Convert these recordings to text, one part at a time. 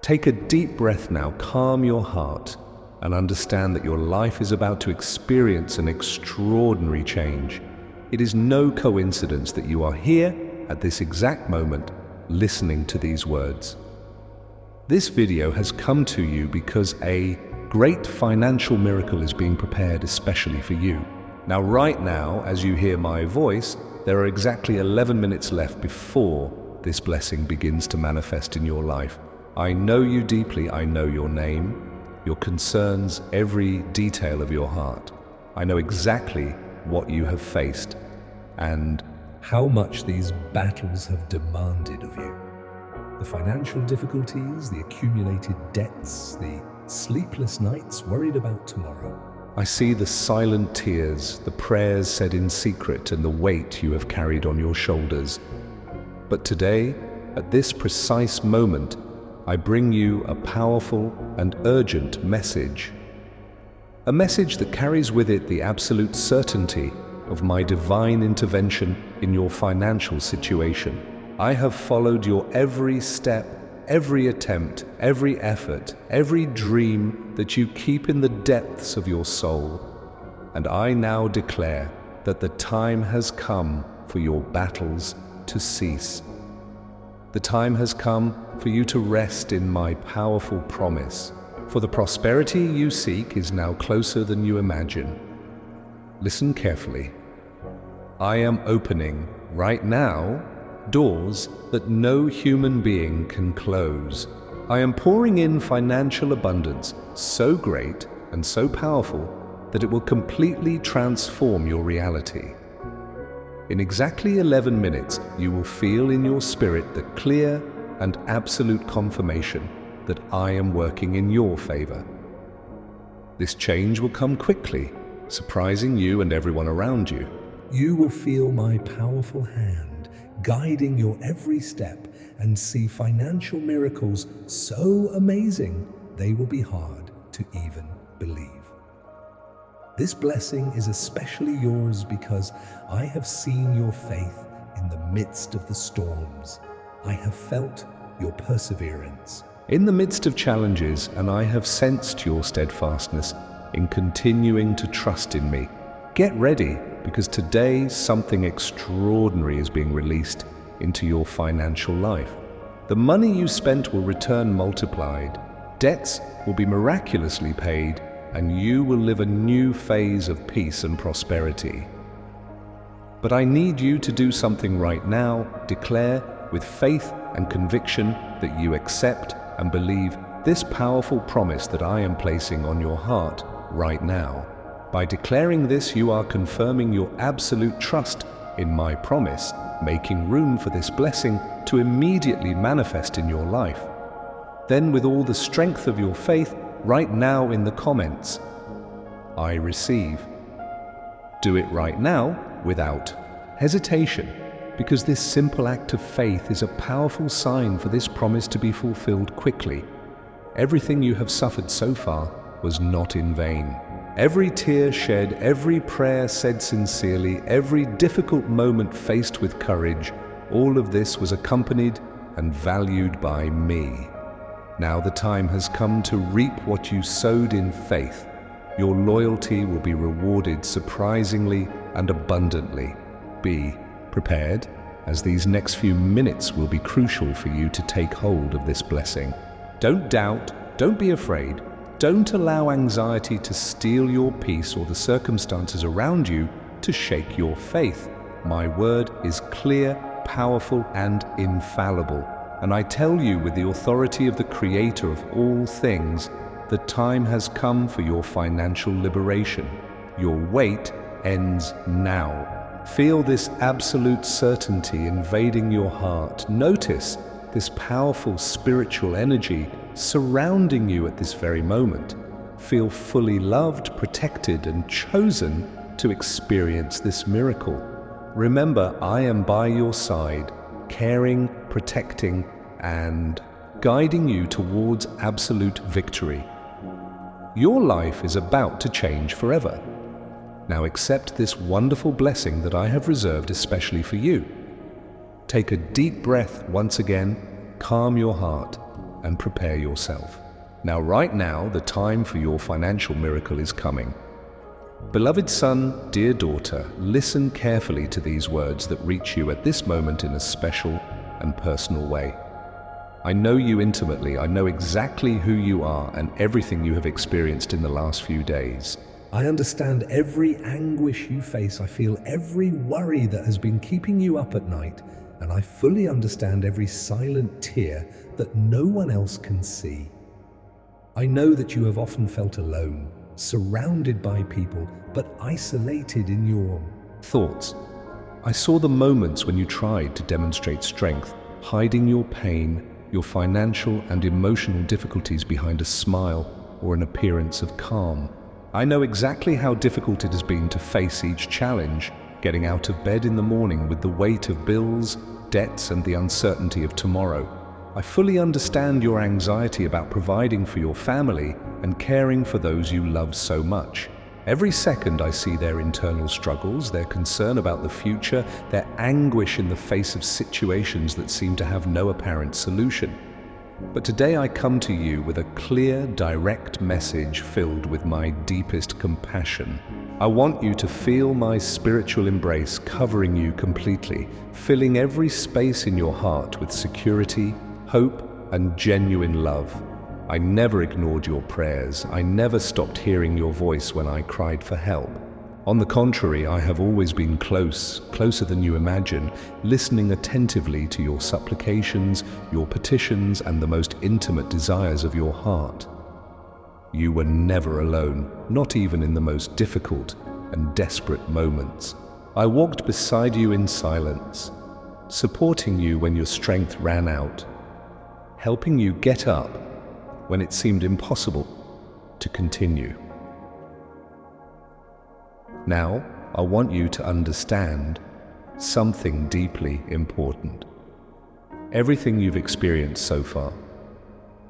Take a deep breath now, calm your heart, and understand that your life is about to experience an extraordinary change. It is no coincidence that you are here at this exact moment, listening to these words. This video has come to you because a great financial miracle is being prepared especially for you. Now, right now, as you hear my voice, there are exactly 11 minutes left before this blessing begins to manifest in your life. I know you deeply, I know your name, your concerns, every detail of your heart. I know exactly what you have faced and how much these battles have demanded of you. The financial difficulties, the accumulated debts, the sleepless nights worried about tomorrow. I see the silent tears, the prayers said in secret, and the weight you have carried on your shoulders. But today, at this precise moment, I bring you a powerful and urgent message. A message that carries with it the absolute certainty of my divine intervention in your financial situation. I have followed your every step, every attempt, every effort, every dream that you keep in the depths of your soul. And I now declare that the time has come for your battles to cease. The time has come for you to rest in my powerful promise. For the prosperity you seek is now closer than you imagine. Listen carefully. I am opening, right now, doors that no human being can close. I am pouring in financial abundance so great and so powerful that it will completely transform your reality. In exactly 11 minutes, you will feel in your spirit the clear and absolute confirmation that I am working in your favor. This change will come quickly, surprising you and everyone around you. You will feel my powerful hand guiding your every step and see financial miracles so amazing they will be hard to even believe. This blessing is especially yours because I have seen your faith in the midst of the storms. I have felt your perseverance in the midst of challenges, and I have sensed your steadfastness in continuing to trust in me. Get ready, because today something extraordinary is being released into your financial life. The money you spent will return multiplied, debts will be miraculously paid, and you will live a new phase of peace and prosperity. But I need you to do something right now. Declare with faith and conviction that you accept and believe this powerful promise that I am placing on your heart right now. By declaring this, you are confirming your absolute trust in my promise, making room for this blessing to immediately manifest in your life. Then, with all the strength of your faith, right now in the comments, I receive. Do it right now without hesitation, because this simple act of faith is a powerful sign for this promise to be fulfilled quickly. Everything you have suffered so far was not in vain. Every tear shed, every prayer said sincerely, every difficult moment faced with courage, all of this was accompanied and valued by me. Now the time has come to reap what you sowed in faith. Your loyalty will be rewarded surprisingly and abundantly. Be prepared, as these next few minutes will be crucial for you to take hold of this blessing. Don't doubt, don't be afraid. Don't allow anxiety to steal your peace or the circumstances around you to shake your faith. My word is clear, powerful, and infallible. And I tell you with the authority of the Creator of all things, the time has come for your financial liberation. Your wait ends now. Feel this absolute certainty invading your heart. Notice this powerful spiritual energy surrounding you at this very moment. Feel fully loved, protected, and chosen to experience this miracle. Remember, I am by your side, caring, protecting, and guiding you towards absolute victory. Your life is about to change forever. Now accept this wonderful blessing that I have reserved especially for you. Take a deep breath once again, calm your heart, and prepare yourself. Now, right now, the time for your financial miracle is coming. Beloved son, dear daughter, listen carefully to these words that reach you at this moment in a special and personal way. I know you intimately. I know exactly who you are and everything you have experienced in the last few days. I understand every anguish you face. I feel every worry that has been keeping you up at night, and I fully understand every silent tear that no one else can see. I know that you have often felt alone, surrounded by people, but isolated in your thoughts. I saw the moments when you tried to demonstrate strength, hiding your pain, your financial and emotional difficulties behind a smile or an appearance of calm. I know exactly how difficult it has been to face each challenge, getting out of bed in the morning with the weight of bills, debts, and the uncertainty of tomorrow. I fully understand your anxiety about providing for your family and caring for those you love so much. Every second I see their internal struggles, their concern about the future, their anguish in the face of situations that seem to have no apparent solution. But today I come to you with a clear, direct message filled with my deepest compassion. I want you to feel my spiritual embrace covering you completely, filling every space in your heart with security, hope, and genuine love. I never ignored your prayers. I never stopped hearing your voice when I cried for help. On the contrary, I have always been closer than you imagine, listening attentively to your supplications, your petitions, and the most intimate desires of your heart. You were never alone, not even in the most difficult and desperate moments. I walked beside you in silence, supporting you when your strength ran out, helping you get up when it seemed impossible to continue. Now, I want you to understand something deeply important. Everything you've experienced so far,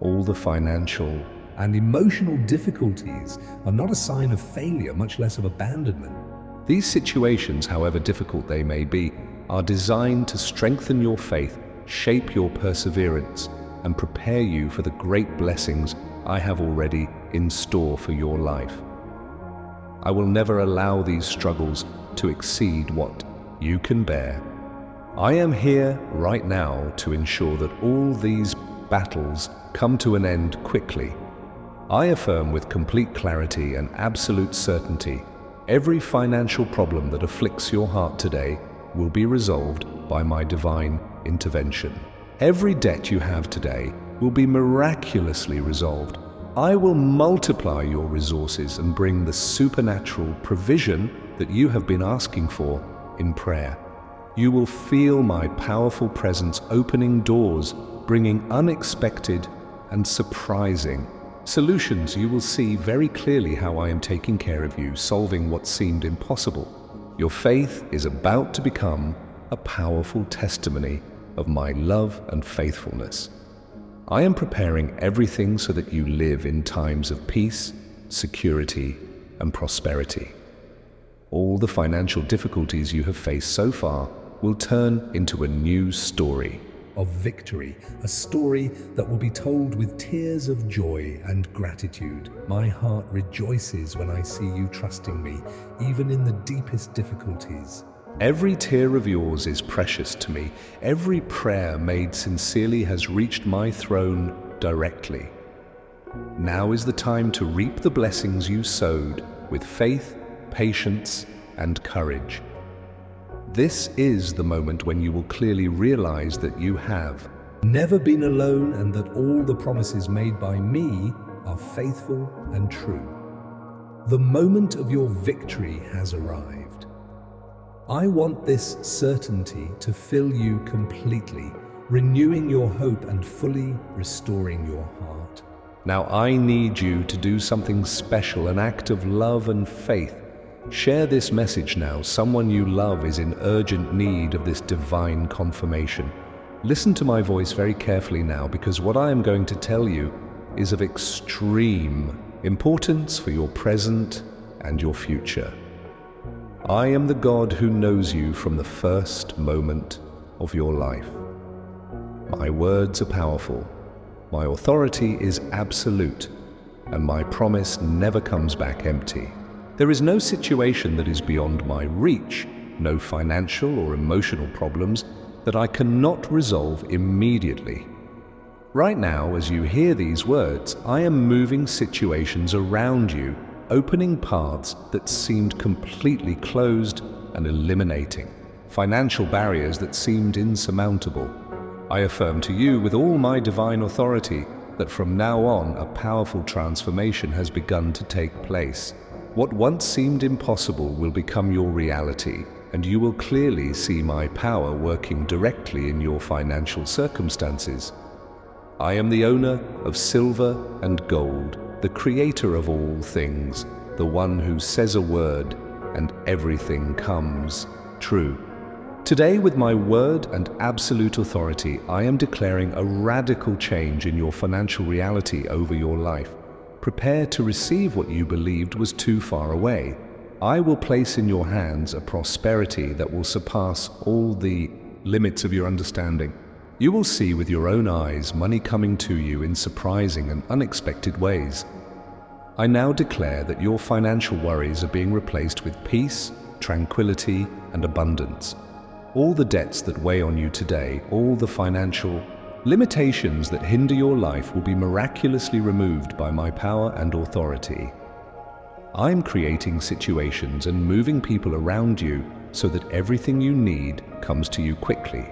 all the financial and emotional difficulties, are not a sign of failure, much less of abandonment. These situations, however difficult they may be, are designed to strengthen your faith, shape your perseverance, and prepare you for the great blessings I have already in store for your life. I will never allow these struggles to exceed what you can bear. I am here right now to ensure that all these battles come to an end quickly. I affirm with complete clarity and absolute certainty, every financial problem that afflicts your heart today will be resolved by my divine intervention. Every debt you have today will be miraculously resolved. I will multiply your resources and bring the supernatural provision that you have been asking for in prayer. You will feel my powerful presence opening doors, bringing unexpected and surprising solutions. You will see very clearly how I am taking care of you, solving what seemed impossible. Your faith is about to become a powerful testimony of my love and faithfulness. I am preparing everything so that you live in times of peace, security, and prosperity. All the financial difficulties you have faced so far will turn into a new story of victory, a story that will be told with tears of joy and gratitude. My heart rejoices when I see you trusting me, even in the deepest difficulties. Every tear of yours is precious to me. Every prayer made sincerely has reached my throne directly. Now is the time to reap the blessings you sowed with faith, patience, and courage. This is the moment when you will clearly realize that you have never been alone and that all the promises made by me are faithful and true. The moment of your victory has arrived. I want this certainty to fill you completely, renewing your hope and fully restoring your heart. Now I need you to do something special, an act of love and faith. Share this message now. Someone you love is in urgent need of this divine confirmation. Listen to my voice very carefully now, because what I am going to tell you is of extreme importance for your present and your future. I am the God who knows you from the first moment of your life. My words are powerful. My authority is absolute, and my promise never comes back empty. There is no situation that is beyond my reach, no financial or emotional problems that I cannot resolve immediately. Right now, as you hear these words, I am moving situations around you, opening paths that seemed completely closed and eliminating financial barriers that seemed insurmountable. I affirm to you with all my divine authority that from now on a powerful transformation has begun to take place. What once seemed impossible will become your reality, and you will clearly see my power working directly in your financial circumstances. I am the owner of silver and gold, the creator of all things, the one who says a word and everything comes true. Today, with my word and absolute authority, I am declaring a radical change in your financial reality over your life. Prepare to receive what you believed was too far away. I will place in your hands a prosperity that will surpass all the limits of your understanding. You will see with your own eyes money coming to you in surprising and unexpected ways. I now declare that your financial worries are being replaced with peace, tranquility, and abundance. All the debts that weigh on you today, all the financial limitations that hinder your life will be miraculously removed by my power and authority. I'm creating situations and moving people around you so that everything you need comes to you quickly.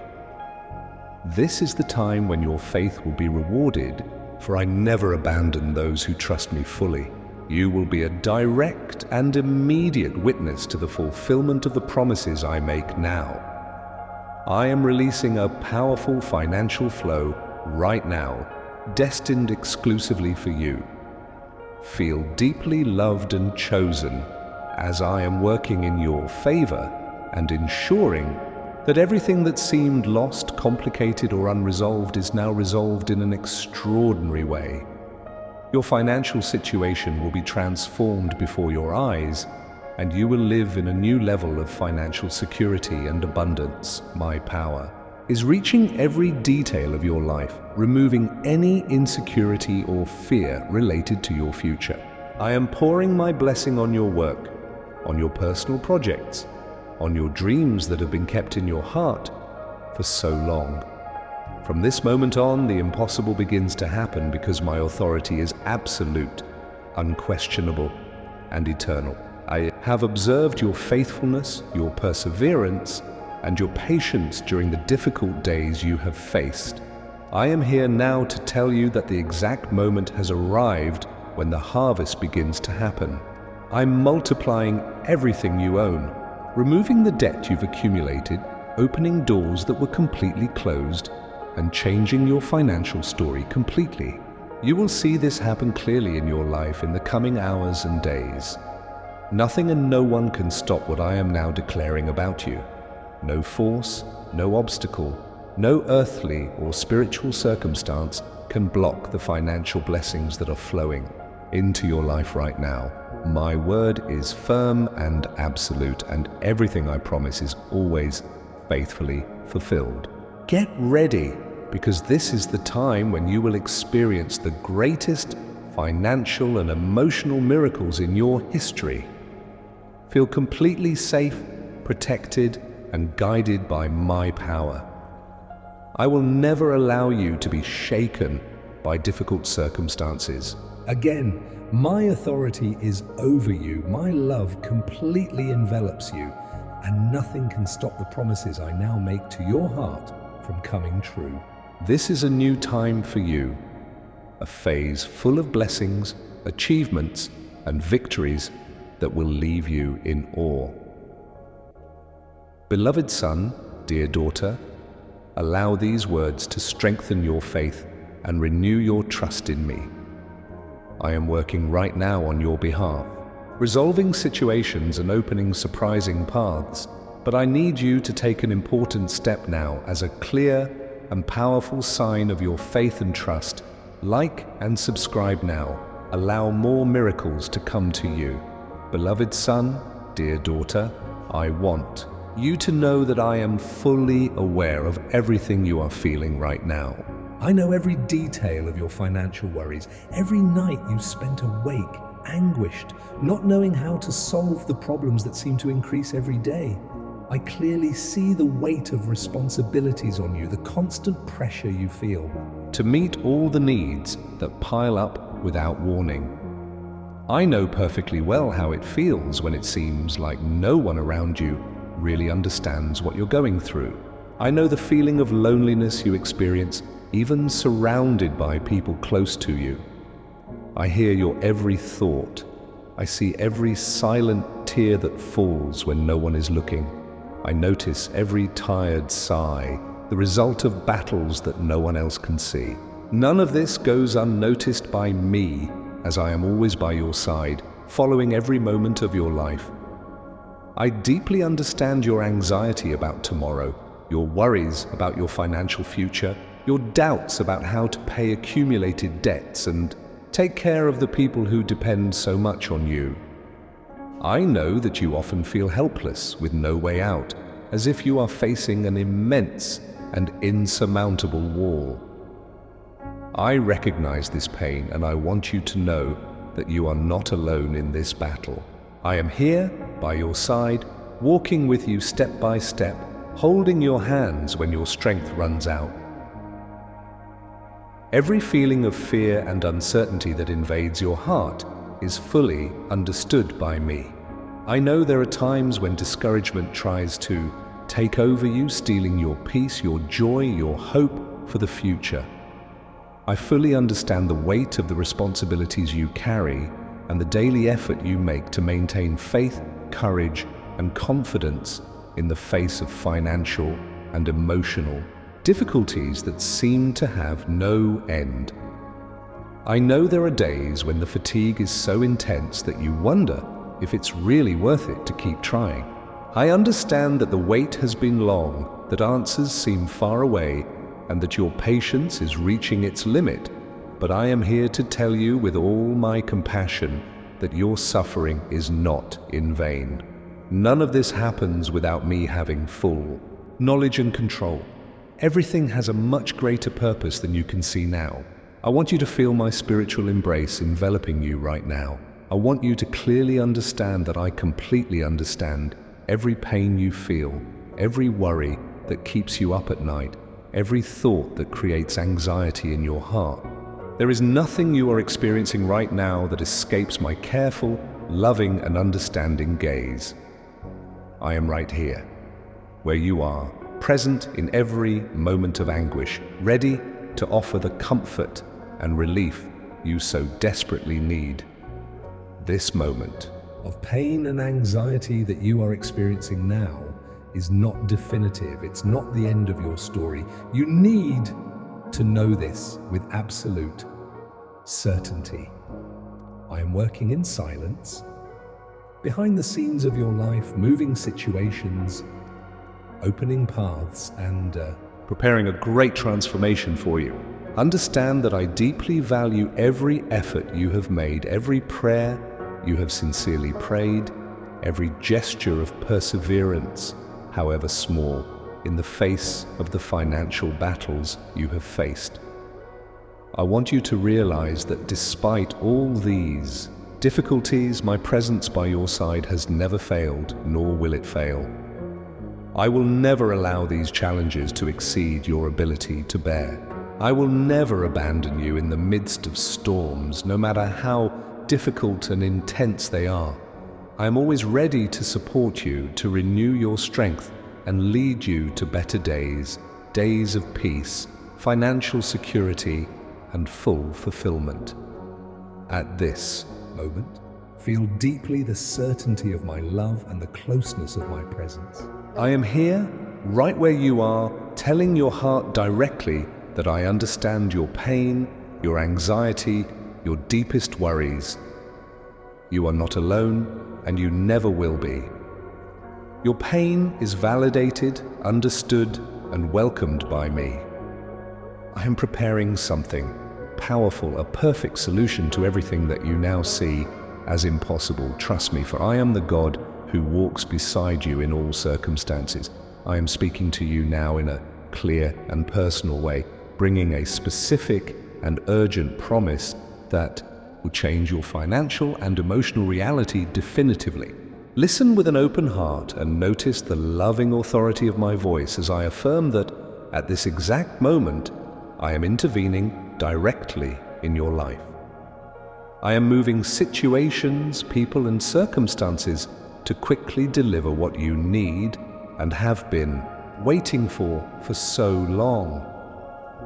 This is the time when your faith will be rewarded, for I never abandon those who trust me fully. You will be a direct and immediate witness to the fulfillment of the promises I make now. I am releasing a powerful financial flow right now, destined exclusively for you. Feel deeply loved and chosen as I am working in your favor and ensuring that everything that seemed lost, complicated, or unresolved is now resolved in an extraordinary way. Your financial situation will be transformed before your eyes, and you will live in a new level of financial security and abundance. My power is reaching every detail of your life, removing any insecurity or fear related to your future. I am pouring my blessing on your work, on your personal projects, on your dreams that have been kept in your heart for so long. From this moment on, the impossible begins to happen because my authority is absolute, unquestionable, and eternal. I have observed your faithfulness, your perseverance, and your patience during the difficult days you have faced. I am here now to tell you that the exact moment has arrived when the harvest begins to happen. I'm multiplying everything you own, removing the debt you've accumulated, opening doors that were completely closed, and changing your financial story completely. You will see this happen clearly in your life in the coming hours and days. Nothing and no one can stop what I am now declaring about you. No force, no obstacle, no earthly or spiritual circumstance can block the financial blessings that are flowing into your life right now. My word is firm and absolute, and everything I promise is always faithfully fulfilled. Get ready, because this is the time when you will experience the greatest financial and emotional miracles in your history. Feel completely safe, protected, and guided by my power. I will never allow you to be shaken by difficult circumstances. Again, my authority is over you. My love completely envelops you, and nothing can stop the promises I now make to your heart from coming true. This is a new time for you, a phase full of blessings, achievements, and victories that will leave you in awe. Beloved son, dear daughter, allow these words to strengthen your faith and renew your trust in me. I am working right now on your behalf, resolving situations and opening surprising paths, but I need you to take an important step now as a clear and powerful sign of your faith and trust. Like and subscribe now. Allow more miracles to come to you. Beloved son, dear daughter, I want you to know that I am fully aware of everything you are feeling right now. I know every detail of your financial worries, every night you spent awake, anguished, not knowing how to solve the problems that seem to increase every day. I clearly see the weight of responsibilities on you, the constant pressure you feel to meet all the needs that pile up without warning. I know perfectly well how it feels when it seems like no one around you really understands what you're going through. I know the feeling of loneliness you experience, even surrounded by people close to you. I hear your every thought. I see every silent tear that falls when no one is looking. I notice every tired sigh, the result of battles that no one else can see. None of this goes unnoticed by me, as I am always by your side, following every moment of your life. I deeply understand your anxiety about tomorrow, your worries about your financial future, your doubts about how to pay accumulated debts and take care of the people who depend so much on you. I know that you often feel helpless with no way out, as if you are facing an immense and insurmountable wall. I recognize this pain, and I want you to know that you are not alone in this battle. I am here by your side, walking with you step by step, holding your hands when your strength runs out. Every feeling of fear and uncertainty that invades your heart is fully understood by me. I know there are times when discouragement tries to take over you, stealing your peace, your joy, your hope for the future. I fully understand the weight of the responsibilities you carry and the daily effort you make to maintain faith, courage, and confidence in the face of financial and emotional difficulties that seem to have no end. I know there are days when the fatigue is so intense that you wonder if it's really worth it to keep trying. I understand that the wait has been long, that answers seem far away, and that your patience is reaching its limit, but I am here to tell you with all my compassion that your suffering is not in vain. None of this happens without me having full knowledge and control. Everything has a much greater purpose than you can see now. I want you to feel my spiritual embrace enveloping you right now. I want you to clearly understand that I completely understand every pain you feel, every worry that keeps you up at night, every thought that creates anxiety in your heart. There is nothing you are experiencing right now that escapes my careful, loving, and understanding gaze. I am right here, where you are, present in every moment of anguish, ready to offer the comfort and relief you so desperately need. This moment of pain and anxiety that you are experiencing now is not definitive. It's not the end of your story. You need to know this with absolute certainty. I am working in silence, behind the scenes of your life, moving situations, opening paths, and preparing a great transformation for you. Understand that I deeply value every effort you have made, every prayer you have sincerely prayed, every gesture of perseverance, however small, in the face of the financial battles you have faced. I want you to realize that despite all these difficulties, my presence by your side has never failed, nor will it fail. I will never allow these challenges to exceed your ability to bear. I will never abandon you in the midst of storms, no matter how difficult and intense they are. I am always ready to support you, to renew your strength and lead you to better days, days of peace, financial security, and full fulfillment. At this moment, feel deeply the certainty of my love and the closeness of my presence. I am here, right where you are, telling your heart directly that I understand your pain, your anxiety, your deepest worries. You are not alone, and you never will be. Your pain is validated, understood, and welcomed by me. I am preparing something powerful, a perfect solution to everything that you now see as impossible. Trust me, for I am the God who walks beside you in all circumstances. I am speaking to you now in a clear and personal way, bringing a specific and urgent promise that will change your financial and emotional reality definitively. Listen with an open heart and notice the loving authority of my voice as I affirm that at this exact moment, I am intervening directly in your life. I am moving situations, people, and circumstances to quickly deliver what you need and have been waiting for so long.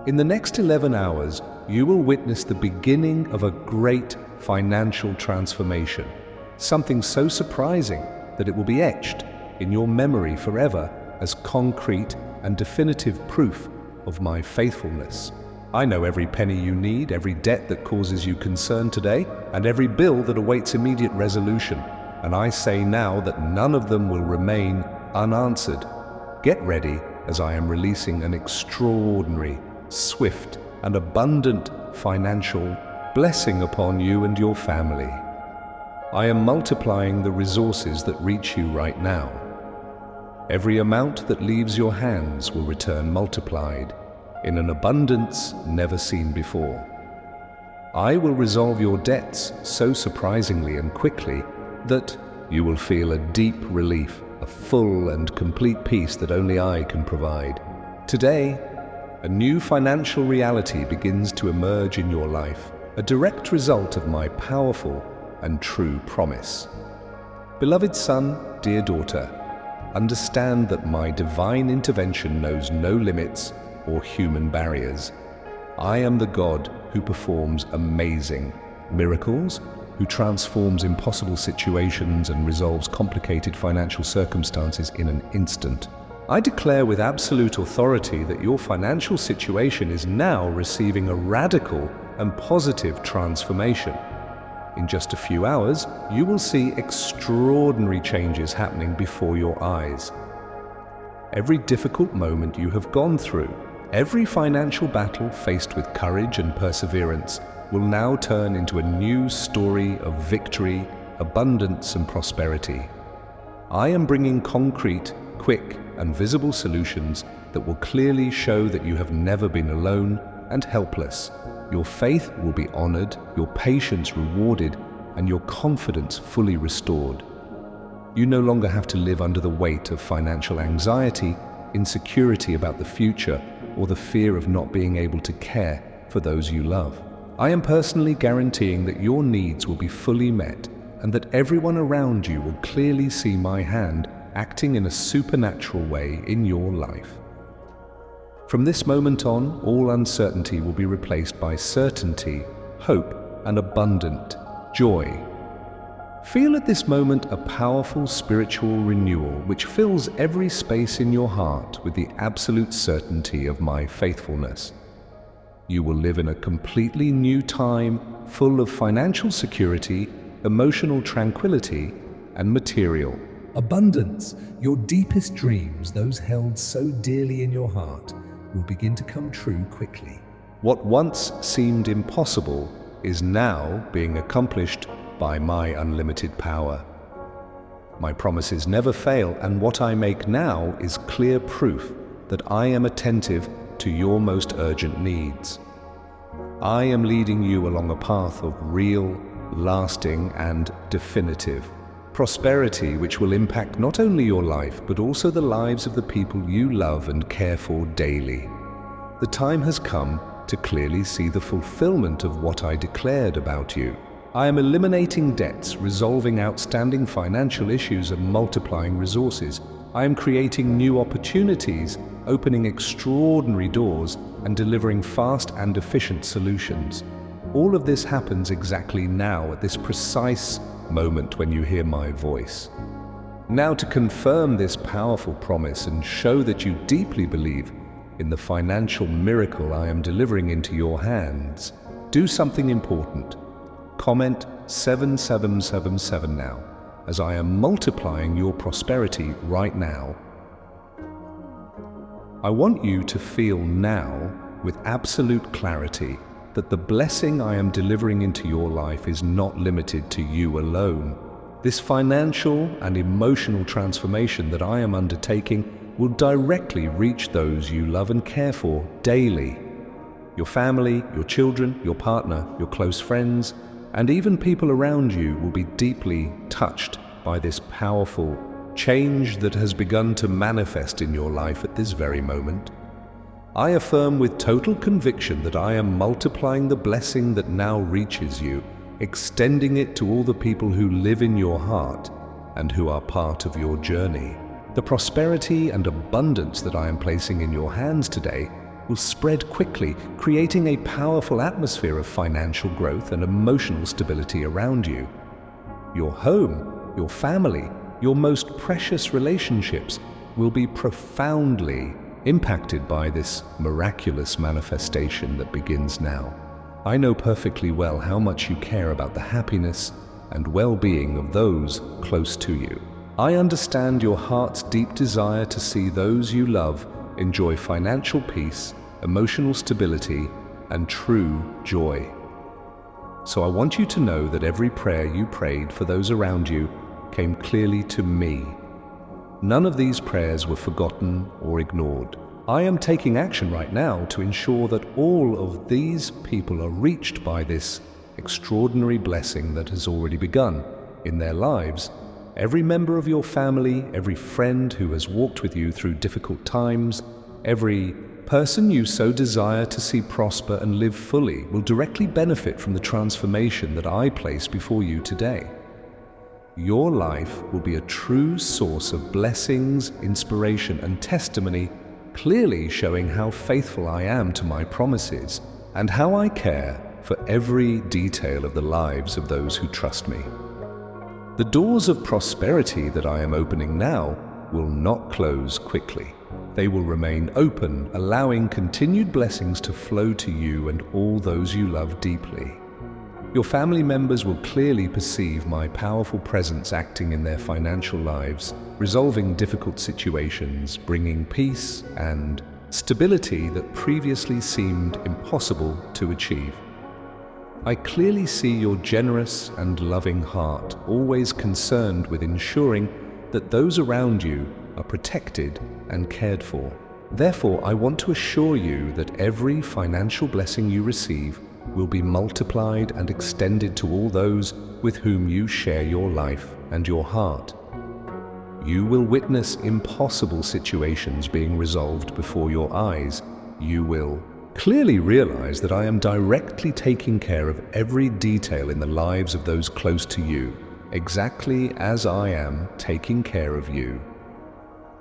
In the next 11 hours, you will witness the beginning of a great financial transformation, something so surprising that it will be etched in your memory forever as concrete and definitive proof of my faithfulness. I know every penny you need, every debt that causes you concern today, and every bill that awaits immediate resolution. And I say now that none of them will remain unanswered. Get ready as I am releasing an extraordinary, swift, and abundant financial blessing upon you and your family. I am multiplying the resources that reach you right now. Every amount that leaves your hands will return multiplied in an abundance never seen before. I will resolve your debts so surprisingly and quickly that you will feel a deep relief, a full and complete peace that only I can provide. Today, a new financial reality begins to emerge in your life, a direct result of my powerful and true promise. Beloved son, dear daughter, understand that my divine intervention knows no limits or human barriers. I am the God who performs amazing miracles, who transforms impossible situations and resolves complicated financial circumstances in an instant. I declare with absolute authority that your financial situation is now receiving a radical and positive transformation. In just a few hours, you will see extraordinary changes happening before your eyes. Every difficult moment you have gone through, every financial battle faced with courage and perseverance, will now turn into a new story of victory, abundance, and prosperity. I am bringing concrete, quick, and visible solutions that will clearly show that you have never been alone and helpless. Your faith will be honored, your patience rewarded, and your confidence fully restored. You no longer have to live under the weight of financial anxiety, insecurity about the future, or the fear of not being able to care for those you love. I am personally guaranteeing that your needs will be fully met and that everyone around you will clearly see my hand acting in a supernatural way in your life. From this moment on, all uncertainty will be replaced by certainty, hope, and abundant joy. Feel at this moment a powerful spiritual renewal which fills every space in your heart with the absolute certainty of my faithfulness. You will live in a completely new time full of financial security, emotional tranquility, and material abundance. Your deepest dreams, those held so dearly in your heart, will begin to come true quickly. What once seemed impossible is now being accomplished by my unlimited power. My promises never fail, and what I make now is clear proof that I am attentive to your most urgent needs. I am leading you along a path of real, lasting, and definitive prosperity which will impact not only your life but also the lives of the people you love and care for daily. The time has come to clearly see the fulfillment of what I declared about you. I am eliminating debts, resolving outstanding financial issues, and multiplying resources. I am creating new opportunities, opening extraordinary doors, and delivering fast and efficient solutions. All of this happens exactly now, at this precise moment when you hear my voice. Now, to confirm this powerful promise and show that you deeply believe in the financial miracle I am delivering into your hands, do something important. Comment 7777 now, as I am multiplying your prosperity right now. I want you to feel now, with absolute clarity, that the blessing I am delivering into your life is not limited to you alone. This financial and emotional transformation that I am undertaking will directly reach those you love and care for daily. Your family, your children, your partner, your close friends, and even people around you will be deeply touched by this powerful change that has begun to manifest in your life at this very moment. I affirm with total conviction that I am multiplying the blessing that now reaches you, extending it to all the people who live in your heart and who are part of your journey. The prosperity and abundance that I am placing in your hands today will spread quickly, creating a powerful atmosphere of financial growth and emotional stability around you. Your home, your family, your most precious relationships will be profoundly impacted by this miraculous manifestation that begins now. I know perfectly well how much you care about the happiness and well-being of those close to you. I understand your heart's deep desire to see those you love enjoy financial peace, emotional stability, and true joy. So I want you to know that every prayer you prayed for those around you came clearly to me. None of these prayers were forgotten or ignored. I am taking action right now to ensure that all of these people are reached by this extraordinary blessing that has already begun in their lives. Every member of your family, every friend who has walked with you through difficult times, every person you so desire to see prosper and live fully will directly benefit from the transformation that I place before you today. Your life will be a true source of blessings, inspiration, and testimony, clearly showing how faithful I am to my promises and how I care for every detail of the lives of those who trust me. The doors of prosperity that I am opening now will not close quickly. They will remain open, allowing continued blessings to flow to you and all those you love deeply. Your family members will clearly perceive my powerful presence acting in their financial lives, resolving difficult situations, bringing peace and stability that previously seemed impossible to achieve. I clearly see your generous and loving heart, always concerned with ensuring that those around you are protected and cared for. Therefore, I want to assure you that every financial blessing you receive will be multiplied and extended to all those with whom you share your life and your heart. You will witness impossible situations being resolved before your eyes. You will clearly realize that I am directly taking care of every detail in the lives of those close to you, exactly as I am taking care of you.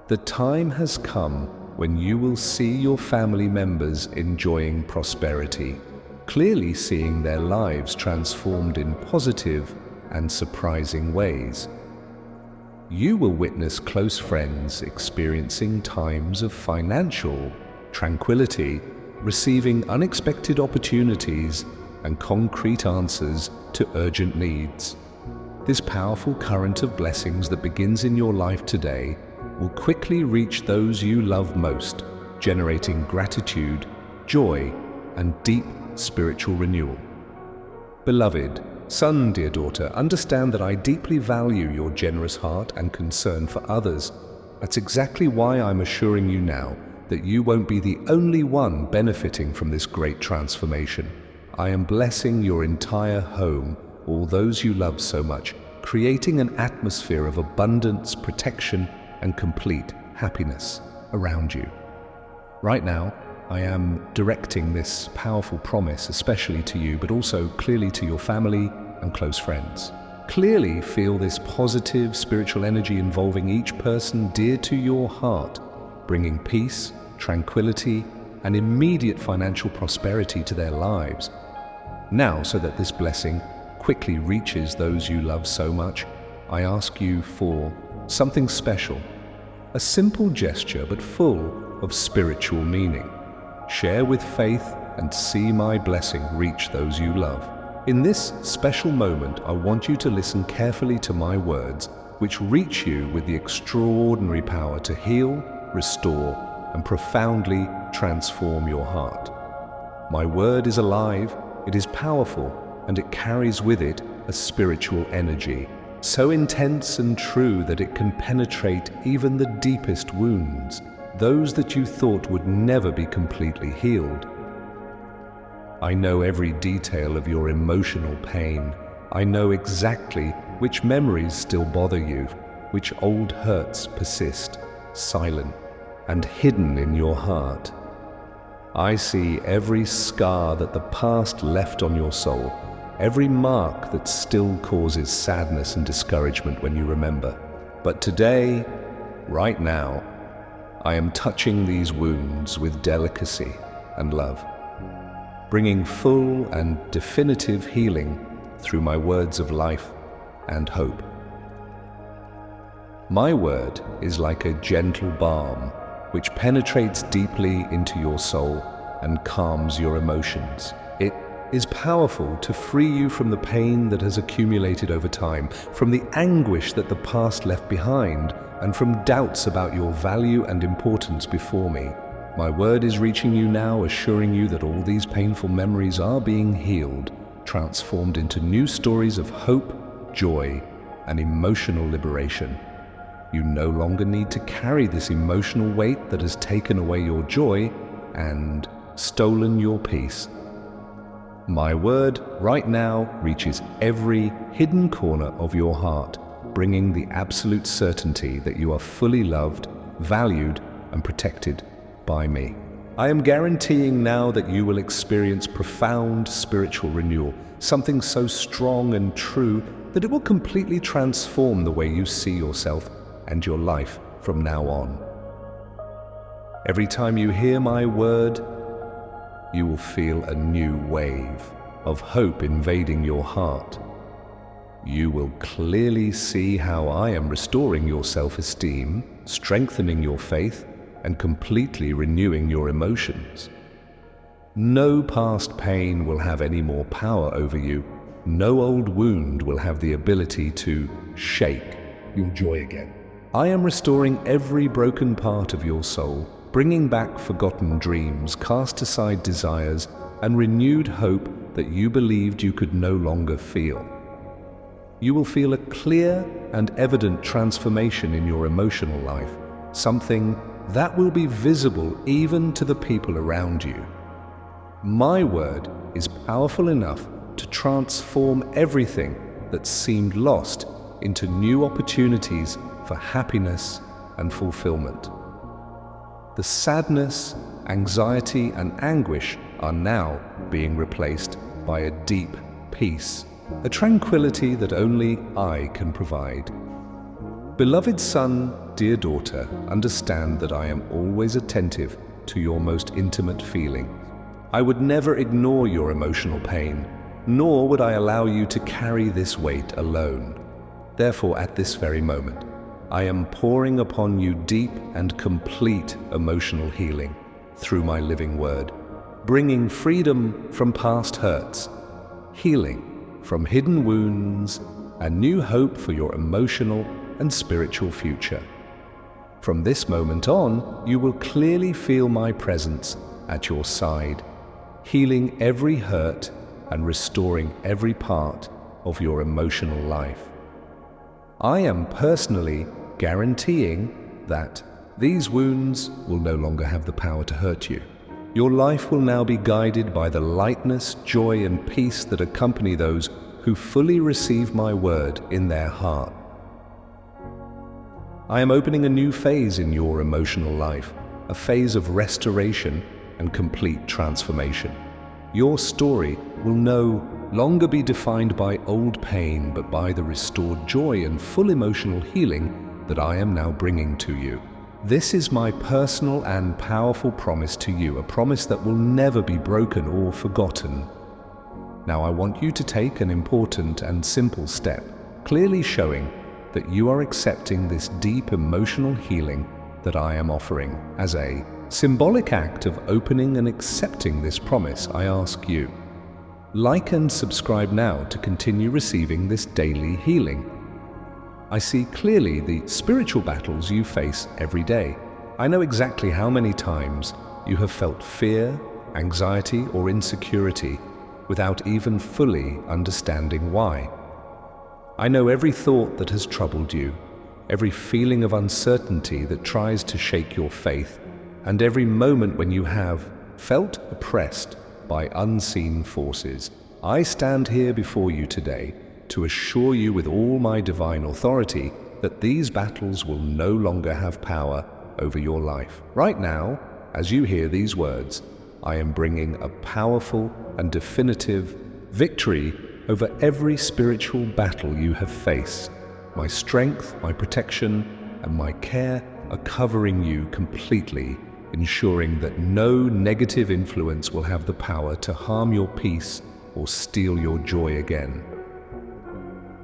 The time has come when you will see your family members enjoying prosperity, clearly seeing their lives transformed in positive and surprising ways. You will witness close friends experiencing times of financial tranquility, receiving unexpected opportunities and concrete answers to urgent needs. This powerful current of blessings that begins in your life today will quickly reach those you love most, generating gratitude, joy, and deep spiritual renewal. Beloved son, dear daughter, understand that I deeply value your generous heart and concern for others. That's exactly why I'm assuring you now that you won't be the only one benefiting from this great transformation. I am blessing your entire home, all those you love so much, creating an atmosphere of abundance, protection, and complete happiness around you. Right now, I am directing this powerful promise especially to you, but also clearly to your family and close friends. Clearly feel this positive spiritual energy involving each person dear to your heart, bringing peace, tranquility, and immediate financial prosperity to their lives. Now, so that this blessing quickly reaches those you love so much, I ask you for something special, a simple gesture but full of spiritual meaning. Share with faith and see my blessing reach those you love. In this special moment, I want you to listen carefully to my words, which reach you with the extraordinary power to heal, restore, and profoundly transform your heart. My word is alive, it is powerful, and it carries with it a spiritual energy, so intense and true that it can penetrate even the deepest wounds, those that you thought would never be completely healed. I know every detail of your emotional pain. I know exactly which memories still bother you, which old hurts persist, silent and hidden in your heart. I see every scar that the past left on your soul, every mark that still causes sadness and discouragement when you remember. But today, right now, I am touching these wounds with delicacy and love, bringing full and definitive healing through my words of life and hope. My word is like a gentle balm which penetrates deeply into your soul and calms your emotions. It is powerful to free you from the pain that has accumulated over time, from the anguish that the past left behind, and from doubts about your value and importance before me. My word is reaching you now, assuring you that all these painful memories are being healed, transformed into new stories of hope, joy, and emotional liberation. You no longer need to carry this emotional weight that has taken away your joy and stolen your peace. My word right now reaches every hidden corner of your heart, bringing the absolute certainty that you are fully loved, valued, and protected by me. I am guaranteeing now that you will experience profound spiritual renewal, something so strong and true that it will completely transform the way you see yourself and your life from now on. Every time you hear my word, you will feel a new wave of hope invading your heart. You will clearly see how I am restoring your self-esteem, strengthening your faith, and completely renewing your emotions. No past pain will have any more power over you. No old wound will have the ability to shake your joy again. I am restoring every broken part of your soul, bringing back forgotten dreams, cast aside desires, and renewed hope that you believed you could no longer feel. You will feel a clear and evident transformation in your emotional life, something that will be visible even to the people around you. My word is powerful enough to transform everything that seemed lost into new opportunities for happiness and fulfillment. The sadness, anxiety, and anguish are now being replaced by a deep peace, a tranquility that only I can provide. Beloved son, dear daughter, understand that I am always attentive to your most intimate feelings. I would never ignore your emotional pain, nor would I allow you to carry this weight alone. Therefore, at this very moment, I am pouring upon you deep and complete emotional healing through my living word, bringing freedom from past hurts, healing from hidden wounds, and new hope for your emotional and spiritual future. From this moment on, you will clearly feel my presence at your side, healing every hurt and restoring every part of your emotional life. I am personally guaranteeing that these wounds will no longer have the power to hurt you. Your life will now be guided by the lightness, joy, and peace that accompany those who fully receive my word in their heart. I am opening a new phase in your emotional life, a phase of restoration and complete transformation. Your story will no longer be defined by old pain, but by the restored joy and full emotional healing that I am now bringing to you. This is my personal and powerful promise to you, a promise that will never be broken or forgotten. Now I want you to take an important and simple step, clearly showing that you are accepting this deep emotional healing that I am offering. As a symbolic act of opening and accepting this promise, I ask you, like and subscribe now to continue receiving this daily healing. I see clearly the spiritual battles you face every day. I know exactly how many times you have felt fear, anxiety, or insecurity without even fully understanding why. I know every thought that has troubled you, every feeling of uncertainty that tries to shake your faith, and every moment when you have felt oppressed by unseen forces. I stand here before you today to assure you with all my divine authority that these battles will no longer have power over your life. Right now, as you hear these words, I am bringing a powerful and definitive victory over every spiritual battle you have faced. My strength, my protection, and my care are covering you completely, ensuring that no negative influence will have the power to harm your peace or steal your joy again.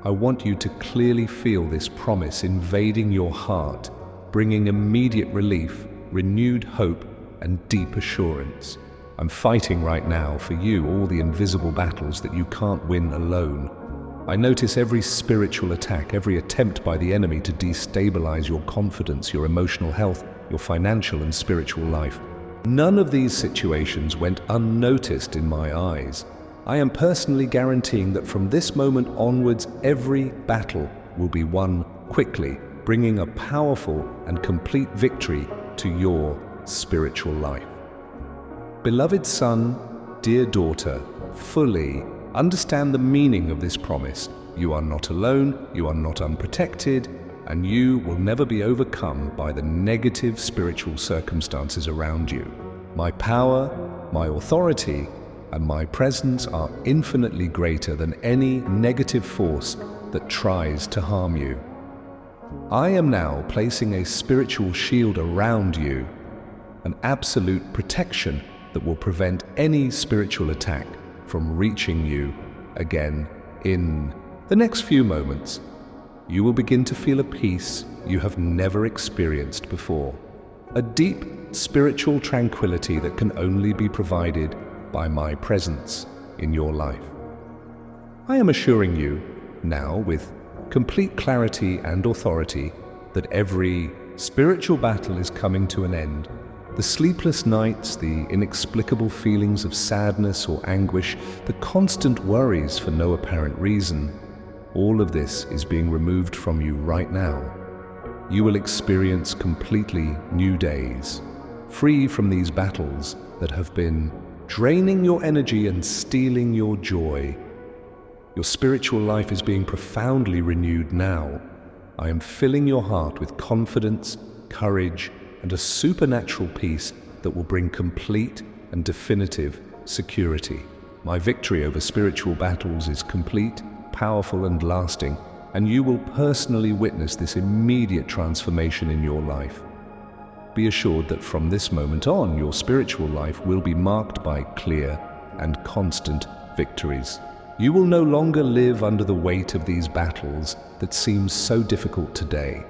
I want you to clearly feel this promise invading your heart, bringing immediate relief, renewed hope, and deep assurance. I'm fighting right now for you all the invisible battles that you can't win alone. I notice every spiritual attack, every attempt by the enemy to destabilize your confidence, your emotional health, your financial and spiritual life. None of these situations went unnoticed in my eyes. I am personally guaranteeing that from this moment onwards, every battle will be won quickly, bringing a powerful and complete victory to your spiritual life. Beloved son, dear daughter, fully understand the meaning of this promise. You are not alone, you are not unprotected, and you will never be overcome by the negative spiritual circumstances around you. My power, my authority, and my presence are infinitely greater than any negative force that tries to harm you. I am now placing a spiritual shield around you, an absolute protection that will prevent any spiritual attack from reaching you again. In the next few moments, you will begin to feel a peace you have never experienced before, a deep spiritual tranquility that can only be provided by my presence in your life. I am assuring you now with complete clarity and authority that every spiritual battle is coming to an end. The sleepless nights, the inexplicable feelings of sadness or anguish, the constant worries for no apparent reason, all of this is being removed from you right now. You will experience completely new days, free from these battles that have been draining your energy and stealing your joy. Your spiritual life is being profoundly renewed now. I am filling your heart with confidence, courage, and a supernatural peace that will bring complete and definitive security. My victory over spiritual battles is complete, powerful, and lasting, and you will personally witness this immediate transformation in your life. Be assured that from this moment on, your spiritual life will be marked by clear and constant victories. You will no longer live under the weight of these battles that seem so difficult today.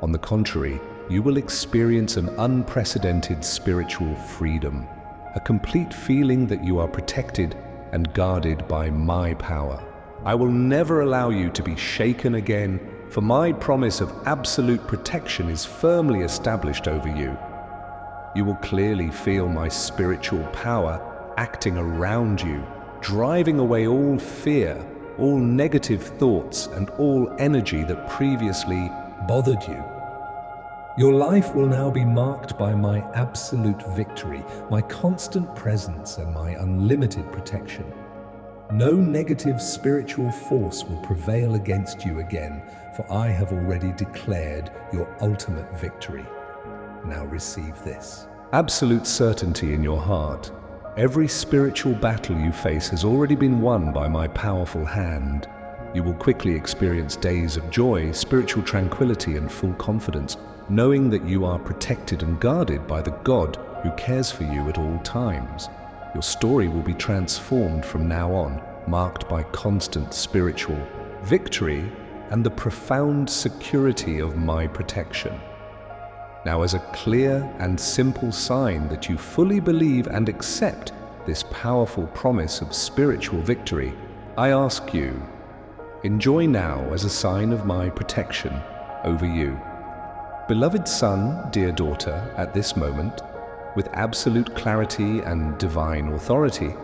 On the contrary, you will experience an unprecedented spiritual freedom, a complete feeling that you are protected and guarded by my power. I will never allow you to be shaken again, for my promise of absolute protection is firmly established over you. You will clearly feel my spiritual power acting around you, driving away all fear, all negative thoughts, and all energy that previously bothered you. Your life will now be marked by my absolute victory, my constant presence, and my unlimited protection. No negative spiritual force will prevail against you again, for I have already declared your ultimate victory. Now receive this. Absolute certainty in your heart. Every spiritual battle you face has already been won by my powerful hand. You will quickly experience days of joy, spiritual tranquility, and full confidence, knowing that you are protected and guarded by the God who cares for you at all times. Your story will be transformed from now on, marked by constant spiritual victory and the profound security of my protection. Now, as a clear and simple sign that you fully believe and accept this powerful promise of spiritual victory, I ask you, enjoy now as a sign of my protection over you. Beloved son, dear daughter, at this moment, with absolute clarity and divine authority,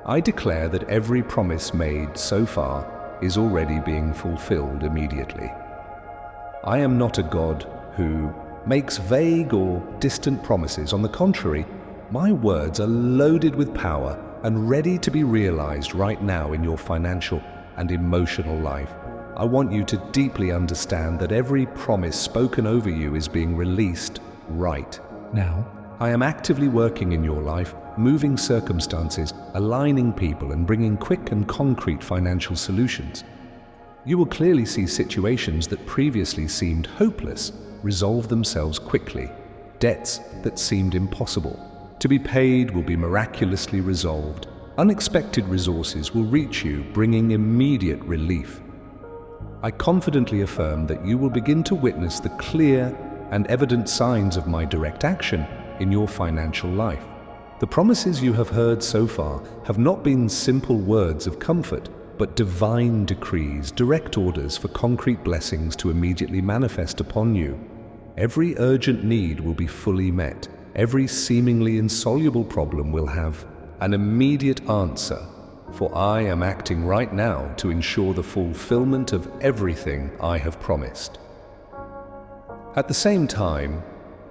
I declare that every promise made so far is already being fulfilled immediately. I am not a God who makes vague or distant promises. On the contrary, my words are loaded with power and ready to be realized right now in your financial and emotional life. I want you to deeply understand that every promise spoken over you is being released right now. I am actively working in your life, moving circumstances, aligning people, and bringing quick and concrete financial solutions. You will clearly see situations that previously seemed hopeless resolve themselves quickly. Debts that seemed impossible to be paid will be miraculously resolved. Unexpected resources will reach you, bringing immediate relief. I confidently affirm that you will begin to witness the clear and evident signs of my direct action in your financial life. The promises you have heard so far have not been simple words of comfort, but divine decrees, direct orders for concrete blessings to immediately manifest upon you. Every urgent need will be fully met. Every seemingly insoluble problem will have an immediate answer, for I am acting right now to ensure the fulfillment of everything I have promised. At the same time,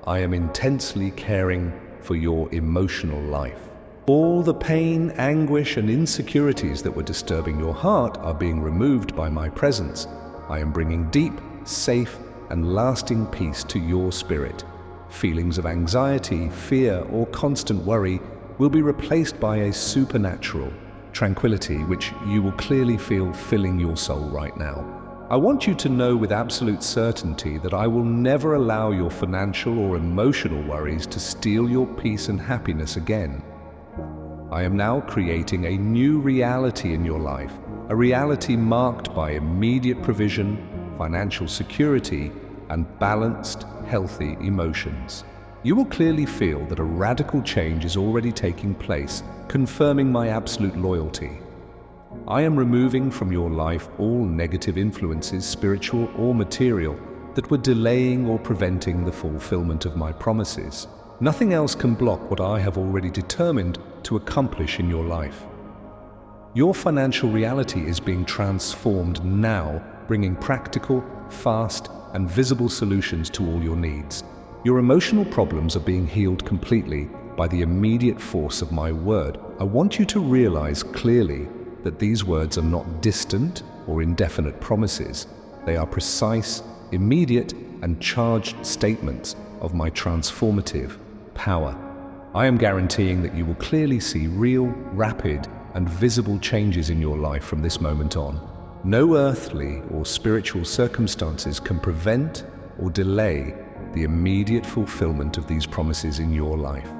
I am intensely caring for your emotional life. All the pain, anguish, and insecurities that were disturbing your heart are being removed by my presence. I am bringing deep, safe, and lasting peace to your spirit. Feelings of anxiety, fear, or constant worry will be replaced by a supernatural tranquility which you will clearly feel filling your soul right now. I want you to know with absolute certainty that I will never allow your financial or emotional worries to steal your peace and happiness again. I am now creating a new reality in your life, a reality marked by immediate provision, financial security, and balanced, healthy emotions. You will clearly feel that a radical change is already taking place, confirming my absolute loyalty. I am removing from your life all negative influences, spiritual or material, that were delaying or preventing the fulfillment of my promises. Nothing else can block what I have already determined to accomplish in your life. Your financial reality is being transformed now, bringing practical, fast, and visible solutions to all your needs. Your emotional problems are being healed completely by the immediate force of my word. I want you to realize clearly that these words are not distant or indefinite promises. They are precise, immediate, and charged statements of my transformative power. I am guaranteeing that you will clearly see real, rapid, and visible changes in your life from this moment on. No earthly or spiritual circumstances can prevent or delay the immediate fulfillment of these promises in your life.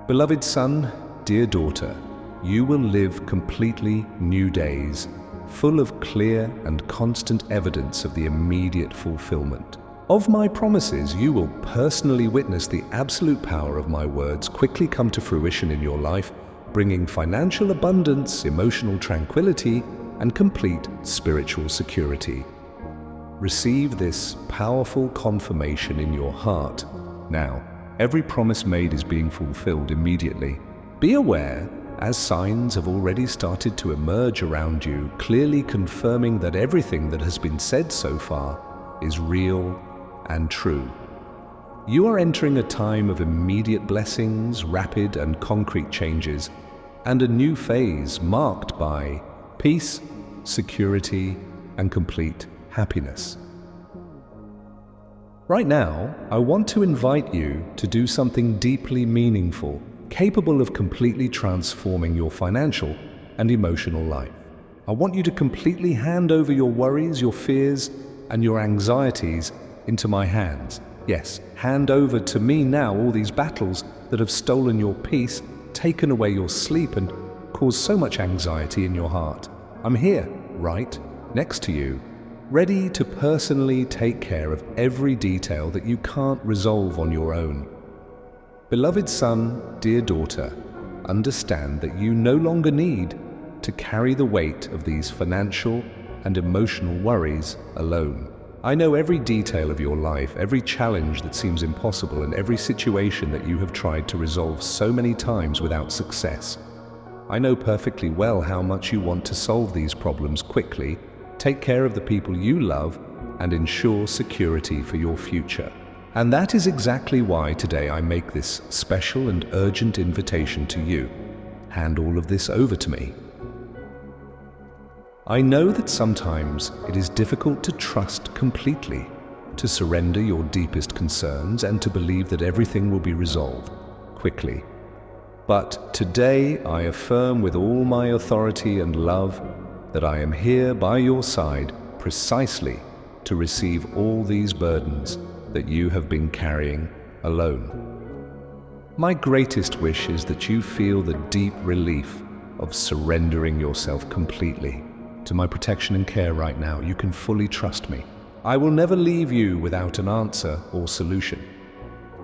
Beloved son, dear daughter, you will live completely new days, full of clear and constant evidence of the immediate fulfillment of my promises. You will personally witness the absolute power of my words quickly come to fruition in your life, bringing financial abundance, emotional tranquility, and complete spiritual security. Receive this powerful confirmation in your heart. Now, every promise made is being fulfilled immediately. Be aware, as signs have already started to emerge around you, clearly confirming that everything that has been said so far is real and true. You are entering a time of immediate blessings, rapid and concrete changes, and a new phase marked by peace, security, and complete happiness. Right now, I want to invite you to do something deeply meaningful, capable of completely transforming your financial and emotional life. I want you to completely hand over your worries, your fears, and your anxieties into my hands. Yes, hand over to me now all these battles that have stolen your peace, taken away your sleep, and caused so much anxiety in your heart. I'm here, right next to you, ready to personally take care of every detail that you can't resolve on your own. Beloved son, dear daughter, understand that you no longer need to carry the weight of these financial and emotional worries alone. I know every detail of your life, every challenge that seems impossible, and every situation that you have tried to resolve so many times without success. I know perfectly well how much you want to solve these problems quickly, take care of the people you love, and ensure security for your future. And that is exactly why today I make this special and urgent invitation to you. hand all of this over to me. I know that sometimes it is difficult to trust completely, to surrender your deepest concerns and to believe that everything will be resolved quickly. But today I affirm with all my authority and love that I am here by your side precisely to receive all these burdens that you have been carrying alone. My greatest wish is that you feel the deep relief of surrendering yourself completely to my protection and care right now. You can fully trust me. I will never leave you without an answer or solution.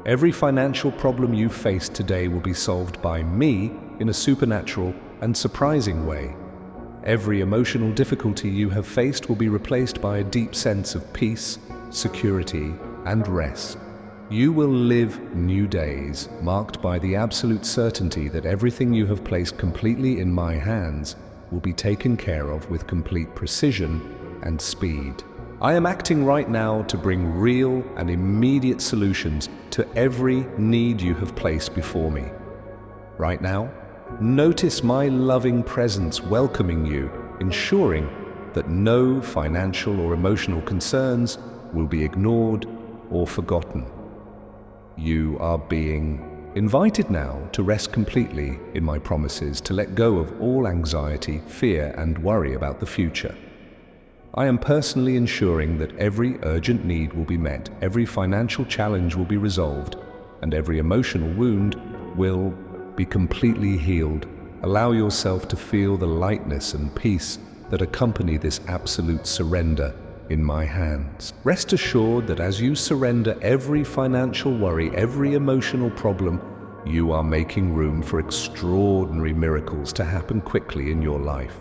Every financial problem you face today will be solved by me in a supernatural and surprising way. Every emotional difficulty you have faced will be replaced by a deep sense of peace, security, and rest. You will live new days marked by the absolute certainty that everything you have placed completely in my hands will be taken care of with complete precision and speed. I am acting right now to bring real and immediate solutions to every need you have placed before me. Right now, notice my loving presence welcoming you, ensuring that no financial or emotional concerns will be ignored or forgotten. You are being invited now to rest completely in my promises, to let go of all anxiety, fear, and worry about the future. I am personally ensuring that every urgent need will be met, every financial challenge will be resolved, and every emotional wound will be completely healed. Allow yourself to feel the lightness and peace that accompany this absolute surrender in my hands. Rest assured that as you surrender every financial worry, every emotional problem, you are making room for extraordinary miracles to happen quickly in your life.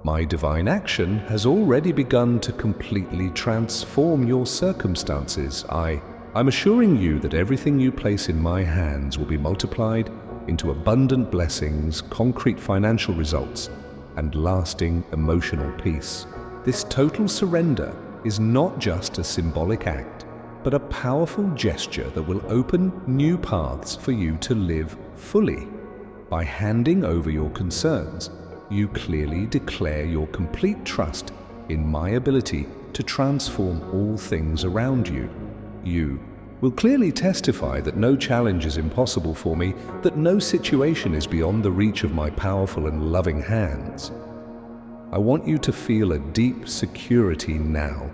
My divine action has already begun to completely transform your circumstances. I'm assuring you that everything you place in my hands will be multiplied into abundant blessings, concrete financial results, and lasting emotional peace. This total surrender is not just a symbolic act, but a powerful gesture that will open new paths for you to live fully. By handing over your concerns, you clearly declare your complete trust in my ability to transform all things around you. You will clearly testify that no challenge is impossible for me, that no situation is beyond the reach of my powerful and loving hands. I want you to feel a deep security now,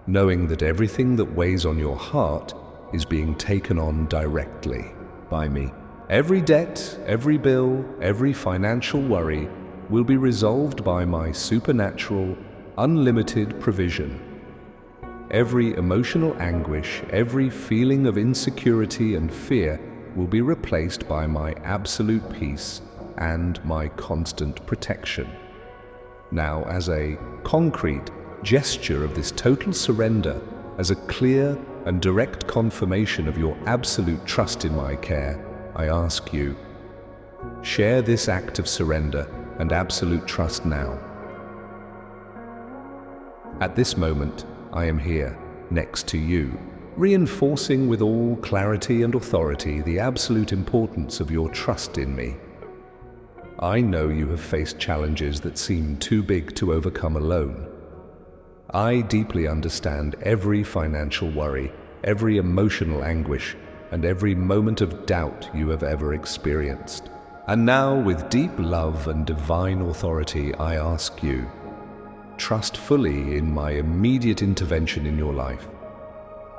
knowing that everything that weighs on your heart is being taken on directly by me. Every debt, every bill, every financial worry will be resolved by my supernatural, unlimited provision. Every emotional anguish, every feeling of insecurity and fear will be replaced by my absolute peace and my constant protection. Now, as a concrete gesture of this total surrender, as a clear and direct confirmation of your absolute trust in my care, I ask you, share this act of surrender and absolute trust now. At this moment, I am here, next to you, reinforcing with all clarity and authority the absolute importance of your trust in me. I know you have faced challenges that seem too big to overcome alone. I deeply understand every financial worry, every emotional anguish, and every moment of doubt you have ever experienced. And now, with deep love and divine authority, I ask you, trust fully in my immediate intervention in your life.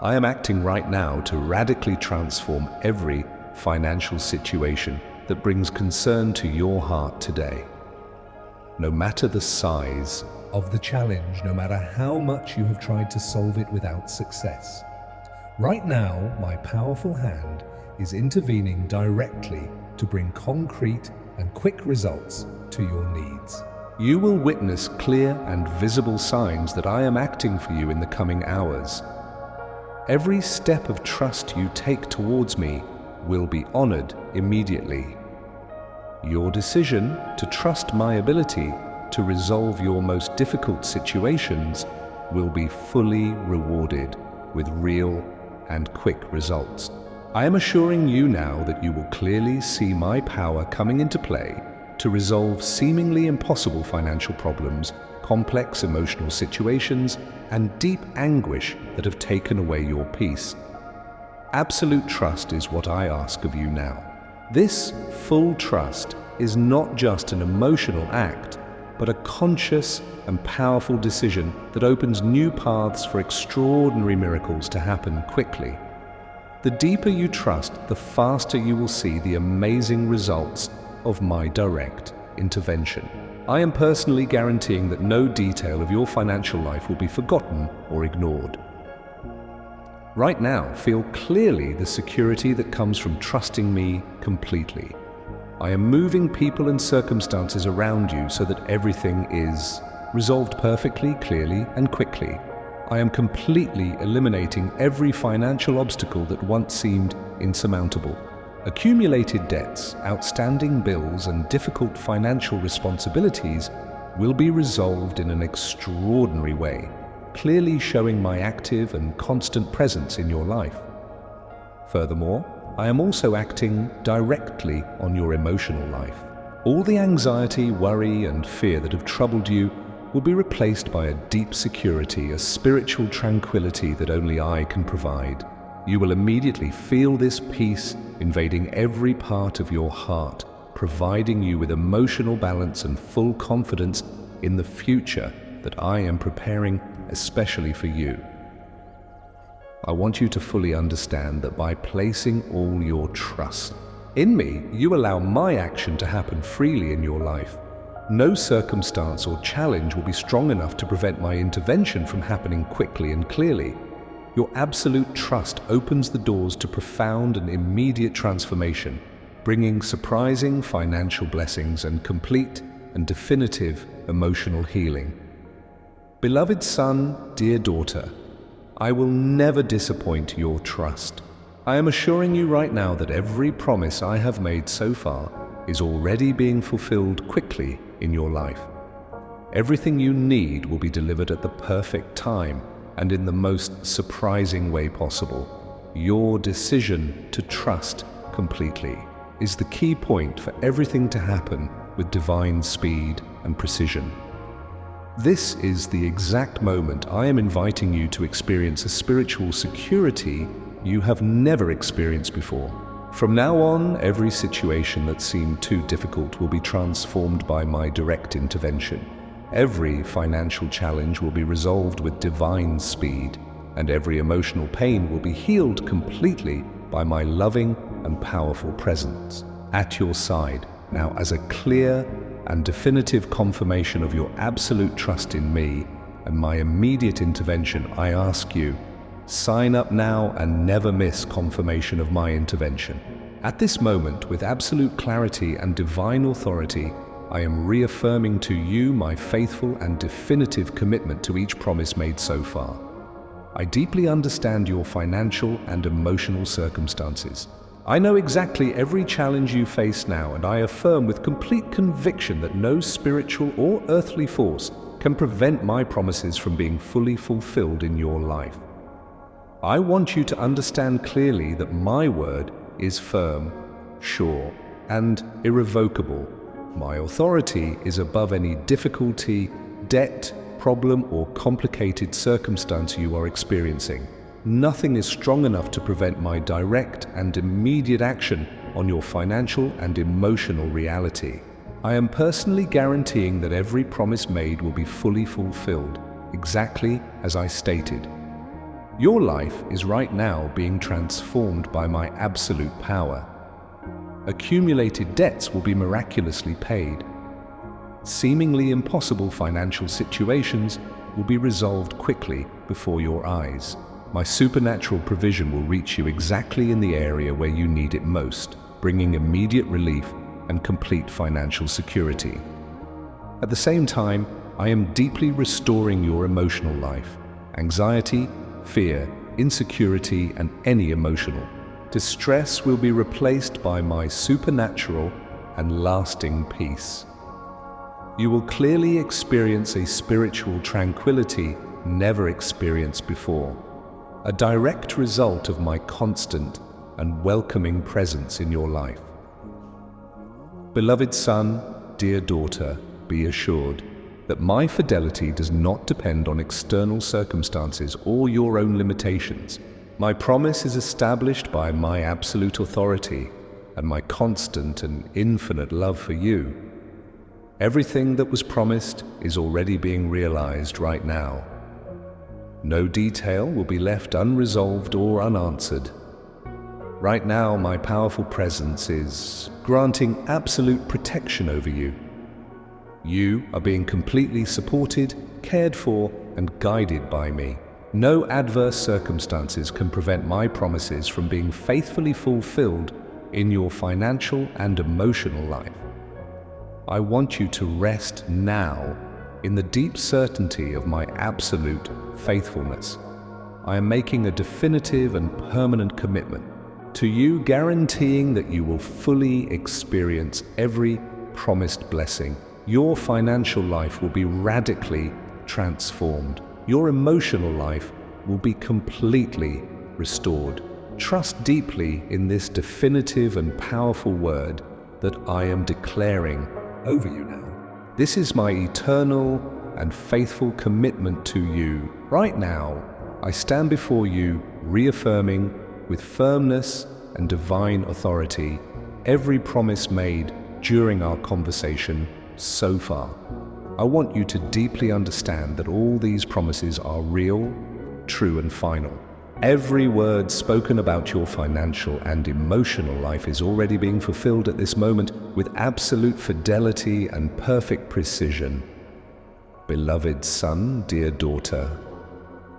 I am acting right now to radically transform every financial situation that brings concern to your heart today. No matter the size of the challenge, no matter how much you have tried to solve it without success, right now my powerful hand is intervening directly to bring concrete and quick results to your needs. You will witness clear and visible signs that I am acting for you in the coming hours. Every step of trust you take towards me will be honored immediately. Your decision to trust my ability to resolve your most difficult situations will be fully rewarded with real and quick results. I am assuring you now that you will clearly see my power coming into play to resolve seemingly impossible financial problems, complex emotional situations, and deep anguish that have taken away your peace. Absolute trust is what I ask of you now. This full trust is not just an emotional act, but a conscious and powerful decision that opens new paths for extraordinary miracles to happen quickly. The deeper you trust, the faster you will see the amazing results of my direct intervention. I am personally guaranteeing that no detail of your financial life will be forgotten or ignored. Right now, feel clearly the security that comes from trusting me completely. I am moving people and circumstances around you so that everything is resolved perfectly, clearly, and quickly. I am completely eliminating every financial obstacle that once seemed insurmountable. Accumulated debts, outstanding bills, and difficult financial responsibilities will be resolved in an extraordinary way, clearly showing my active and constant presence in your life. Furthermore, I am also acting directly on your emotional life. All the anxiety, worry, and fear that have troubled you will be replaced by a deep security, a spiritual tranquility that only I can provide. You will immediately feel this peace invading every part of your heart, providing you with emotional balance and full confidence in the future that I am preparing especially for you. I want you to fully understand that by placing all your trust in me, you allow my action to happen freely in your life. No circumstance or challenge will be strong enough to prevent my intervention from happening quickly and clearly. Your absolute trust opens the doors to profound and immediate transformation, bringing surprising financial blessings and complete and definitive emotional healing. Beloved son, dear daughter, I will never disappoint your trust. I am assuring you right now that every promise I have made so far is already being fulfilled quickly in your life. Everything you need will be delivered at the perfect time and in the most surprising way possible. Your decision to trust completely is the key point for everything to happen with divine speed and precision. This is the exact moment I am inviting you to experience a spiritual security you have never experienced before. From now on, every situation that seemed too difficult will be transformed by my direct intervention. Every financial challenge will be resolved with divine speed, and every emotional pain will be healed completely by my loving and powerful presence at your side. Now, as a clear and definitive confirmation of your absolute trust in me and my immediate intervention, I ask you, sign up now and never miss confirmation of my intervention. At this moment, with absolute clarity and divine authority, I am reaffirming to you my faithful and definitive commitment to each promise made so far. I deeply understand your financial and emotional circumstances. I know exactly every challenge you face now, and I affirm with complete conviction that no spiritual or earthly force can prevent my promises from being fully fulfilled in your life. I want you to understand clearly that my word is firm, sure, and irrevocable. My authority is above any difficulty, debt, problem, or complicated circumstance you are experiencing. Nothing is strong enough to prevent my direct and immediate action on your financial and emotional reality. I am personally guaranteeing that every promise made will be fully fulfilled, exactly as I stated. Your life is right now being transformed by my absolute power. Accumulated debts will be miraculously paid. Seemingly impossible financial situations will be resolved quickly before your eyes. My supernatural provision will reach you exactly in the area where you need it most, bringing immediate relief and complete financial security. At the same time, I am deeply restoring your emotional life. Anxiety, fear, insecurity, and any emotional distress will be replaced by my supernatural and lasting peace. You will clearly experience a spiritual tranquility never experienced before, a direct result of my constant and welcoming presence in your life. Beloved son, dear daughter, be assured that my fidelity does not depend on external circumstances or your own limitations. My promise is established by my absolute authority and my constant and infinite love for you. Everything that was promised is already being realized right now. No detail will be left unresolved or unanswered. Right now, my powerful presence is granting absolute protection over you. You are being completely supported, cared for, and guided by me. No adverse circumstances can prevent my promises from being faithfully fulfilled in your financial and emotional life. I want you to rest now in the deep certainty of my absolute faithfulness. I am making a definitive and permanent commitment to you, guaranteeing that you will fully experience every promised blessing. Your financial life will be radically transformed. Your emotional life will be completely restored. Trust deeply in this definitive and powerful word that I am declaring over you now. This is my eternal and faithful commitment to you. Right now, I stand before you, reaffirming with firmness and divine authority every promise made during our conversation so far. I want you to deeply understand that all these promises are real, true, and final. Every word spoken about your financial and emotional life is already being fulfilled at this moment with absolute fidelity and perfect precision. Beloved son, dear daughter,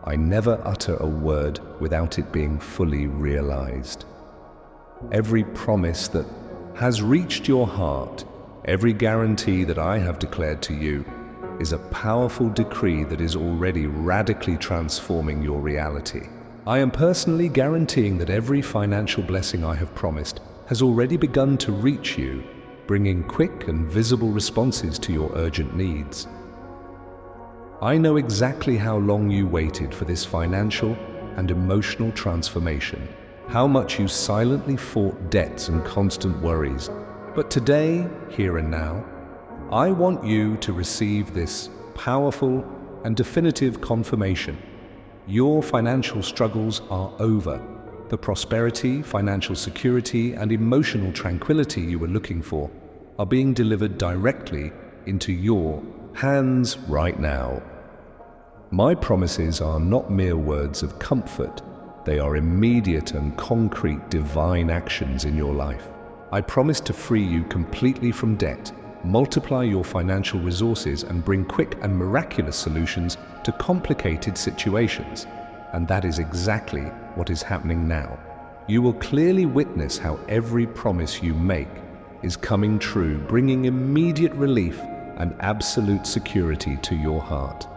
I never utter a word without it being fully realized. Every promise that has reached your heart, every guarantee that I have declared to you, is a powerful decree that is already radically transforming your reality. I am personally guaranteeing that every financial blessing I have promised has already begun to reach you, bringing quick and visible responses to your urgent needs. I know exactly how long you waited for this financial and emotional transformation, how much you silently fought debts and constant worries. But today, here and now, I want you to receive this powerful and definitive confirmation. Your financial struggles are over. The prosperity, financial security, and emotional tranquility you were looking for are being delivered directly into your hands right now. My promises are not mere words of comfort. They are immediate and concrete divine actions in your life. I promise to free you completely from debt, multiply your financial resources, and bring quick and miraculous solutions to complicated situations. And that is exactly what is happening now. You will clearly witness how every promise you make is coming true, bringing immediate relief and absolute security to your heart.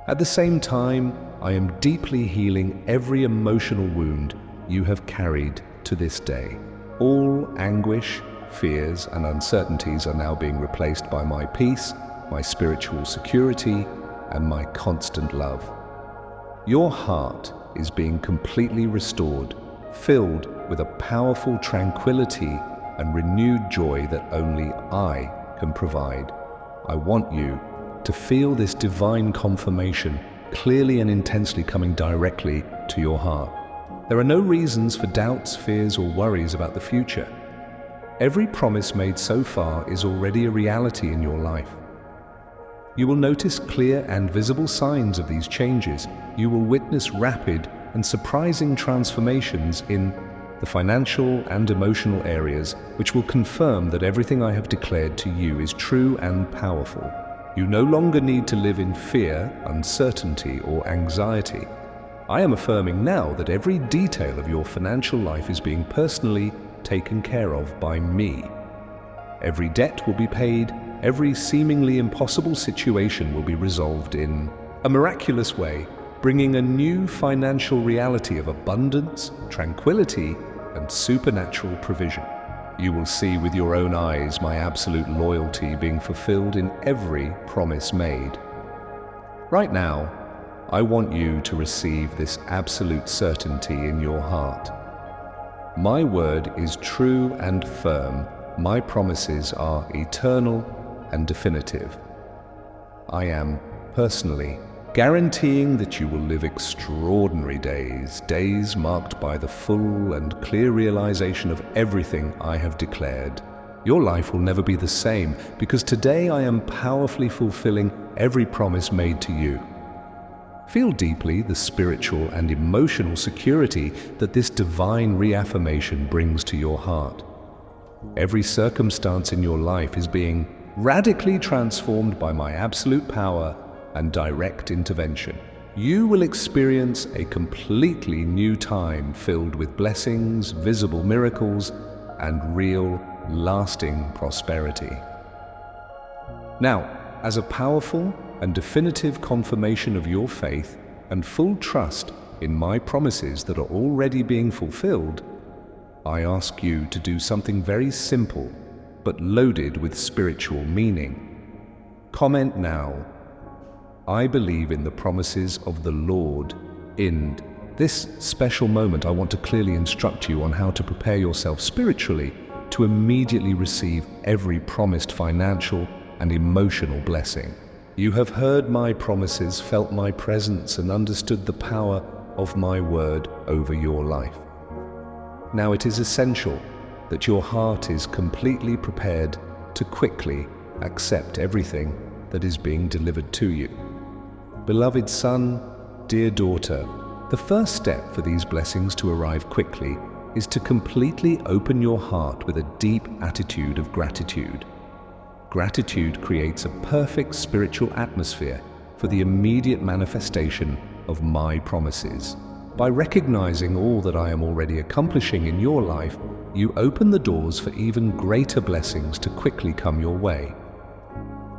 At the same time, I am deeply healing every emotional wound you have carried to this day. All anguish, fears, and uncertainties are now being replaced by my peace, my spiritual security, and my constant love. Your heart is being completely restored, filled with a powerful tranquility and renewed joy that only I can provide. I want you to feel this divine confirmation clearly and intensely coming directly to your heart. There are no reasons for doubts, fears, or worries about the future. Every promise made so far is already a reality in your life. You will notice clear and visible signs of these changes. You will witness rapid and surprising transformations in the financial and emotional areas, which will confirm that everything I have declared to you is true and powerful. You no longer need to live in fear, uncertainty, or anxiety. I am affirming now that every detail of your financial life is being personally taken care of by me. Every debt will be paid, every seemingly impossible situation will be resolved in a miraculous way, bringing a new financial reality of abundance, tranquility, and supernatural provision. You will see with your own eyes my absolute loyalty being fulfilled in every promise made. Right now, I want you to receive this absolute certainty in your heart. My word is true and firm. My promises are eternal and definitive. I am personally guaranteeing that you will live extraordinary days, days marked by the full and clear realization of everything I have declared. Your life will never be the same, because today I am powerfully fulfilling every promise made to you. Feel deeply the spiritual and emotional security that this divine reaffirmation brings to your heart. Every circumstance in your life is being radically transformed by my absolute power and direct intervention. You will experience a completely new time filled with blessings, visible miracles, and real, lasting prosperity. Now, as a powerful and definitive confirmation of your faith and full trust in my promises that are already being fulfilled, I ask you to do something very simple but loaded with spiritual meaning. Comment now, "I believe in the promises of the Lord." In this special moment, I want to clearly instruct you on how to prepare yourself spiritually to immediately receive every promised financial and emotional blessing. You have heard my promises, felt my presence, and understood the power of my word over your life. Now it is essential that your heart is completely prepared to quickly accept everything that is being delivered to you. Beloved son, dear daughter, the first step for these blessings to arrive quickly is to completely open your heart with a deep attitude of gratitude. Gratitude creates a perfect spiritual atmosphere for the immediate manifestation of my promises. By recognizing all that I am already accomplishing in your life, you open the doors for even greater blessings to quickly come your way.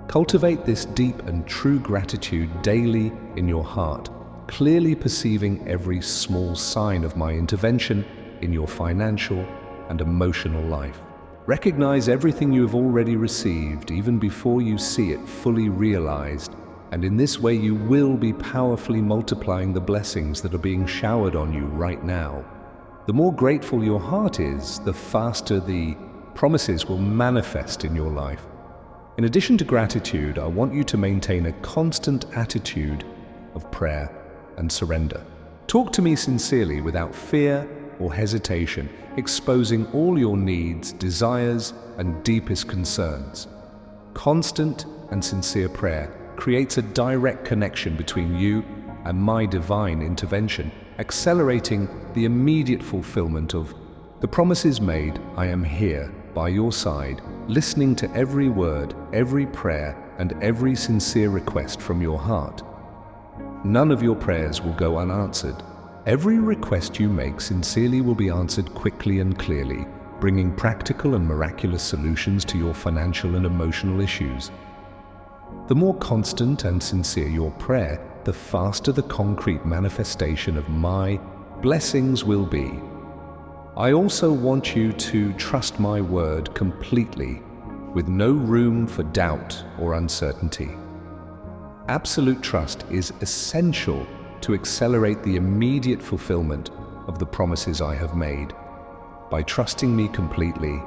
Cultivate this deep and true gratitude daily in your heart, clearly perceiving every small sign of my intervention in your financial and emotional life. Recognize everything you have already received even before you see it fully realized, and in this way you will be powerfully multiplying the blessings that are being showered on you right now. The more grateful your heart is, the faster the promises will manifest in your life. In addition to gratitude, I want you to maintain a constant attitude of prayer and surrender. Talk to me sincerely without fear or hesitation, exposing all your needs, desires, and deepest concerns. Constant and sincere prayer creates a direct connection between you and my divine intervention, accelerating the immediate fulfillment of the promises made. I am here by your side, listening to every word, every prayer, and every sincere request from your heart. None of your prayers will go unanswered. Every request you make sincerely will be answered quickly and clearly, bringing practical and miraculous solutions to your financial and emotional issues. The more constant and sincere your prayer, the faster the concrete manifestation of my blessings will be. I also want you to trust my word completely, with no room for doubt or uncertainty. Absolute trust is essential to accelerate the immediate fulfillment of the promises I have made. By trusting me completely,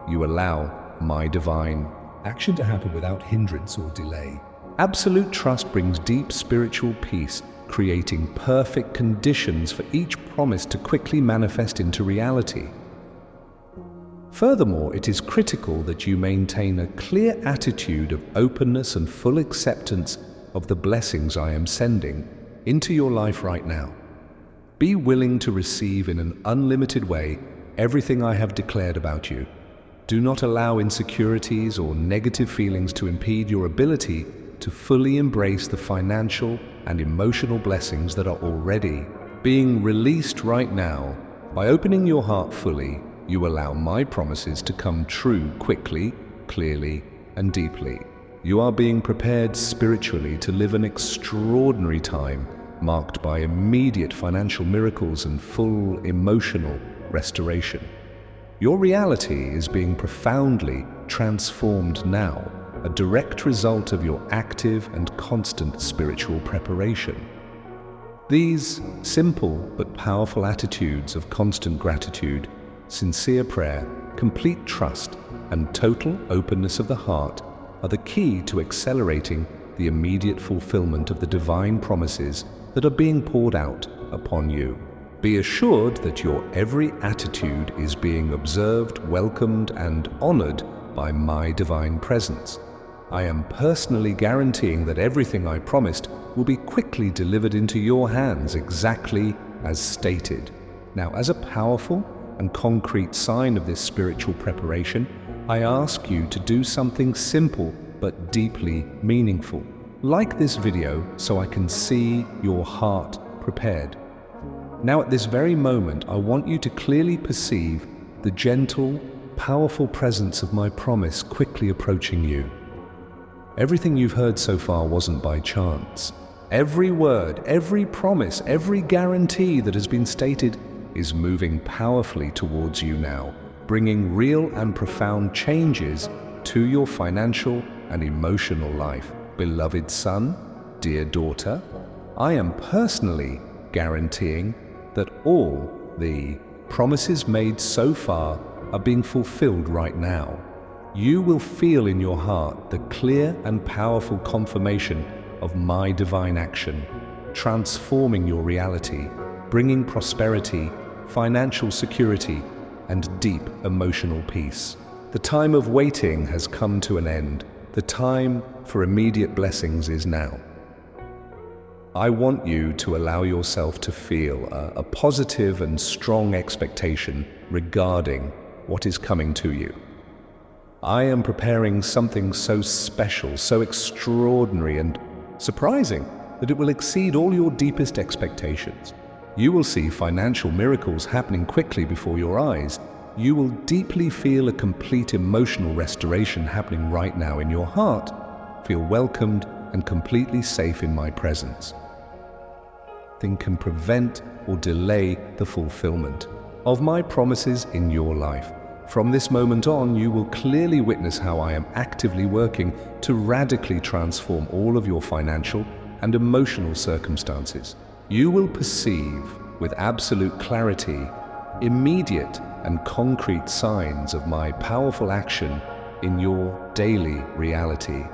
you allow my divine action to happen without hindrance or delay. Absolute trust brings deep spiritual peace, creating perfect conditions for each promise to quickly manifest into reality. Furthermore, it is critical that you maintain a clear attitude of openness and full acceptance of the blessings I am sending into your life right now. Be willing to receive in an unlimited way everything I have declared about you. Do not allow insecurities or negative feelings to impede your ability to fully embrace the financial and emotional blessings that are already being released right now. By opening your heart fully, you allow my promises to come true quickly, clearly, and deeply. You are being prepared spiritually to live an extraordinary time marked by immediate financial miracles and full emotional restoration. Your reality is being profoundly transformed now, a direct result of your active and constant spiritual preparation. These simple but powerful attitudes of constant gratitude sincere prayer, complete trust, and total openness of the heart are the key to accelerating the immediate fulfillment of the divine promises that are being poured out upon you. Be assured that your every attitude is being observed, welcomed, and honored by my divine presence. I am personally guaranteeing that everything I promised will be quickly delivered into your hands exactly as stated. Now, as a powerful and concrete sign of this spiritual preparation, I ask you to do something simple but deeply meaningful. Like this video so I can see your heart prepared. Now at this very moment, I want you to clearly perceive the gentle, powerful presence of my promise quickly approaching you. Everything you've heard so far wasn't by chance. Every word, every promise, every guarantee that has been stated is moving powerfully towards you now, bringing real and profound changes to your financial and emotional life. Beloved son, dear daughter, I am personally guaranteeing that all the promises made so far are being fulfilled right now. You will feel in your heart the clear and powerful confirmation of my divine action, transforming your reality, bringing prosperity, financial security, and deep emotional peace. The time of waiting has come to an end. The time for immediate blessings is now. I want you to allow yourself to feel a positive and strong expectation regarding what is coming to you. I am preparing something so special, so extraordinary and surprising that it will exceed all your deepest expectations. You will see financial miracles happening quickly before your eyes. You will deeply feel a complete emotional restoration happening right now in your heart. Feel welcomed and completely safe in my presence. Nothing can prevent or delay the fulfillment of my promises in your life. From this moment on, you will clearly witness how I am actively working to radically transform all of your financial and emotional circumstances. You will perceive with absolute clarity immediate and concrete signs of my powerful action in your daily reality.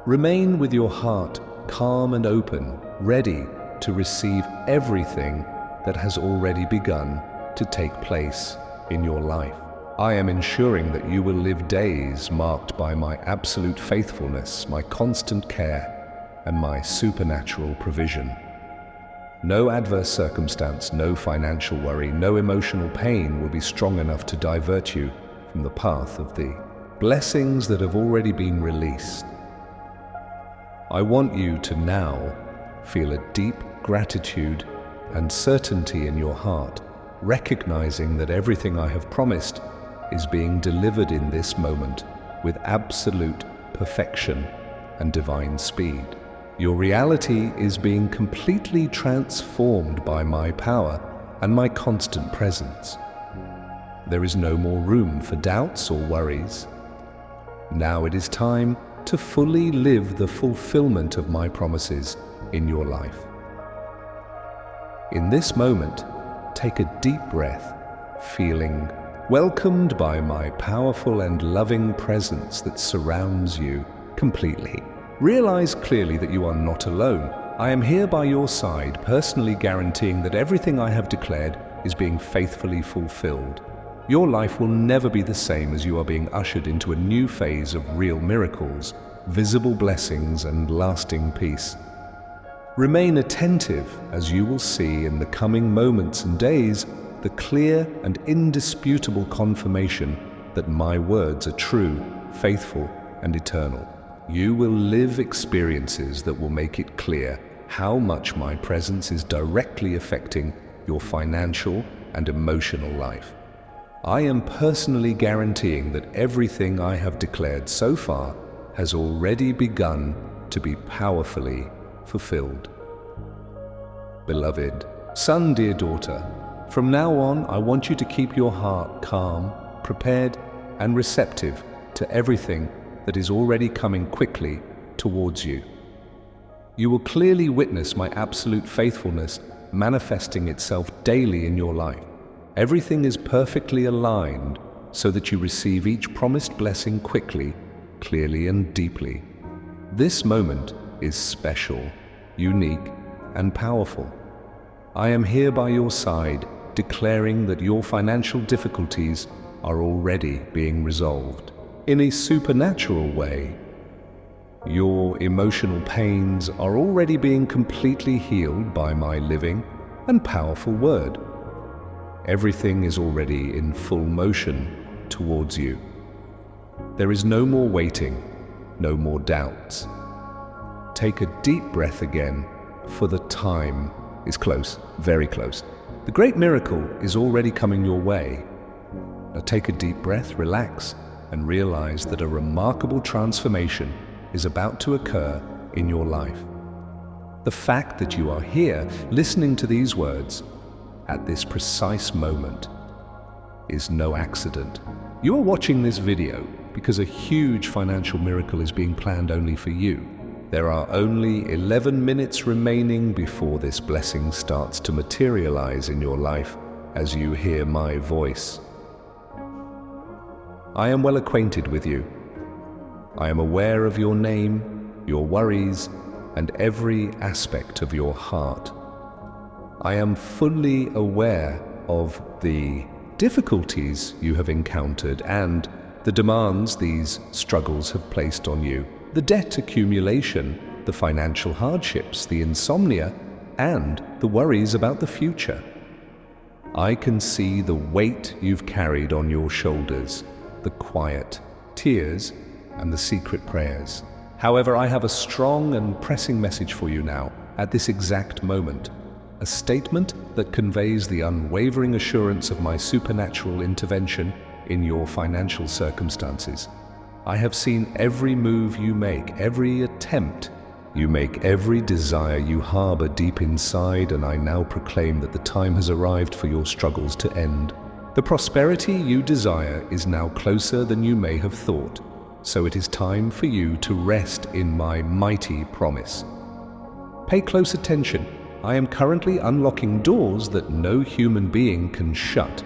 Remain with your heart calm and open, ready to receive everything that has already begun to take place in your life. I am ensuring that you will live days marked by my absolute faithfulness, my constant care, and my supernatural provision. No adverse circumstance, no financial worry, no emotional pain will be strong enough to divert you from the path of the blessings that have already been released. I want you to now feel a deep gratitude and certainty in your heart, recognizing that everything I have promised is being delivered in this moment with absolute perfection and divine speed. Your reality is being completely transformed by my power and my constant presence. There is no more room for doubts or worries. Now it is time to fully live the fulfillment of my promises in your life. In this moment, take a deep breath, feeling welcomed by my powerful and loving presence that surrounds you completely. Realize clearly that you are not alone. I am here by your side, personally guaranteeing that everything I have declared is being faithfully fulfilled. Your life will never be the same as you are being ushered into a new phase of real miracles, visible blessings, and lasting peace. Remain attentive as you will see in the coming moments and days the clear and indisputable confirmation that my words are true, faithful, and eternal. You will live experiences that will make it clear how much my presence is directly affecting your financial and emotional life. I am personally guaranteeing that everything I have declared so far has already begun to be powerfully fulfilled. Beloved son, dear daughter, from now on, I want you to keep your heart calm, prepared, and receptive to everything that is already coming quickly towards you. You will clearly witness my absolute faithfulness manifesting itself daily in your life. Everything is perfectly aligned so that you receive each promised blessing quickly, clearly, and deeply. This moment is special, unique, and powerful. I am here by your side, declaring that your financial difficulties are already being resolved in a supernatural way. Your emotional pains are already being completely healed by my living and powerful word. Everything is already in full motion towards you. There is no more waiting, no more doubts. Take a deep breath again, for the time is close, very close. The great miracle is already coming your way. Now take a deep breath, relax, and realize that a remarkable transformation is about to occur in your life. The fact that you are here listening to these words at this precise moment is no accident. You are watching this video because a huge financial miracle is being planned only for you. There are only 11 minutes remaining before this blessing starts to materialize in your life as you hear my voice. I am well acquainted with you. I am aware of your name, your worries, and every aspect of your heart. I am fully aware of the difficulties you have encountered and the demands these struggles have placed on you, the debt accumulation, the financial hardships, the insomnia, and the worries about the future. I can see the weight you've carried on your shoulders, the quiet tears, and the secret prayers. However, I have a strong and pressing message for you now, at this exact moment. A statement that conveys the unwavering assurance of my supernatural intervention in your financial circumstances. I have seen every move you make, every attempt you make, every desire you harbor deep inside, and I now proclaim that the time has arrived for your struggles to end. The prosperity you desire is now closer than you may have thought, so it is time for you to rest in my mighty promise. Pay close attention. I am currently unlocking doors that no human being can shut.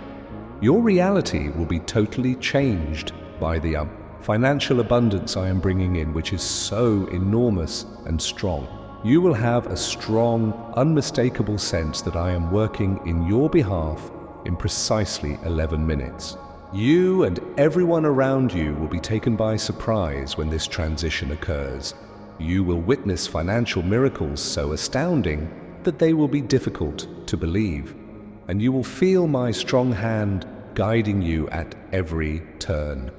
Your reality will be totally changed by the financial abundance I am bringing in, which is so enormous and strong. You will have a strong, unmistakable sense that I am working in your behalf in precisely 11 minutes. You and everyone around you will be taken by surprise when this transition occurs. You will witness financial miracles so astounding that they will be difficult to believe, and you will feel my strong hand guiding you at every turn.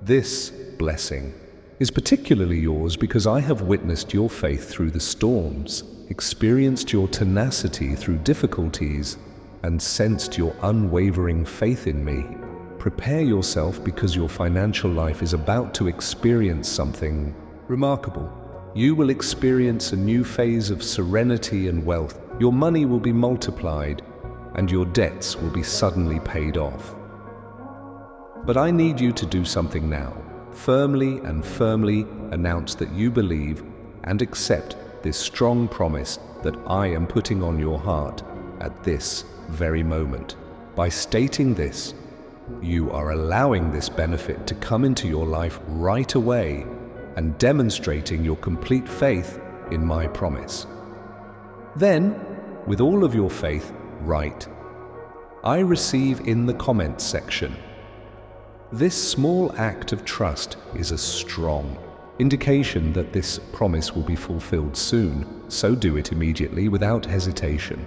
This blessing is particularly yours because I have witnessed your faith through the storms, experienced your tenacity through difficulties, and sensed your unwavering faith in me. Prepare yourself because your financial life is about to experience something remarkable. You will experience a new phase of serenity and wealth. Your money will be multiplied, and your debts will be suddenly paid off. But I need you to do something now. Firmly announce that you believe and accept this strong promise that I am putting on your heart at this very moment. By stating this, you are allowing this benefit to come into your life right away and demonstrating your complete faith in my promise. Then, with all of your faith, write, "I receive" in the comments section. This small act of trust is a strong indication that this promise will be fulfilled soon, so do it immediately without hesitation.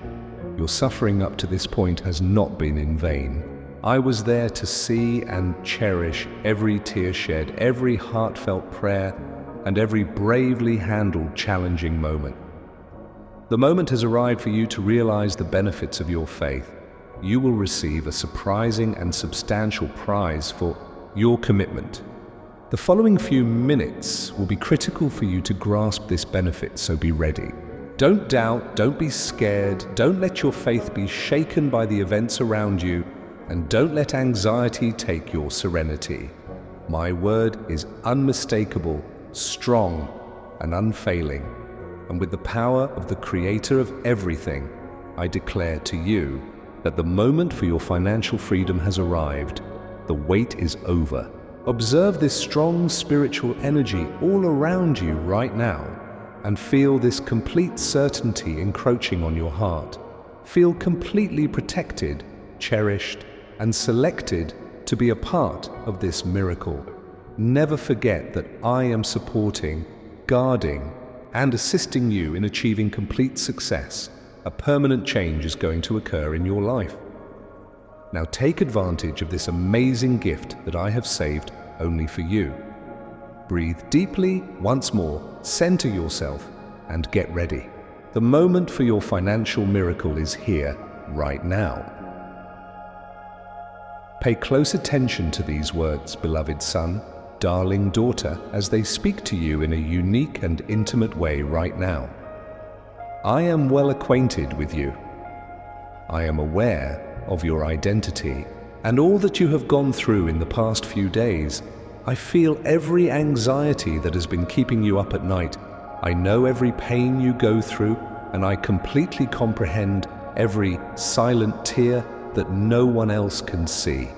Your suffering up to this point has not been in vain. I was there to see and cherish every tear shed, every heartfelt prayer, and every bravely handled challenging moment. The moment has arrived for you to realize the benefits of your faith. You will receive a surprising and substantial prize for your commitment. The following few minutes will be critical for you to grasp this benefit, so be ready. Don't doubt, don't be scared, don't let your faith be shaken by the events around you, and don't let anxiety take your serenity. My word is unmistakable, strong, and unfailing, and with the power of the Creator of everything, I declare to you that the moment for your financial freedom has arrived. The wait is over. Observe this strong spiritual energy all around you right now and feel this complete certainty encroaching on your heart. Feel completely protected, cherished, and selected to be a part of this miracle. Never forget that I am supporting, guarding, and assisting you in achieving complete success. A permanent change is going to occur in your life. Now take advantage of this amazing gift that I have saved only for you. Breathe deeply once more, center yourself, and get ready. The moment for your financial miracle is here, right now. Pay close attention to these words, beloved son, darling daughter, as they speak to you in a unique and intimate way right now. I am well acquainted with you. I am aware of your identity and all that you have gone through in the past few days. I feel every anxiety that has been keeping you up at night. I know every pain you go through, and I completely comprehend every silent tear that no one else can see.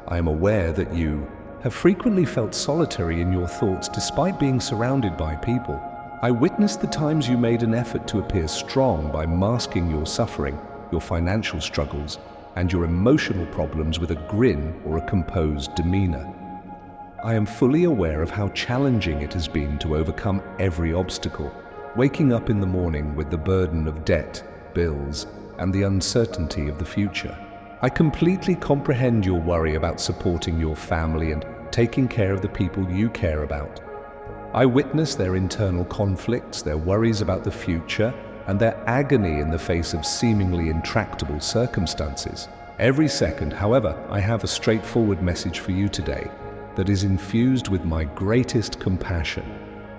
I am aware that you have frequently felt solitary in your thoughts despite being surrounded by people. I witnessed the times you made an effort to appear strong by masking your suffering, your financial struggles, and your emotional problems with a grin or a composed demeanor. I am fully aware of how challenging it has been to overcome every obstacle, waking up in the morning with the burden of debt, bills, and the uncertainty of the future. I completely comprehend your worry about supporting your family and taking care of the people you care about. I witness their internal conflicts, their worries about the future, and their agony in the face of seemingly intractable circumstances. Every second, however, I have a straightforward message for you today that is infused with my greatest compassion.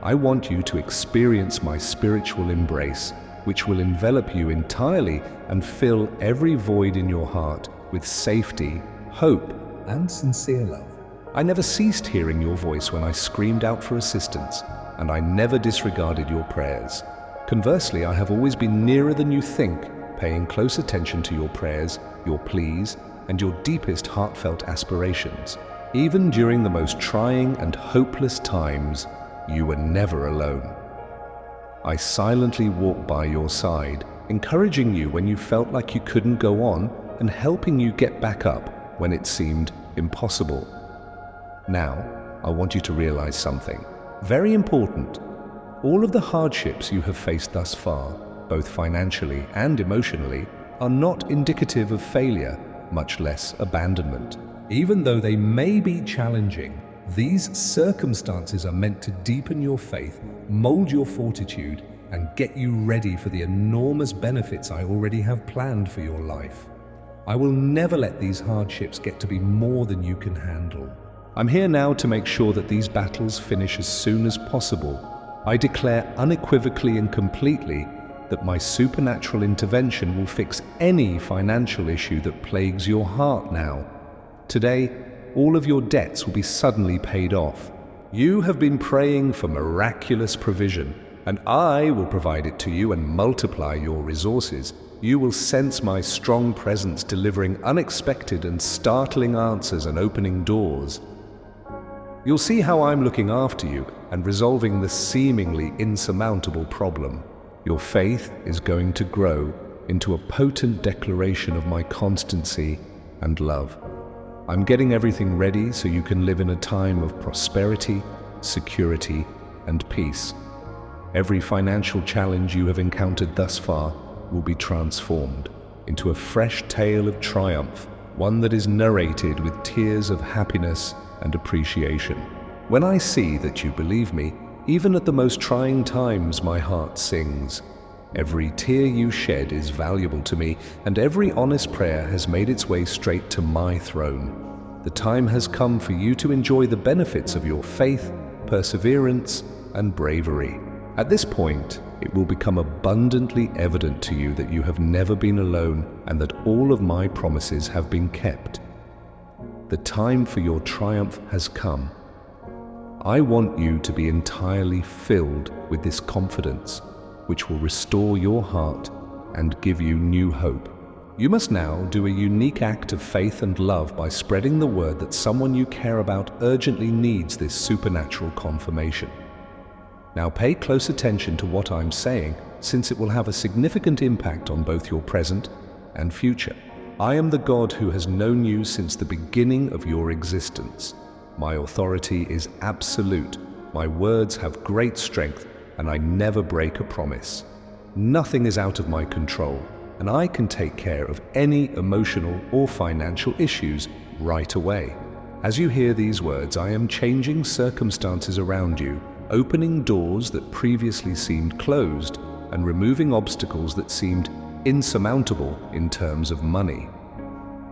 I want you to experience my spiritual embrace, which will envelop you entirely and fill every void in your heart with safety, hope, and sincere love. I never ceased hearing your voice when I screamed out for assistance, and I never disregarded your prayers. Conversely, I have always been nearer than you think, paying close attention to your prayers, your pleas, and your deepest heartfelt aspirations. Even during the most trying and hopeless times, you were never alone. I silently walked by your side, encouraging you when you felt like you couldn't go on, and helping you get back up when it seemed impossible. Now, I want you to realize something very important. All of the hardships you have faced thus far, both financially and emotionally, are not indicative of failure, much less abandonment. Even though they may be challenging, these circumstances are meant to deepen your faith, mold your fortitude, and get you ready for the enormous benefits I already have planned for your life. I will never let these hardships get to be more than you can handle. I'm here now to make sure that these battles finish as soon as possible. I declare unequivocally and completely that my supernatural intervention will fix any financial issue that plagues your heart now. Today, all of your debts will be suddenly paid off. You have been praying for miraculous provision, and I will provide it to you and multiply your resources. You will sense my strong presence delivering unexpected and startling answers and opening doors. You'll see how I'm looking after you and resolving the seemingly insurmountable problem. Your faith is going to grow into a potent declaration of my constancy and love. I'm getting everything ready so you can live in a time of prosperity, security, and peace. Every financial challenge you have encountered thus far will be transformed into a fresh tale of triumph, one that is narrated with tears of happiness and appreciation. When I see that you believe me, even at the most trying times my heart sings. Every tear you shed is valuable to me, and every honest prayer has made its way straight to my throne. The time has come for you to enjoy the benefits of your faith, perseverance, and bravery. At this point, it will become abundantly evident to you that you have never been alone and that all of my promises have been kept. The time for your triumph has come. I want you to be entirely filled with this confidence, which will restore your heart and give you new hope. You must now do a unique act of faith and love by spreading the word that someone you care about urgently needs this supernatural confirmation. Now pay close attention to what I'm saying, since it will have a significant impact on both your present and future. I am the God who has known you since the beginning of your existence. My authority is absolute. My words have great strength, and I never break a promise. Nothing is out of my control, and I can take care of any emotional or financial issues right away. As you hear these words, I am changing circumstances around you, opening doors that previously seemed closed, and removing obstacles that seemed insurmountable in terms of money.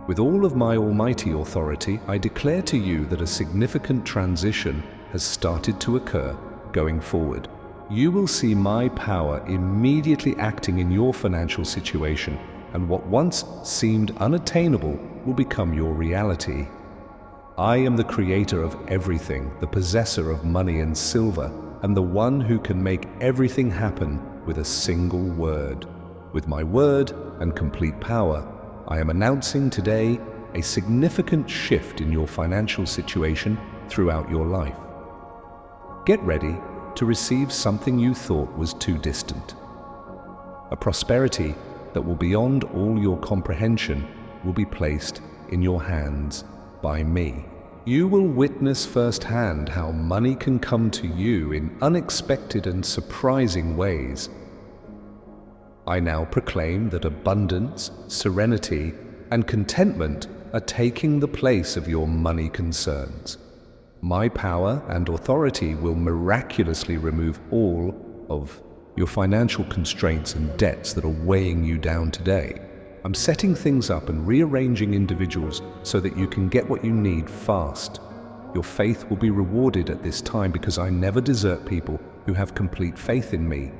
With all of my almighty authority, I declare to you that a significant transition has started to occur going forward. You will see my power immediately acting in your financial situation, and what once seemed unattainable will become your reality. I am the creator of everything, the possessor of money and silver, and the one who can make everything happen with a single word. With my word and complete power, I am announcing today a significant shift in your financial situation throughout your life. Get ready to receive something you thought was too distant. A prosperity that will beyond all your comprehension will be placed in your hands by me. You will witness firsthand how money can come to you in unexpected and surprising ways. I now proclaim that abundance, serenity, and contentment are taking the place of your money concerns. My power and authority will miraculously remove all of your financial constraints and debts that are weighing you down today. I'm setting things up and rearranging individuals so that you can get what you need fast. Your faith will be rewarded at this time because I never desert people who have complete faith in me.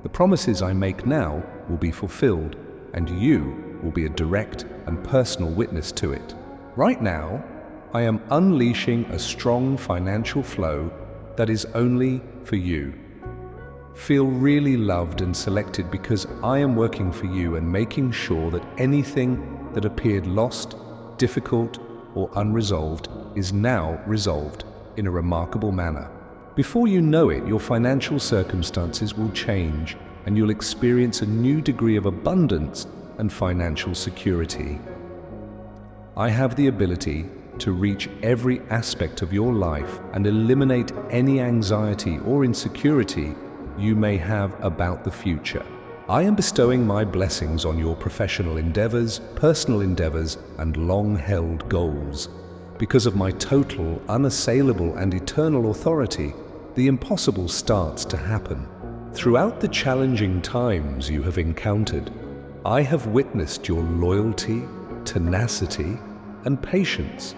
The promises I make now will be fulfilled, and you will be a direct and personal witness to it. Right now, I am unleashing a strong financial flow that is only for you. Feel really loved and selected because I am working for you and making sure that anything that appeared lost, difficult, or unresolved is now resolved in a remarkable manner. Before you know it, your financial circumstances will change and you'll experience a new degree of abundance and financial security. I have the ability to reach every aspect of your life and eliminate any anxiety or insecurity you may have about the future. I am bestowing my blessings on your professional endeavors, personal endeavors, and long-held goals. Because of my total, unassailable, and eternal authority, the impossible starts to happen. Throughout the challenging times you have encountered, I have witnessed your loyalty, tenacity, and patience.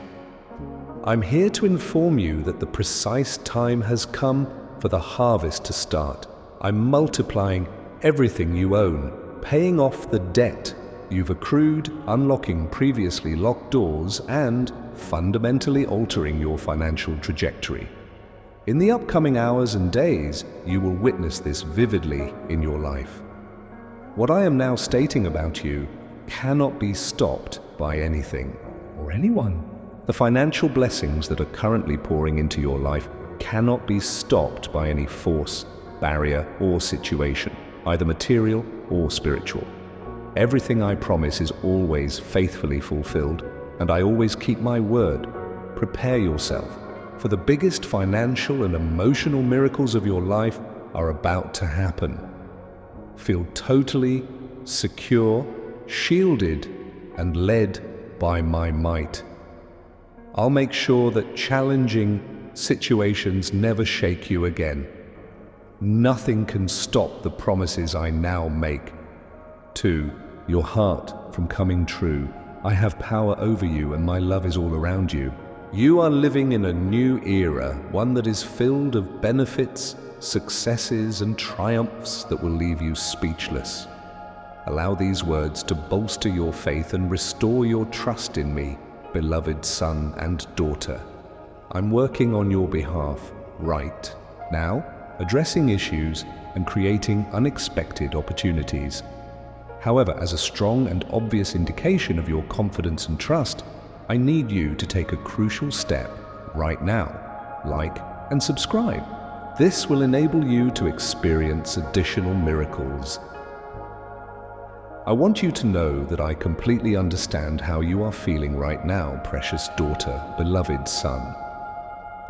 I'm here to inform you that the precise time has come for the harvest to start. I'm multiplying everything you own, paying off the debt you've accrued, unlocking previously locked doors, and fundamentally altering your financial trajectory. In the upcoming hours and days, you will witness this vividly in your life. What I am now stating about you cannot be stopped by anything or anyone. The financial blessings that are currently pouring into your life cannot be stopped by any force, barrier, or situation, either material or spiritual. Everything I promise is always faithfully fulfilled, and I always keep my word. Prepare yourself, for the biggest financial and emotional miracles of your life are about to happen. Feel totally secure, shielded, and led by my might. I'll make sure that challenging situations never shake you again. Nothing can stop the promises I now make to your heart from coming true. I have power over you and my love is all around you. You are living in a new era, one that is filled of benefits, successes, and triumphs that will leave you speechless. Allow these words to bolster your faith and restore your trust in me, beloved son and daughter. I'm working on your behalf right now, addressing issues and creating unexpected opportunities. However, as a strong and obvious indication of your confidence and trust, I need you to take a crucial step right now. Like and subscribe. This will enable you to experience additional miracles. I want you to know that I completely understand how you are feeling right now, precious daughter, beloved son.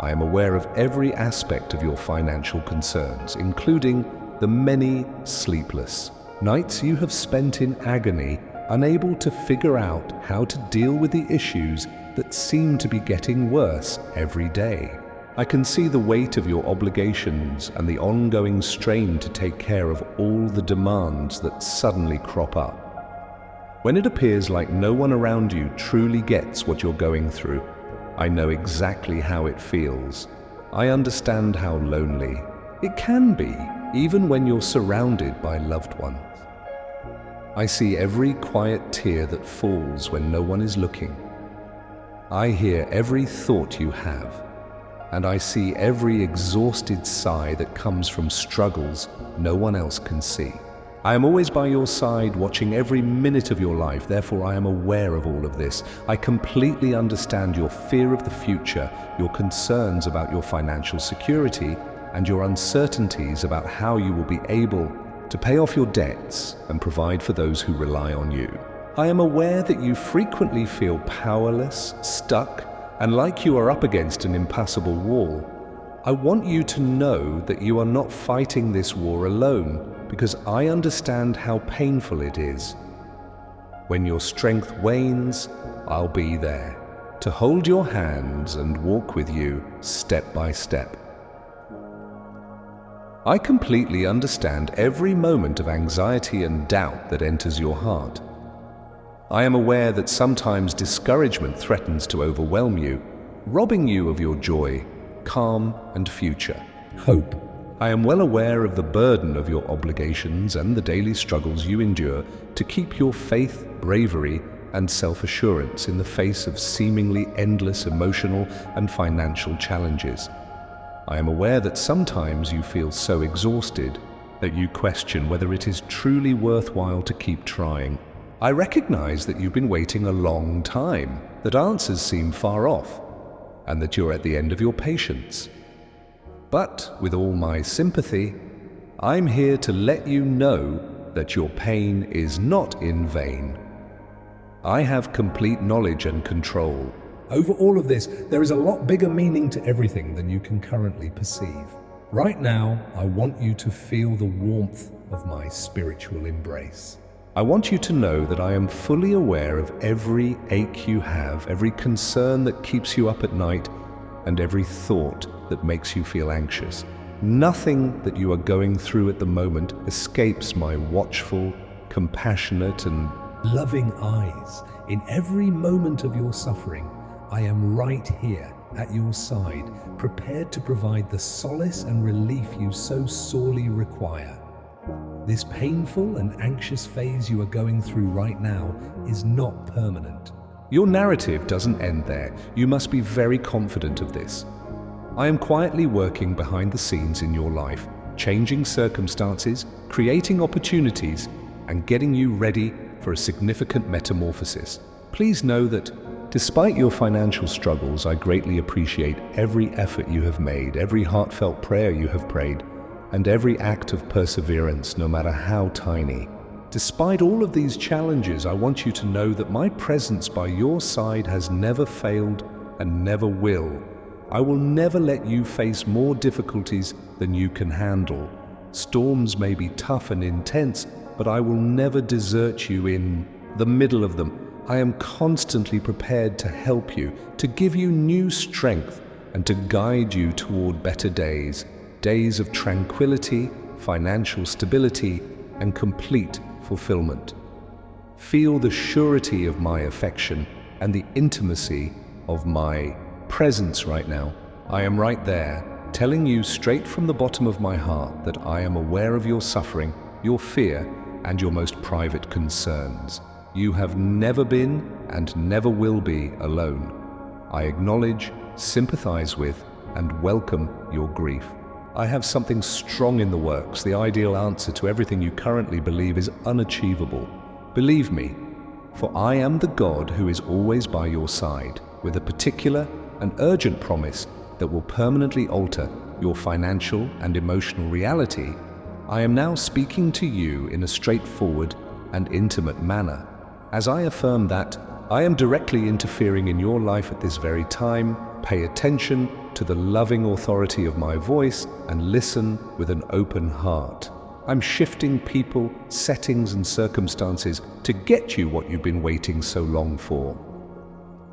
I am aware of every aspect of your financial concerns, including the many sleepless nights you have spent in agony, unable to figure out how to deal with the issues that seem to be getting worse every day. I can see the weight of your obligations and the ongoing strain to take care of all the demands that suddenly crop up. When it appears like no one around you truly gets what you're going through, I know exactly how it feels. I understand how lonely it can be, even when you're surrounded by loved ones. I see every quiet tear that falls when no one is looking. I hear every thought you have, and I see every exhausted sigh that comes from struggles no one else can see. I am always by your side, watching every minute of your life. Therefore, I am aware of all of this. I completely understand your fear of the future, your concerns about your financial security, and your uncertainties about how you will be able to pay off your debts and provide for those who rely on you. I am aware that you frequently feel powerless, stuck, and like you are up against an impassable wall. I want you to know that you are not fighting this war alone, because I understand how painful it is. When your strength wanes, I'll be there to hold your hands and walk with you step by step. I completely understand every moment of anxiety and doubt that enters your heart. I am aware that sometimes discouragement threatens to overwhelm you, robbing you of your joy, calm, and future. Hope. I am well aware of the burden of your obligations and the daily struggles you endure to keep your faith, bravery, and self-assurance in the face of seemingly endless emotional and financial challenges. I am aware that sometimes you feel so exhausted that you question whether it is truly worthwhile to keep trying. I recognize that you've been waiting a long time, that answers seem far off, and that you're at the end of your patience. But with all my sympathy, I'm here to let you know that your pain is not in vain. I have complete knowledge and control over all of this. There is a lot bigger meaning to everything than you can currently perceive. Right now, I want you to feel the warmth of my spiritual embrace. I want you to know that I am fully aware of every ache you have, every concern that keeps you up at night, and every thought that makes you feel anxious. Nothing that you are going through at the moment escapes my watchful, compassionate, and loving eyes. In every moment of your suffering, I am right here at your side, prepared to provide the solace and relief you so sorely require. This painful and anxious phase you are going through right now is not permanent. Your narrative doesn't end there. You must be very confident of this. I am quietly working behind the scenes in your life, changing circumstances, creating opportunities, and getting you ready for a significant metamorphosis. Please know that despite your financial struggles, I greatly appreciate every effort you have made, every heartfelt prayer you have prayed, and every act of perseverance, no matter how tiny. Despite all of these challenges, I want you to know that my presence by your side has never failed and never will. I will never let you face more difficulties than you can handle. Storms may be tough and intense, but I will never desert you in the middle of them. I am constantly prepared to help you, to give you new strength, and to guide you toward better days. Days of tranquility, financial stability, and complete fulfillment. Feel the surety of my affection and the intimacy of my presence right now. I am right there, telling you straight from the bottom of my heart that I am aware of your suffering, your fear, and your most private concerns. You have never been and never will be alone. I acknowledge, sympathize with, and welcome your grief. I have something strong in the works. The ideal answer to everything you currently believe is unachievable. Believe me, for I am the God who is always by your side, with a particular and urgent promise that will permanently alter your financial and emotional reality. I am now speaking to you in a straightforward and intimate manner, as I affirm that I am directly interfering in your life at this very time. Pay attention to the loving authority of my voice and listen with an open heart. I'm shifting people, settings, and circumstances to get you what you've been waiting so long for.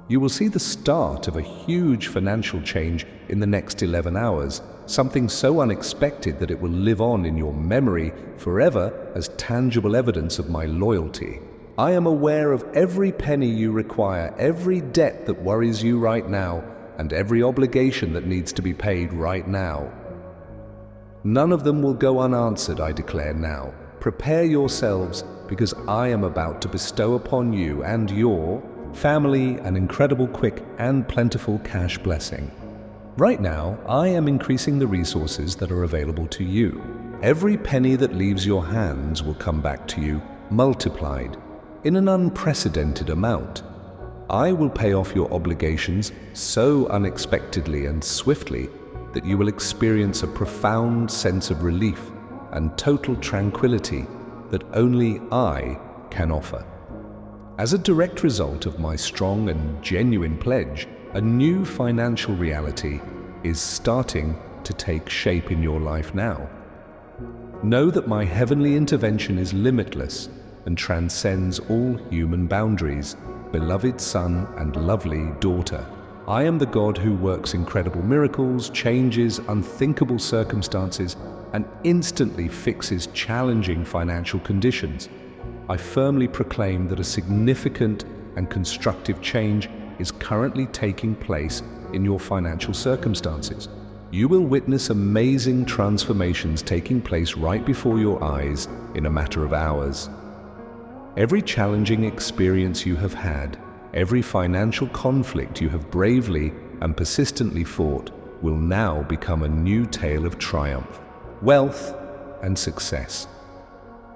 You will see the start of a huge financial change in the next 11 hours, something so unexpected that it will live on in your memory forever as tangible evidence of my loyalty. I am aware of every penny you require, every debt that worries you right now, and every obligation that needs to be paid right now. None of them will go unanswered, I declare now. Prepare yourselves, because I am about to bestow upon you and your family an incredible, quick, and plentiful cash blessing. Right now, I am increasing the resources that are available to you. Every penny that leaves your hands will come back to you, multiplied, in an unprecedented amount. I will pay off your obligations so unexpectedly and swiftly that you will experience a profound sense of relief and total tranquility that only I can offer. As a direct result of my strong and genuine pledge, a new financial reality is starting to take shape in your life now. Know that my heavenly intervention is limitless and transcends all human boundaries. Beloved son and lovely daughter, I am the God who works incredible miracles, changes unthinkable circumstances, and instantly fixes challenging financial conditions. I firmly proclaim that a significant and constructive change is currently taking place in your financial circumstances. You will witness amazing transformations taking place right before your eyes in a matter of hours. Every challenging experience you have had, every financial conflict you have bravely and persistently fought, will now become a new tale of triumph, wealth, and success.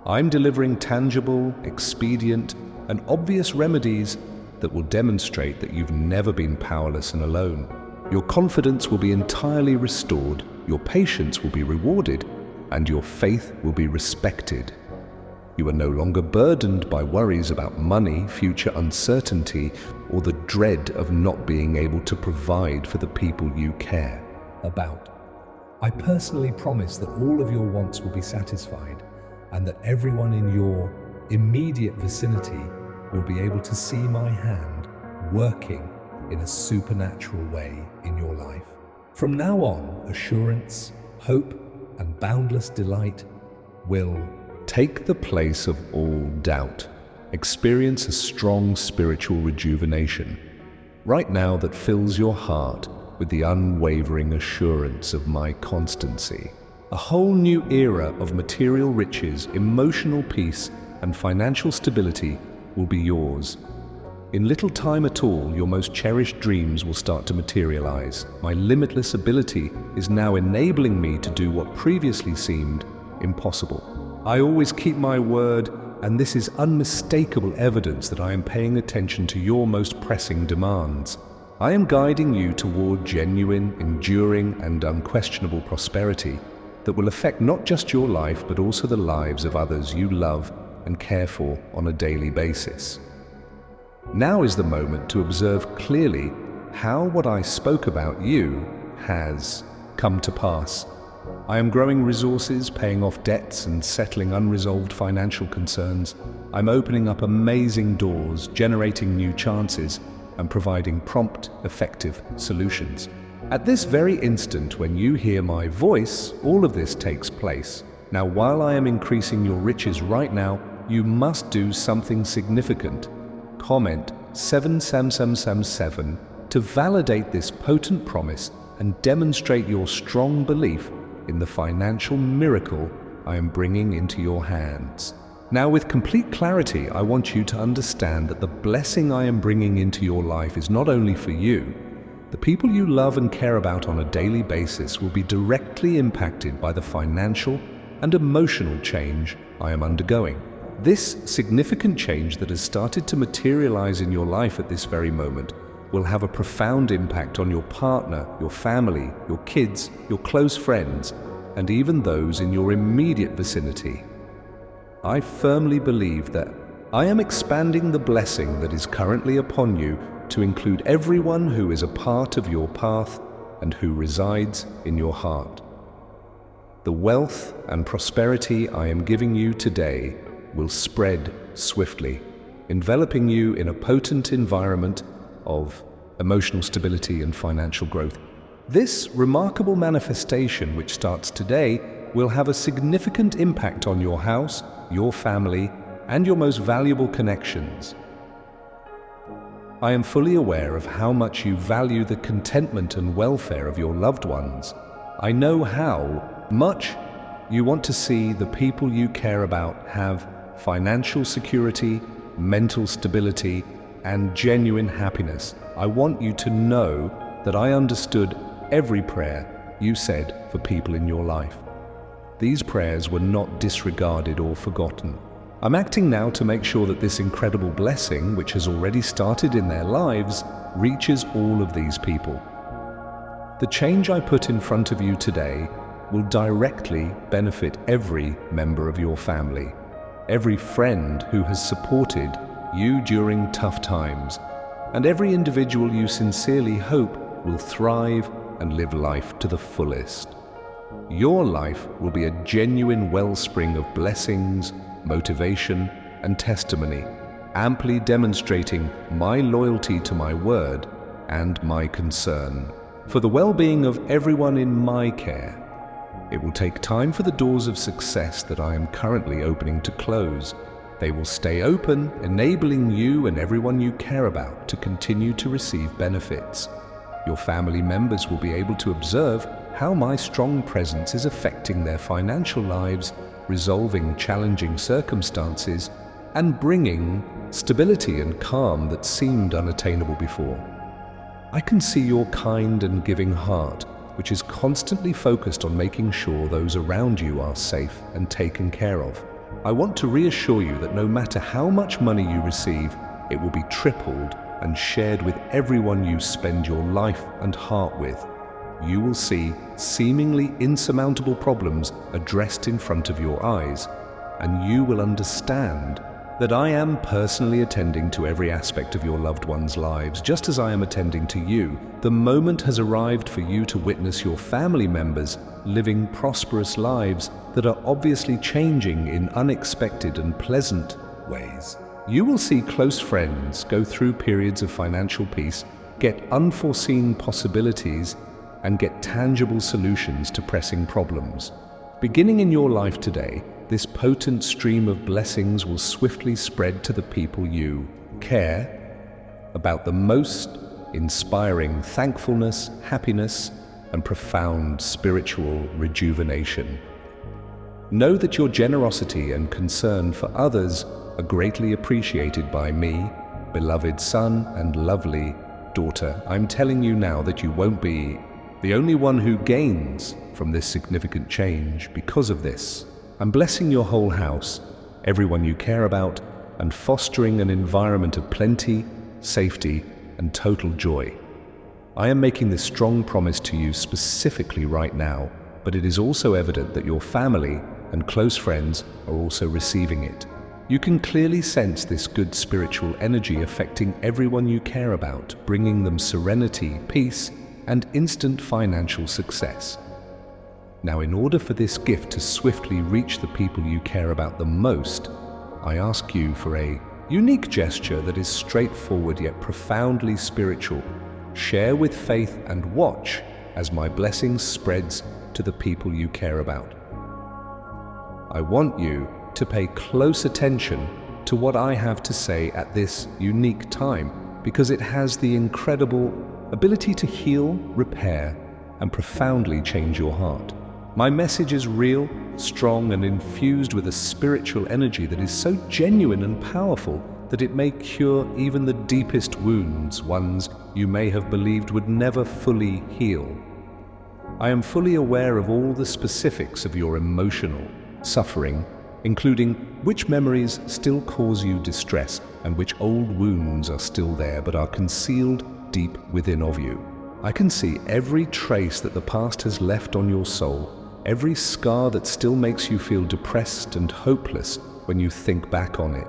I'm delivering tangible, expedient, and obvious remedies that will demonstrate that you've never been powerless and alone. Your confidence will be entirely restored, your patience will be rewarded, and your faith will be respected. You are no longer burdened by worries about money, future uncertainty, or the dread of not being able to provide for the people you care about. I personally promise that all of your wants will be satisfied and that everyone in your immediate vicinity will be able to see my hand working in a supernatural way in your life. From now on, assurance, hope, and boundless delight will take the place of all doubt. Experience a strong spiritual rejuvenation right now that fills your heart with the unwavering assurance of my constancy. A whole new era of material riches, emotional peace, and financial stability will be yours. In little time at all, your most cherished dreams will start to materialize. My limitless ability is now enabling me to do what previously seemed impossible. I always keep my word, and this is unmistakable evidence that I am paying attention to your most pressing demands. I am guiding you toward genuine, enduring, and unquestionable prosperity that will affect not just your life, but also the lives of others you love and care for on a daily basis. Now is the moment to observe clearly how what I spoke about you has come to pass. I am growing resources, paying off debts, and settling unresolved financial concerns. I'm opening up amazing doors, generating new chances, and providing prompt, effective solutions. At this very instant, when you hear my voice, all of this takes place. Now, while I am increasing your riches right now, you must do something significant. Comment 77777 to validate this potent promise and demonstrate your strong belief in the financial miracle I am bringing into your hands. Now, with complete clarity, I want you to understand that the blessing I am bringing into your life is not only for you. The people you love and care about on a daily basis will be directly impacted by the financial and emotional change I am undergoing. This significant change that has started to materialize in your life at this very moment will have a profound impact on your partner, your family, your kids, your close friends, and even those in your immediate vicinity. I firmly believe that I am expanding the blessing that is currently upon you to include everyone who is a part of your path and who resides in your heart. The wealth and prosperity I am giving you today will spread swiftly, enveloping you in a potent environment of emotional stability and financial growth. This remarkable manifestation, which starts today, will have a significant impact on your house, your family, and your most valuable connections. I am fully aware of how much you value the contentment and welfare of your loved ones. I know how much you want to see the people you care about have financial security, mental stability, and genuine happiness. I want you to know that I understood every prayer you said for people in your life. These prayers were not disregarded or forgotten. I'm acting now to make sure that this incredible blessing, which has already started in their lives, reaches all of these people. The change I put in front of you today will directly benefit every member of your family, every friend who has supported you during tough times, and every individual you sincerely hope will thrive and live life to the fullest. Your life will be a genuine wellspring of blessings, motivation, and testimony, amply demonstrating my loyalty to my word and my concern for the well-being of everyone in my care. It will take time for the doors of success that I am currently opening to close. They will stay open, enabling you and everyone you care about to continue to receive benefits. Your family members will be able to observe how my strong presence is affecting their financial lives, resolving challenging circumstances, and bringing stability and calm that seemed unattainable before. I can see your kind and giving heart, which is constantly focused on making sure those around you are safe and taken care of. I want to reassure you that no matter how much money you receive, it will be tripled and shared with everyone you spend your life and heart with. You will see seemingly insurmountable problems addressed in front of your eyes, and you will understand that I am personally attending to every aspect of your loved ones' lives, just as I am attending to you. The moment has arrived for you to witness your family members living prosperous lives that are obviously changing in unexpected and pleasant ways. You will see close friends go through periods of financial peace, get unforeseen possibilities, and get tangible solutions to pressing problems. Beginning in your life today, this potent stream of blessings will swiftly spread to the people you care about the most, inspiring thankfulness, happiness, and profound spiritual rejuvenation. Know that your generosity and concern for others are greatly appreciated by me, beloved son and lovely daughter. I'm telling you now that you won't be the only one who gains from this significant change because of this. I'm blessing your whole house, everyone you care about, and fostering an environment of plenty, safety, and total joy. I am making this strong promise to you specifically right now, but it is also evident that your family and close friends are also receiving it. You can clearly sense this good spiritual energy affecting everyone you care about, bringing them serenity, peace, and instant financial success. Now, in order for this gift to swiftly reach the people you care about the most, I ask you for a unique gesture that is straightforward yet profoundly spiritual. Share with faith and watch as my blessings spreads to the people you care about. I want you to pay close attention to what I have to say at this unique time, because it has the incredible ability to heal, repair, and profoundly change your heart. My message is real, strong, and infused with a spiritual energy that is so genuine and powerful that it may cure even the deepest wounds, ones you may have believed would never fully heal. I am fully aware of all the specifics of your emotional suffering including which memories still cause you distress and which old wounds are still there but are concealed deep within of you. I can see every trace that the past has left on your soul, every scar that still makes you feel depressed and hopeless when you think back on it.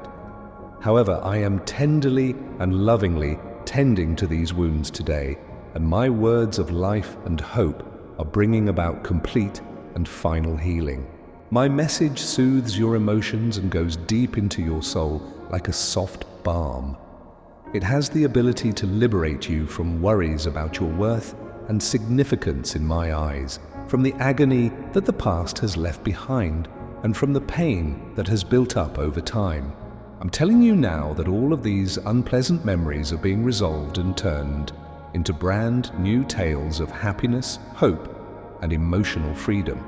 However, I am tenderly and lovingly tending to these wounds today, and my words of life and hope are bringing about complete and final healing. My message soothes your emotions and goes deep into your soul like a soft balm. It has the ability to liberate you from worries about your worth and significance in my eyes, from the agony that the past has left behind, and from the pain that has built up over time. I'm telling you now that all of these unpleasant memories are being resolved and turned into brand new tales of happiness, hope, and emotional freedom.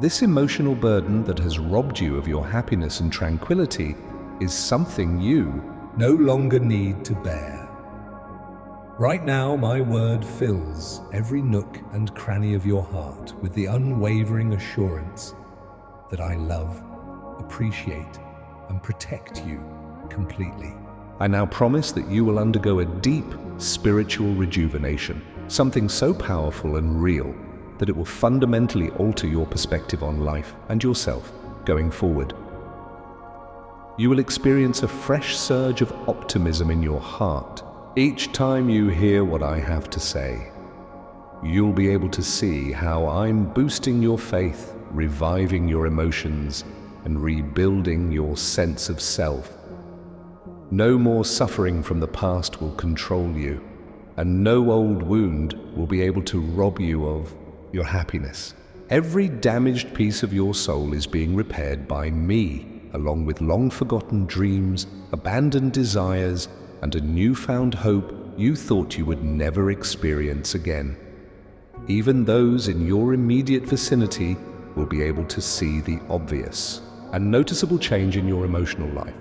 This emotional burden that has robbed you of your happiness and tranquility is something you no longer need to bear. Right now, my word fills every nook and cranny of your heart with the unwavering assurance that I love, appreciate, and protect you completely. I now promise that you will undergo a deep spiritual rejuvenation, something so powerful and real that it will fundamentally alter your perspective on life and yourself going forward. You will experience a fresh surge of optimism in your heart each time you hear what I have to say. You'll be able to see how I'm boosting your faith, reviving your emotions, and rebuilding your sense of self. No more suffering from the past will control you, and no old wound will be able to rob you of your happiness. Every damaged piece of your soul is being repaired by me, along with long-forgotten dreams, abandoned desires, and a newfound hope you thought you would never experience again. Even those in your immediate vicinity will be able to see the obvious and noticeable change in your emotional life.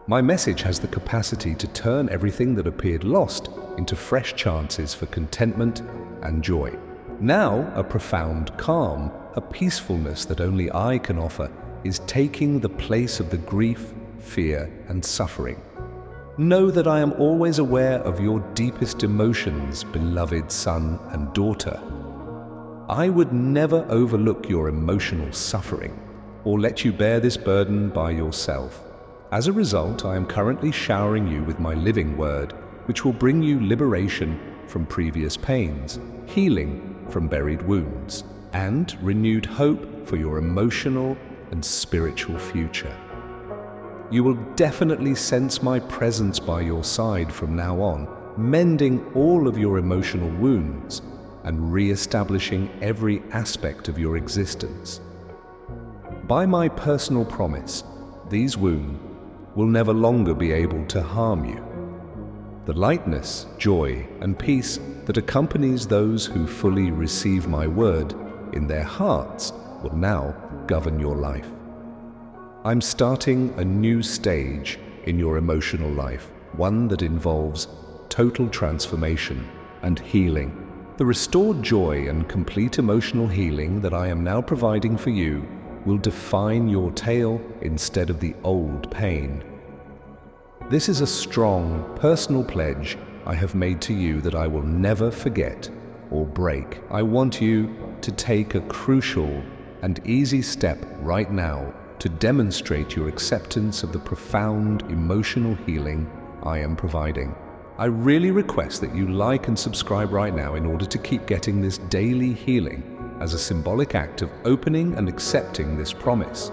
My message has the capacity to turn everything that appeared lost into fresh chances for contentment and joy. Now, a profound calm, a peacefulness that only I can offer, is taking the place of the grief, fear, and suffering. Know that I am always aware of your deepest emotions, beloved son and daughter. I would never overlook your emotional suffering or let you bear this burden by yourself. As a result, I am currently showering you with my living word, which will bring you liberation from previous pains, healing from buried wounds, and renewed hope for your emotional and spiritual future. You will definitely sense my presence by your side from now on, mending all of your emotional wounds and re-establishing every aspect of your existence. By my personal promise, these wounds will never longer be able to harm you. The lightness, joy, and peace that accompanies those who fully receive my word in their hearts will now govern your life. I'm starting a new stage in your emotional life, one that involves total transformation and healing. The restored joy and complete emotional healing that I am now providing for you will define your tale instead of the old pain. This is a strong, personal pledge I have made to you that I will never forget or break. I want you to take a crucial and easy step right now to demonstrate your acceptance of the profound emotional healing I am providing. I really request that you like and subscribe right now in order to keep getting this daily healing as a symbolic act of opening and accepting this promise.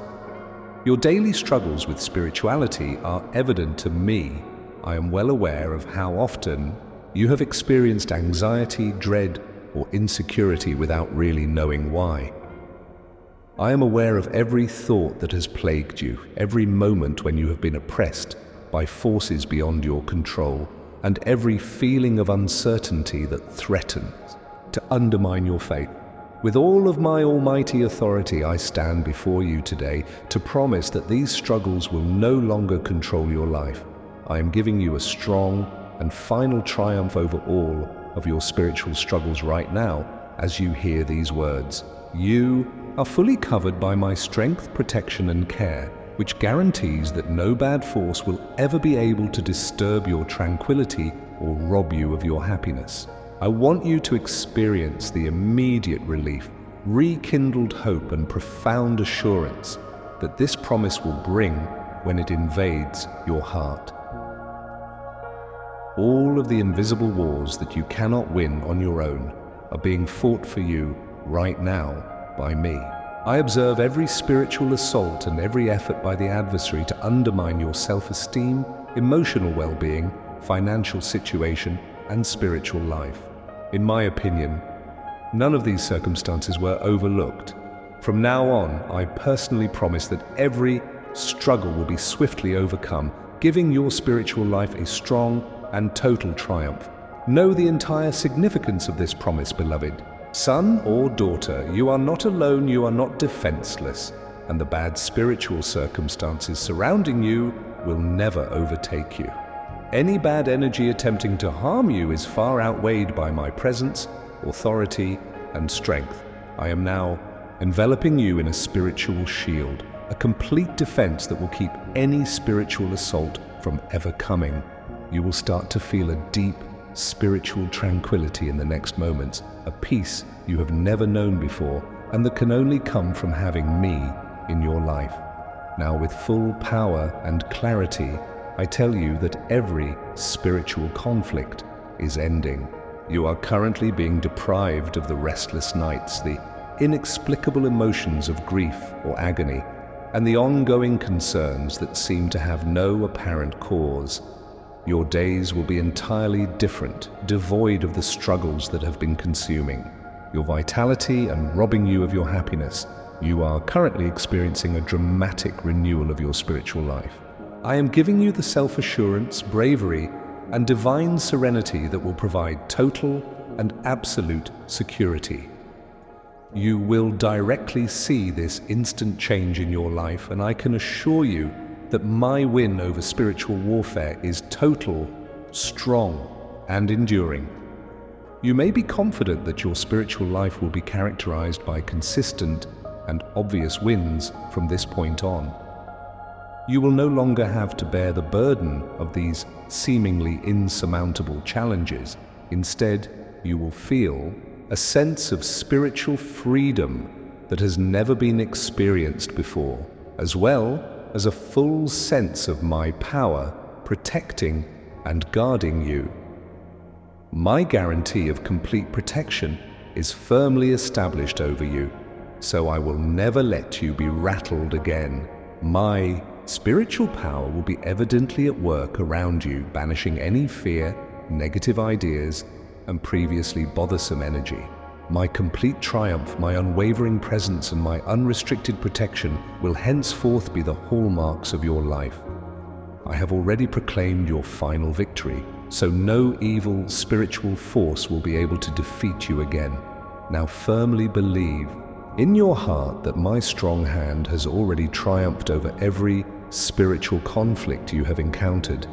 Your daily struggles with spirituality are evident to me. I am well aware of how often you have experienced anxiety, dread, or insecurity without really knowing why. I am aware of every thought that has plagued you, every moment when you have been oppressed by forces beyond your control, and every feeling of uncertainty that threatens to undermine your faith. With all of my almighty authority, I stand before you today to promise that these struggles will no longer control your life. I am giving you a strong and final triumph over all of your spiritual struggles right now as you hear these words. You are fully covered by my strength, protection, and care, which guarantees that no bad force will ever be able to disturb your tranquility or rob you of your happiness. I want you to experience the immediate relief, rekindled hope, and profound assurance that this promise will bring when it invades your heart. All of the invisible wars that you cannot win on your own are being fought for you right now by me. I observe every spiritual assault and every effort by the adversary to undermine your self-esteem, emotional well-being, financial situation, and spiritual life. In my opinion, none of these circumstances were overlooked. From now on, I personally promise that every struggle will be swiftly overcome, giving your spiritual life a strong and total triumph. Know the entire significance of this promise, beloved. Son or daughter, you are not alone, you are not defenseless, and the bad spiritual circumstances surrounding you will never overtake you. Any bad energy attempting to harm you is far outweighed by my presence, authority, and strength. I am now enveloping you in a spiritual shield, a complete defense that will keep any spiritual assault from ever coming. You will start to feel a deep spiritual tranquility in the next moments, a peace you have never known before, and that can only come from having me in your life. Now, with full power and clarity, I tell you that every spiritual conflict is ending. You are currently being deprived of the restless nights, the inexplicable emotions of grief or agony, and the ongoing concerns that seem to have no apparent cause. Your days will be entirely different, devoid of the struggles that have been consuming your vitality and robbing you of your happiness. You are currently experiencing a dramatic renewal of your spiritual life. I am giving you the self-assurance, bravery, and divine serenity that will provide total and absolute security. You will directly see this instant change in your life, and I can assure you that my win over spiritual warfare is total, strong, and enduring. You may be confident that your spiritual life will be characterized by consistent and obvious wins from this point on. You will no longer have to bear the burden of these seemingly insurmountable challenges. Instead, you will feel a sense of spiritual freedom that has never been experienced before, as well as a full sense of my power protecting and guarding you. My guarantee of complete protection is firmly established over you, so I will never let you be rattled again. My spiritual power will be evidently at work around you, banishing any fear, negative ideas, and previously bothersome energy. My complete triumph, my unwavering presence, and my unrestricted protection will henceforth be the hallmarks of your life. I have already proclaimed your final victory, so no evil spiritual force will be able to defeat you again. Now firmly believe in your heart that my strong hand has already triumphed over every spiritual conflict you have encountered.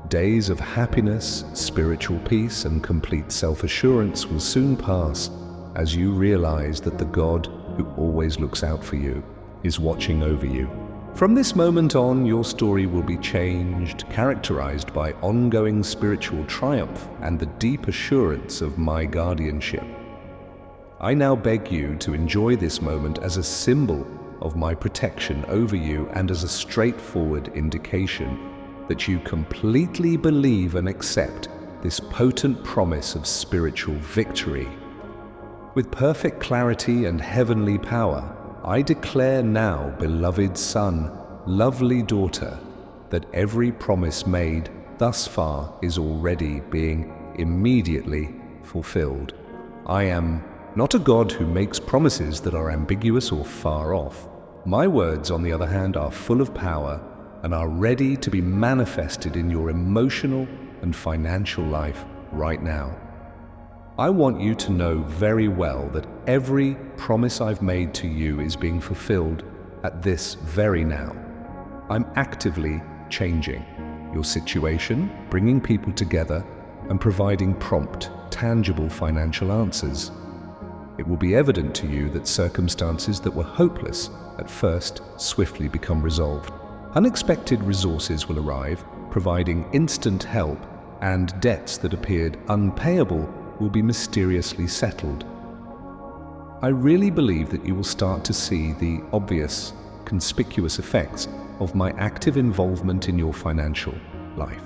Days of happiness, spiritual peace, and complete self-assurance will soon pass as you realize that the God who always looks out for you is watching over you. From this moment on, your story will be changed, characterized by ongoing spiritual triumph and the deep assurance of my guardianship. I now beg you to enjoy this moment as a symbol of my protection over you and as a straightforward indication that you completely believe and accept this potent promise of spiritual victory. With perfect clarity and heavenly power, I declare now, beloved son, lovely daughter, that every promise made thus far is already being immediately fulfilled. I am not a God who makes promises that are ambiguous or far off. My words, on the other hand, are full of power and are ready to be manifested in your emotional and financial life right now. I want you to know very well that every promise I've made to you is being fulfilled at this very now. I'm actively changing your situation, bringing people together, and providing prompt, tangible financial answers. It will be evident to you that circumstances that were hopeless at first swiftly become resolved. Unexpected resources will arrive, providing instant help, and debts that appeared unpayable will be mysteriously settled. I really believe that you will start to see the obvious, conspicuous effects of my active involvement in your financial life.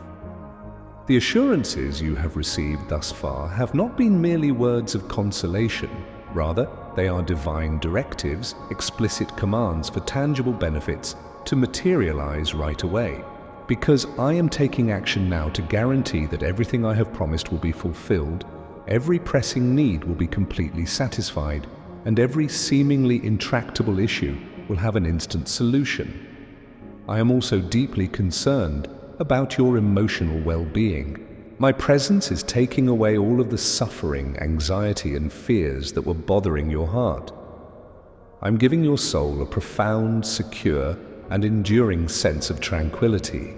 The assurances you have received thus far have not been merely words of consolation. Rather, they are divine directives, explicit commands for tangible benefits to materialize right away. Because I am taking action now to guarantee that everything I have promised will be fulfilled, every pressing need will be completely satisfied, and every seemingly intractable issue will have an instant solution. I am also deeply concerned about your emotional well-being. My presence is taking away all of the suffering, anxiety, and fears that were bothering your heart. I'm giving your soul a profound, secure, and enduring sense of tranquility.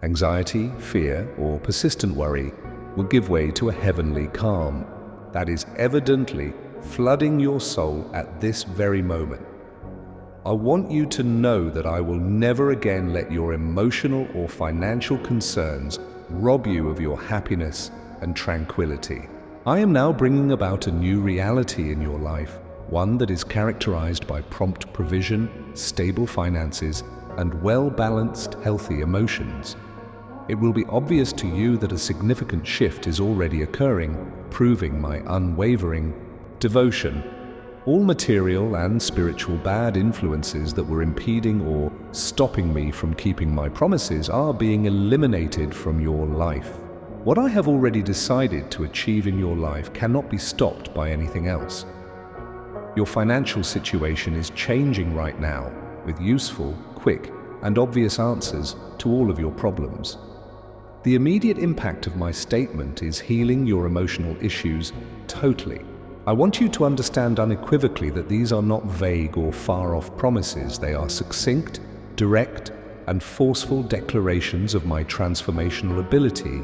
Anxiety, fear, or persistent worry will give way to a heavenly calm that is evidently flooding your soul at this very moment. I want you to know that I will never again let your emotional or financial concerns rob you of your happiness and tranquility. I am now bringing about a new reality in your life, one that is characterized by prompt provision, stable finances, and well-balanced, healthy emotions. It will be obvious to you that a significant shift is already occurring, proving my unwavering devotion. All material and spiritual bad influences that were impeding or stopping me from keeping my promises are being eliminated from your life. What I have already decided to achieve in your life cannot be stopped by anything else. Your financial situation is changing right now with useful, quick, and obvious answers to all of your problems. The immediate impact of my statement is healing your emotional issues totally. I want you to understand unequivocally that these are not vague or far-off promises. They are succinct, direct, and forceful declarations of my transformational ability.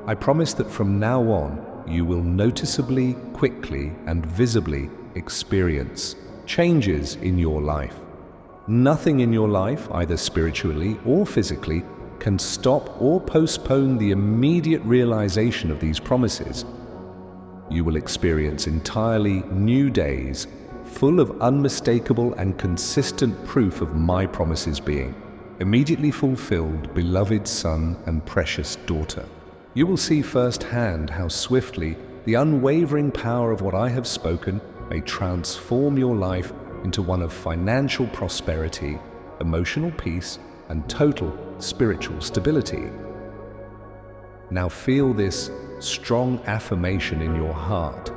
I promise that from now on, you will noticeably, quickly, and visibly experience changes in your life. Nothing in your life, either spiritually or physically, can stop or postpone the immediate realization of these promises. You will experience entirely new days, full of unmistakable and consistent proof of my promises being immediately fulfilled, beloved son and precious daughter. You will see firsthand how swiftly the unwavering power of what I have spoken may transform your life into one of financial prosperity, emotional peace, and total spiritual stability. Now feel this strong affirmation in your heart.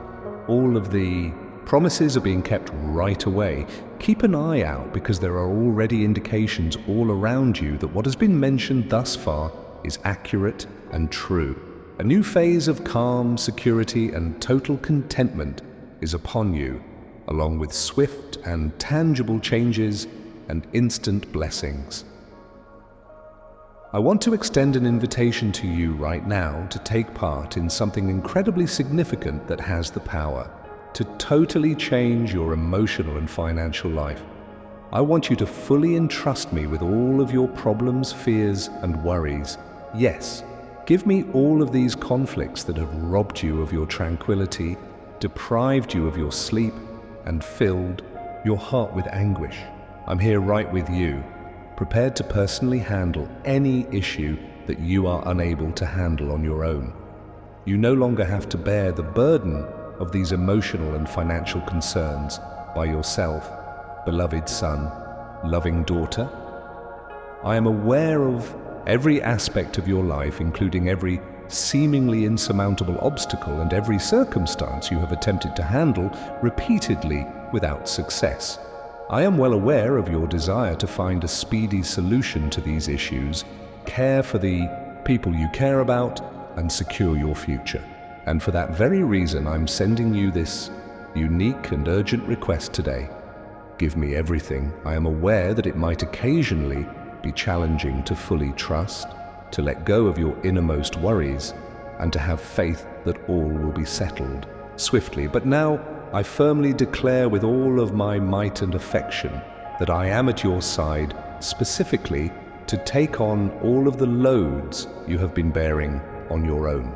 All of the promises are being kept right away. Keep an eye out, because there are already indications all around you that what has been mentioned thus far is accurate and true. A new phase of calm, security, and total contentment is upon you, along with swift and tangible changes and instant blessings. I want to extend an invitation to you right now to take part in something incredibly significant that has the power to totally change your emotional and financial life. I want you to fully entrust me with all of your problems, fears, and worries. Yes, give me all of these conflicts that have robbed you of your tranquility, deprived you of your sleep, and filled your heart with anguish. I'm here right with you, prepared to personally handle any issue that you are unable to handle on your own. You no longer have to bear the burden of these emotional and financial concerns by yourself, beloved son, loving daughter. I am aware of every aspect of your life, including every seemingly insurmountable obstacle and every circumstance you have attempted to handle repeatedly without success. I am well aware of your desire to find a speedy solution to these issues, care for the people you care about, and secure your future. And for that very reason, I'm sending you this unique and urgent request today. Give me everything. I am aware that it might occasionally be challenging to fully trust, to let go of your innermost worries, and to have faith that all will be settled swiftly. But now, I firmly declare with all of my might and affection that I am at your side specifically to take on all of the loads you have been bearing on your own.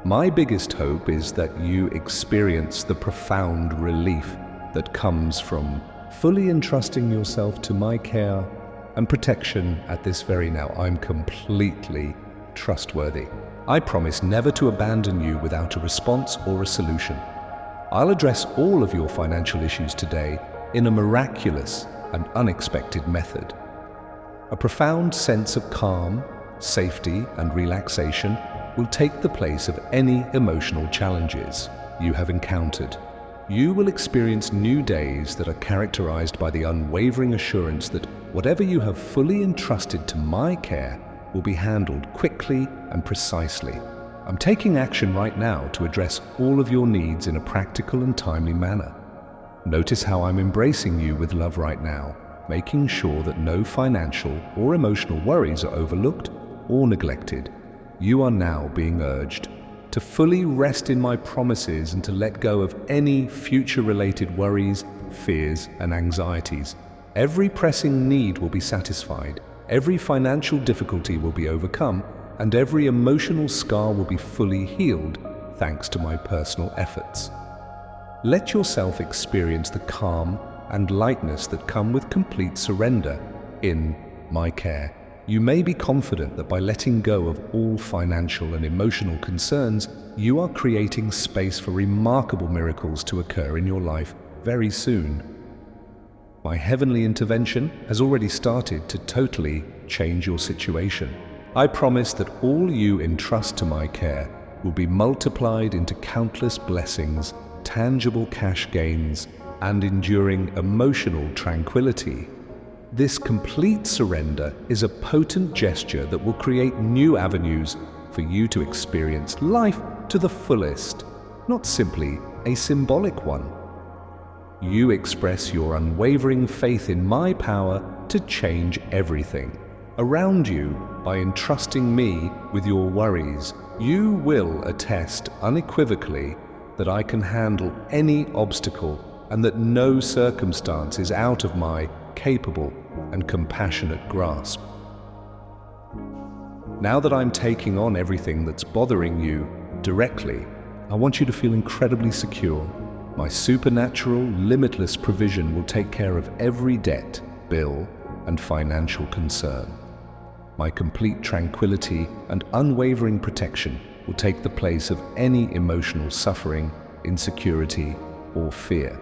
My biggest hope is that you experience the profound relief that comes from fully entrusting yourself to my care and protection at this very now. I'm completely trustworthy. I promise never to abandon you without a response or a solution. I'll address all of your financial issues today in a miraculous and unexpected method. A profound sense of calm, safety, and relaxation will take the place of any emotional challenges you have encountered. You will experience new days that are characterized by the unwavering assurance that whatever you have fully entrusted to my care will be handled quickly and precisely. I'm taking action right now to address all of your needs in a practical and timely manner. Notice how I'm embracing you with love right now, making sure that no financial or emotional worries are overlooked or neglected. You are now being urged to fully rest in my promises and to let go of any future-related worries, fears, and anxieties. Every pressing need will be satisfied, every financial difficulty will be overcome, and every emotional scar will be fully healed thanks to my personal efforts. Let yourself experience the calm and lightness that come with complete surrender in my care. You may be confident that by letting go of all financial and emotional concerns, you are creating space for remarkable miracles to occur in your life very soon. My heavenly intervention has already started to totally change your situation. I promise that all you entrust to my care will be multiplied into countless blessings, tangible cash gains, and enduring emotional tranquility. This complete surrender is a potent gesture that will create new avenues for you to experience life to the fullest, not simply a symbolic one. You express your unwavering faith in my power to change everything around you by entrusting me with your worries. You will attest unequivocally that I can handle any obstacle and that no circumstance is out of my capable and compassionate grasp. Now that I'm taking on everything that's bothering you directly, I want you to feel incredibly secure. My supernatural, limitless provision will take care of every debt, bill, and financial concern. My complete tranquility and unwavering protection will take the place of any emotional suffering, insecurity, or fear.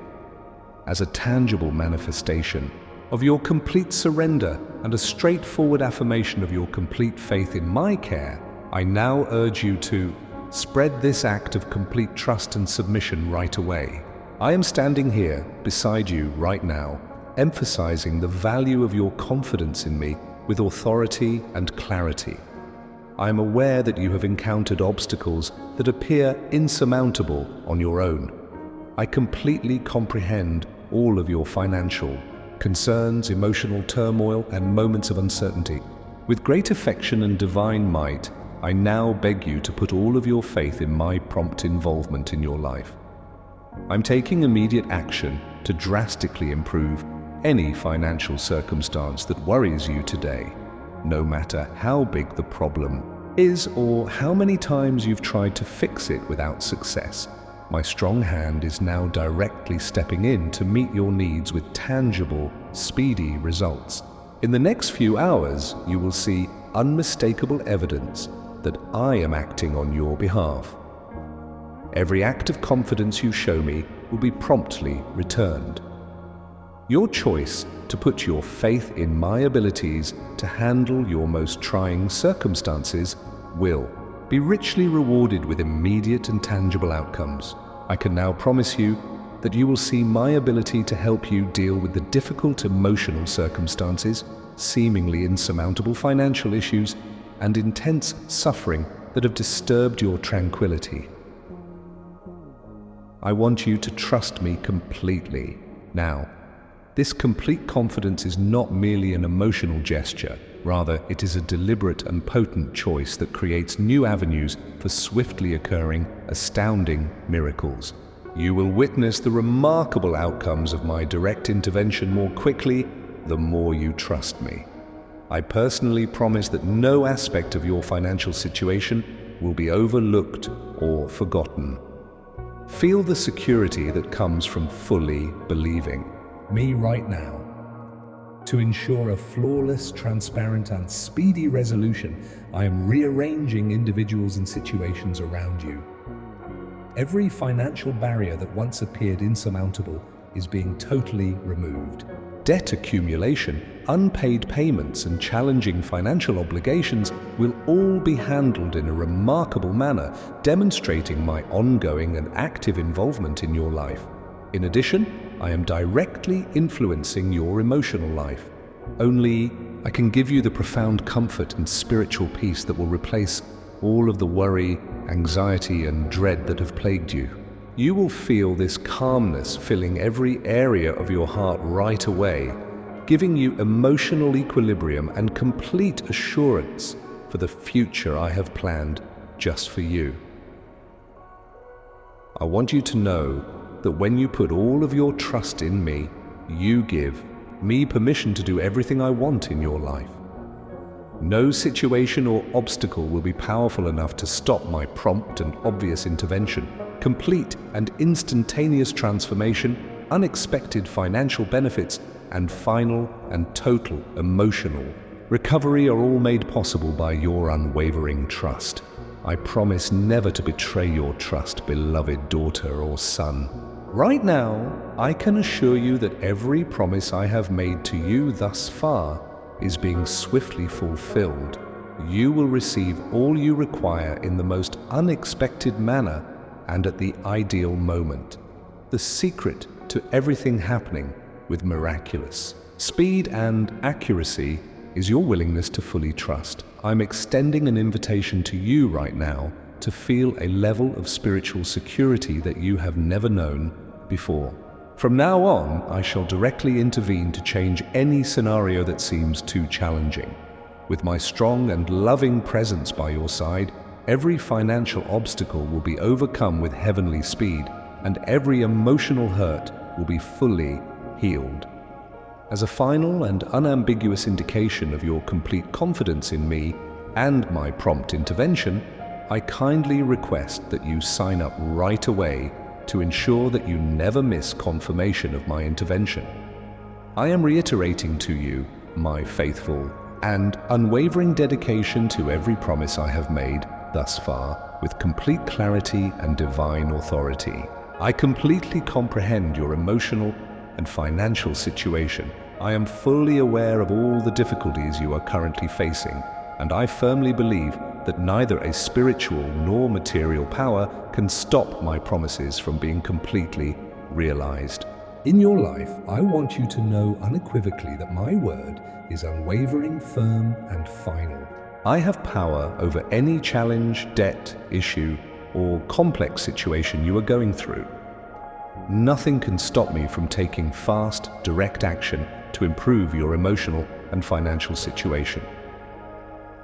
As a tangible manifestation of your complete surrender and a straightforward affirmation of your complete faith in my care, I now urge you to spread this act of complete trust and submission right away. I am standing here beside you right now, emphasizing the value of your confidence in me with authority and clarity. I am aware that you have encountered obstacles that appear insurmountable on your own. I completely comprehend all of your financial concerns, emotional turmoil, and moments of uncertainty. With great affection and divine might, I now beg you to put all of your faith in my prompt involvement in your life. I'm taking immediate action to drastically improve any financial circumstance that worries you today, no matter how big the problem is or how many times you've tried to fix it without success. My strong hand is now directly stepping in to meet your needs with tangible, speedy results. In the next few hours, you will see unmistakable evidence that I am acting on your behalf. Every act of confidence you show me will be promptly returned. Your choice to put your faith in my abilities to handle your most trying circumstances will be richly rewarded with immediate and tangible outcomes. I can now promise you that you will see my ability to help you deal with the difficult emotional circumstances, seemingly insurmountable financial issues, and intense suffering that have disturbed your tranquility. I want you to trust me completely. Now, this complete confidence is not merely an emotional gesture. Rather, it is a deliberate and potent choice that creates new avenues for swiftly occurring, astounding miracles. You will witness the remarkable outcomes of my direct intervention more quickly the more you trust me. I personally promise that no aspect of your financial situation will be overlooked or forgotten. Feel the security that comes from fully believing me right now. To ensure a flawless, transparent, and speedy resolution, I am rearranging individuals and situations around you. Every financial barrier that once appeared insurmountable is being totally removed. Debt accumulation, unpaid payments, and challenging financial obligations will all be handled in a remarkable manner, demonstrating my ongoing and active involvement in your life. In addition, I am directly influencing your emotional life. Only I can give you the profound comfort and spiritual peace that will replace all of the worry, anxiety, and dread that have plagued you. You will feel this calmness filling every area of your heart right away, giving you emotional equilibrium and complete assurance for the future I have planned just for you. I want you to know that when you put all of your trust in me, you give me permission to do everything I want in your life. No situation or obstacle will be powerful enough to stop my prompt and obvious intervention. Complete and instantaneous transformation, unexpected financial benefits, and final and total emotional recovery are all made possible by your unwavering trust. I promise never to betray your trust, beloved daughter or son. Right now, I can assure you that every promise I have made to you thus far is being swiftly fulfilled. You will receive all you require in the most unexpected manner and at the ideal moment. The secret to everything happening with miraculous speed and accuracy is your willingness to fully trust. I'm extending an invitation to you right now to feel a level of spiritual security that you have never known before. From now on, I shall directly intervene to change any scenario that seems too challenging. With my strong and loving presence by your side, every financial obstacle will be overcome with heavenly speed, and every emotional hurt will be fully healed. As a final and unambiguous indication of your complete confidence in me and my prompt intervention, I kindly request that you sign up right away to ensure that you never miss confirmation of my intervention. I am reiterating to you my faithful and unwavering dedication to every promise I have made thus far with complete clarity and divine authority. I completely comprehend your emotional and financial situation. I am fully aware of all the difficulties you are currently facing, and I firmly believe that neither a spiritual nor material power can stop my promises from being completely realized. In your life, I want you to know unequivocally that my word is unwavering, firm, and final. I have power over any challenge, debt, issue, or complex situation you are going through. Nothing can stop me from taking fast, direct action to improve your emotional and financial situation.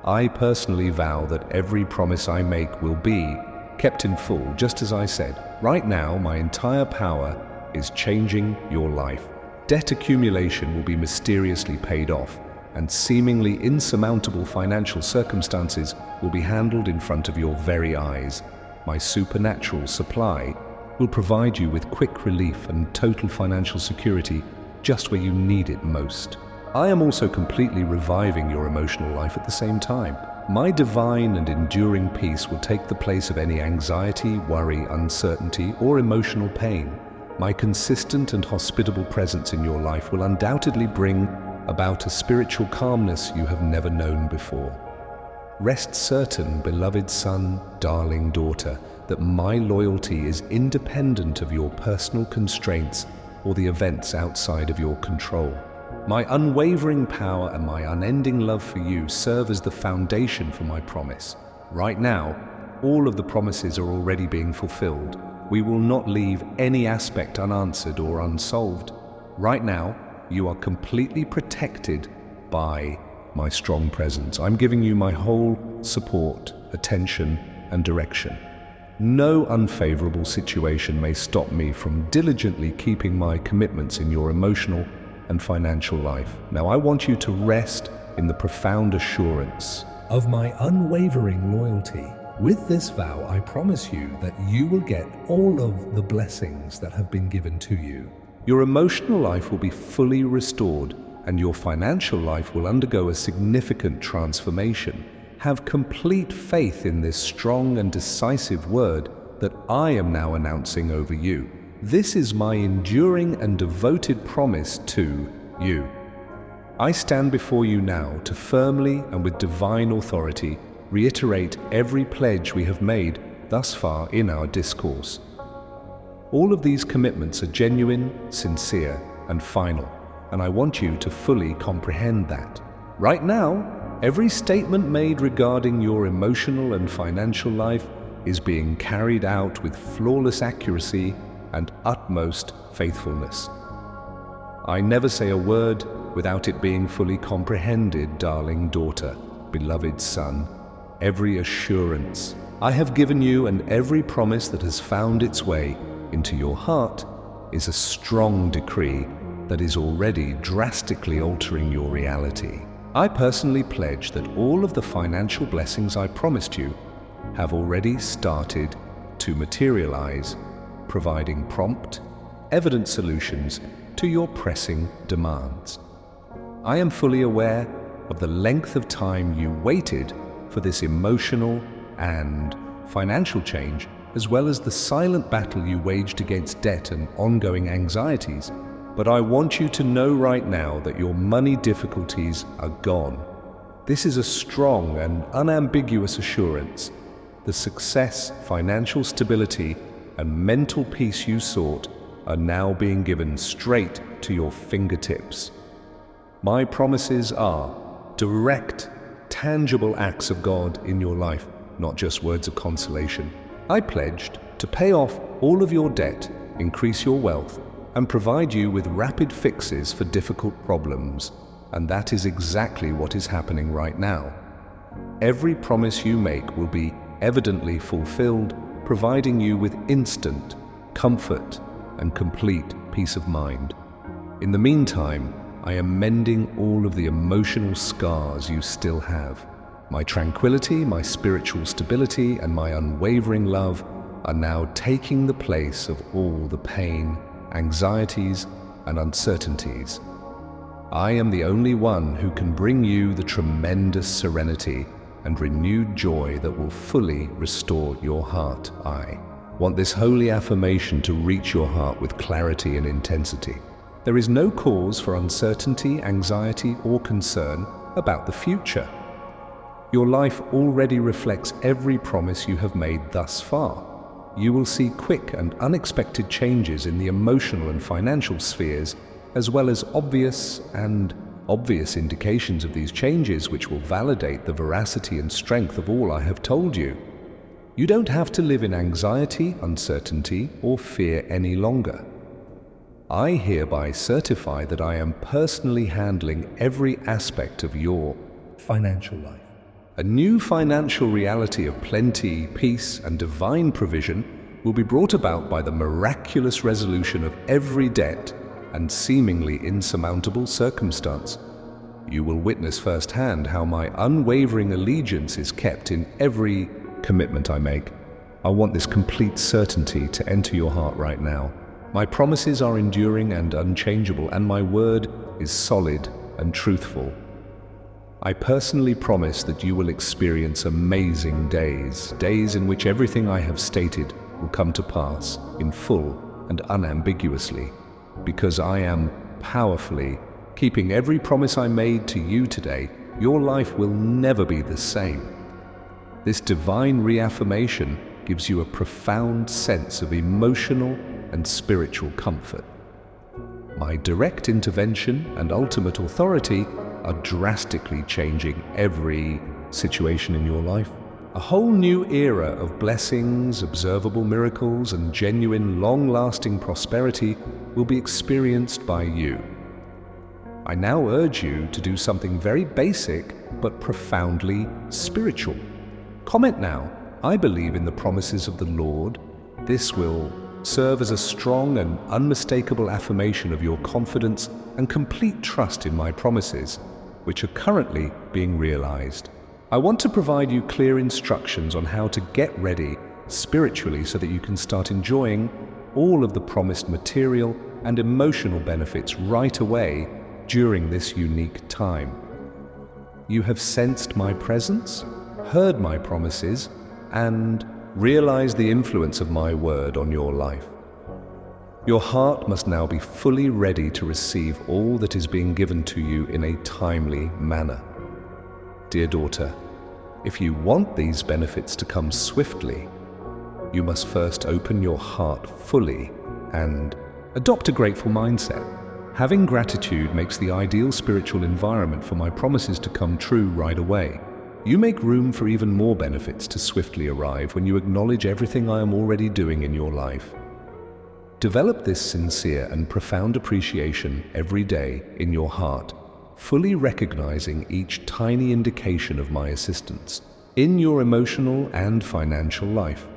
I personally vow that every promise I make will be kept in full, just as I said. Right now, my entire power is changing your life. Debt accumulation will be mysteriously paid off, and seemingly insurmountable financial circumstances will be handled in front of your very eyes. My supernatural supply will provide you with quick relief and total financial security just where you need it most. I am also completely reviving your emotional life at the same time. My divine and enduring peace will take the place of any anxiety, worry, uncertainty, or emotional pain. My consistent and hospitable presence in your life will undoubtedly bring about a spiritual calmness you have never known before. Rest certain, beloved son, darling daughter, that my loyalty is independent of your personal constraints or the events outside of your control. My unwavering power and my unending love for you serve as the foundation for my promise. Right now, all of the promises are already being fulfilled. We will not leave any aspect unanswered or unsolved. Right now, you are completely protected by my strong presence. I'm giving you my whole support, attention, and direction. No unfavorable situation may stop me from diligently keeping my commitments in your emotional and financial life. Now, I want you to rest in the profound assurance of my unwavering loyalty. With this vow, I promise you that you will get all of the blessings that have been given to you. Your emotional life will be fully restored, and your financial life will undergo a significant transformation. Have complete faith in this strong and decisive word that I am now announcing over you. This is my enduring and devoted promise to you. I stand before you now to firmly and with divine authority reiterate every pledge we have made thus far in our discourse. All of these commitments are genuine, sincere, and final, and I want you to fully comprehend that. Right now, every statement made regarding your emotional and financial life is being carried out with flawless accuracy and utmost faithfulness. I never say a word without it being fully comprehended, darling daughter, beloved son. Every assurance I have given you and every promise that has found its way into your heart is a strong decree that is already drastically altering your reality. I personally pledge that all of the financial blessings I promised you have already started to materialize, providing prompt, evident solutions to your pressing demands. I am fully aware of the length of time you waited for this emotional and financial change, as well as the silent battle you waged against debt and ongoing anxieties. But I want you to know right now that your money difficulties are gone. This is a strong and unambiguous assurance. The success, financial stability, and mental peace you sought are now being given straight to your fingertips. My promises are direct, tangible acts of God in your life, not just words of consolation. I pledged to pay off all of your debt, increase your wealth, and provide you with rapid fixes for difficult problems. And that is exactly what is happening right now. Every promise you make will be evidently fulfilled, providing you with instant comfort and complete peace of mind. In the meantime, I am mending all of the emotional scars you still have. My tranquility, my spiritual stability, and my unwavering love are now taking the place of all the pain, anxieties, and uncertainties. I am the only one who can bring you the tremendous serenity and renewed joy that will fully restore your heart. I want this holy affirmation to reach your heart with clarity and intensity. There is no cause for uncertainty, anxiety, or concern about the future. Your life already reflects every promise you have made thus far. You will see quick and unexpected changes in the emotional and financial spheres, as well as obvious indications of these changes which will validate the veracity and strength of all I have told you. You don't have to live in anxiety, uncertainty, or fear any longer. I hereby certify that I am personally handling every aspect of your financial life. A new financial reality of plenty, peace, and divine provision will be brought about by the miraculous resolution of every debt and seemingly insurmountable circumstance. You will witness firsthand how my unwavering allegiance is kept in every commitment I make. I want this complete certainty to enter your heart right now. My promises are enduring and unchangeable, and my word is solid and truthful. I personally promise that you will experience amazing days in which everything I have stated will come to pass in full and unambiguously, because I am powerfully keeping every promise I made to you today. Your life will never be the same. This divine reaffirmation gives you a profound sense of emotional and spiritual comfort. My direct intervention and ultimate authority are drastically changing every situation in your life. A whole new era of blessings, observable miracles, and genuine, long-lasting prosperity will be experienced by you. I now urge you to do something very basic but profoundly spiritual. Comment now I believe in the promises of the Lord. This will serve as a strong and unmistakable affirmation of your confidence and complete trust in my promises, which are currently being realized. I want to provide you clear instructions on how to get ready spiritually so that you can start enjoying all of the promised material and emotional benefits right away during this unique time. You have sensed my presence, heard my promises, and realized the influence of my word on your life. Your heart must now be fully ready to receive all that is being given to you in a timely manner. Dear daughter, if you want these benefits to come swiftly, you must first open your heart fully and adopt a grateful mindset. Having gratitude makes the ideal spiritual environment for my promises to come true right away. You make room for even more benefits to swiftly arrive when you acknowledge everything I am already doing in your life. Develop this sincere and profound appreciation every day in your heart, fully recognizing each tiny indication of my assistance in your emotional and financial life.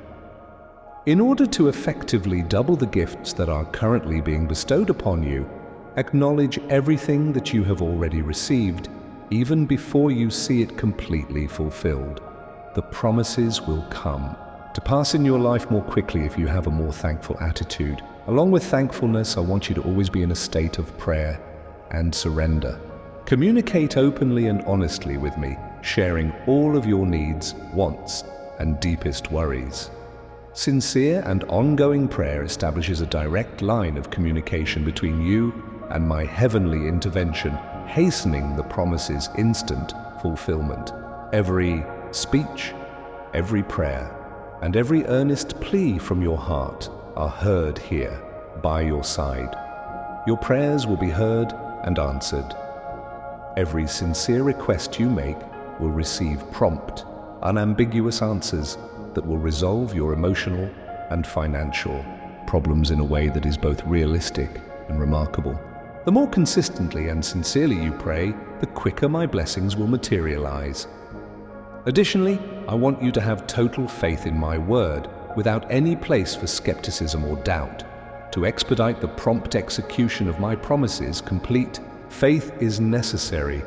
In order to effectively double the gifts that are currently being bestowed upon you, acknowledge everything that you have already received, even before you see it completely fulfilled. The promises will come to pass in your life more quickly if you have a more thankful attitude. Along with thankfulness, I want you to always be in a state of prayer and surrender. Communicate openly and honestly with me, sharing all of your needs, wants, and deepest worries. Sincere and ongoing prayer establishes a direct line of communication between you and my heavenly intervention, hastening the promise's instant fulfillment. Every speech, every prayer, and every earnest plea from your heart are heard here by your side. Your prayers will be heard and answered. Every sincere request you make will receive prompt, unambiguous answers that will resolve your emotional and financial problems in a way that is both realistic and remarkable. The more consistently and sincerely you pray, the quicker my blessings will materialize. Additionally, I want you to have total faith in my word without any place for skepticism or doubt. To expedite the prompt execution of my promises, complete faith is necessary.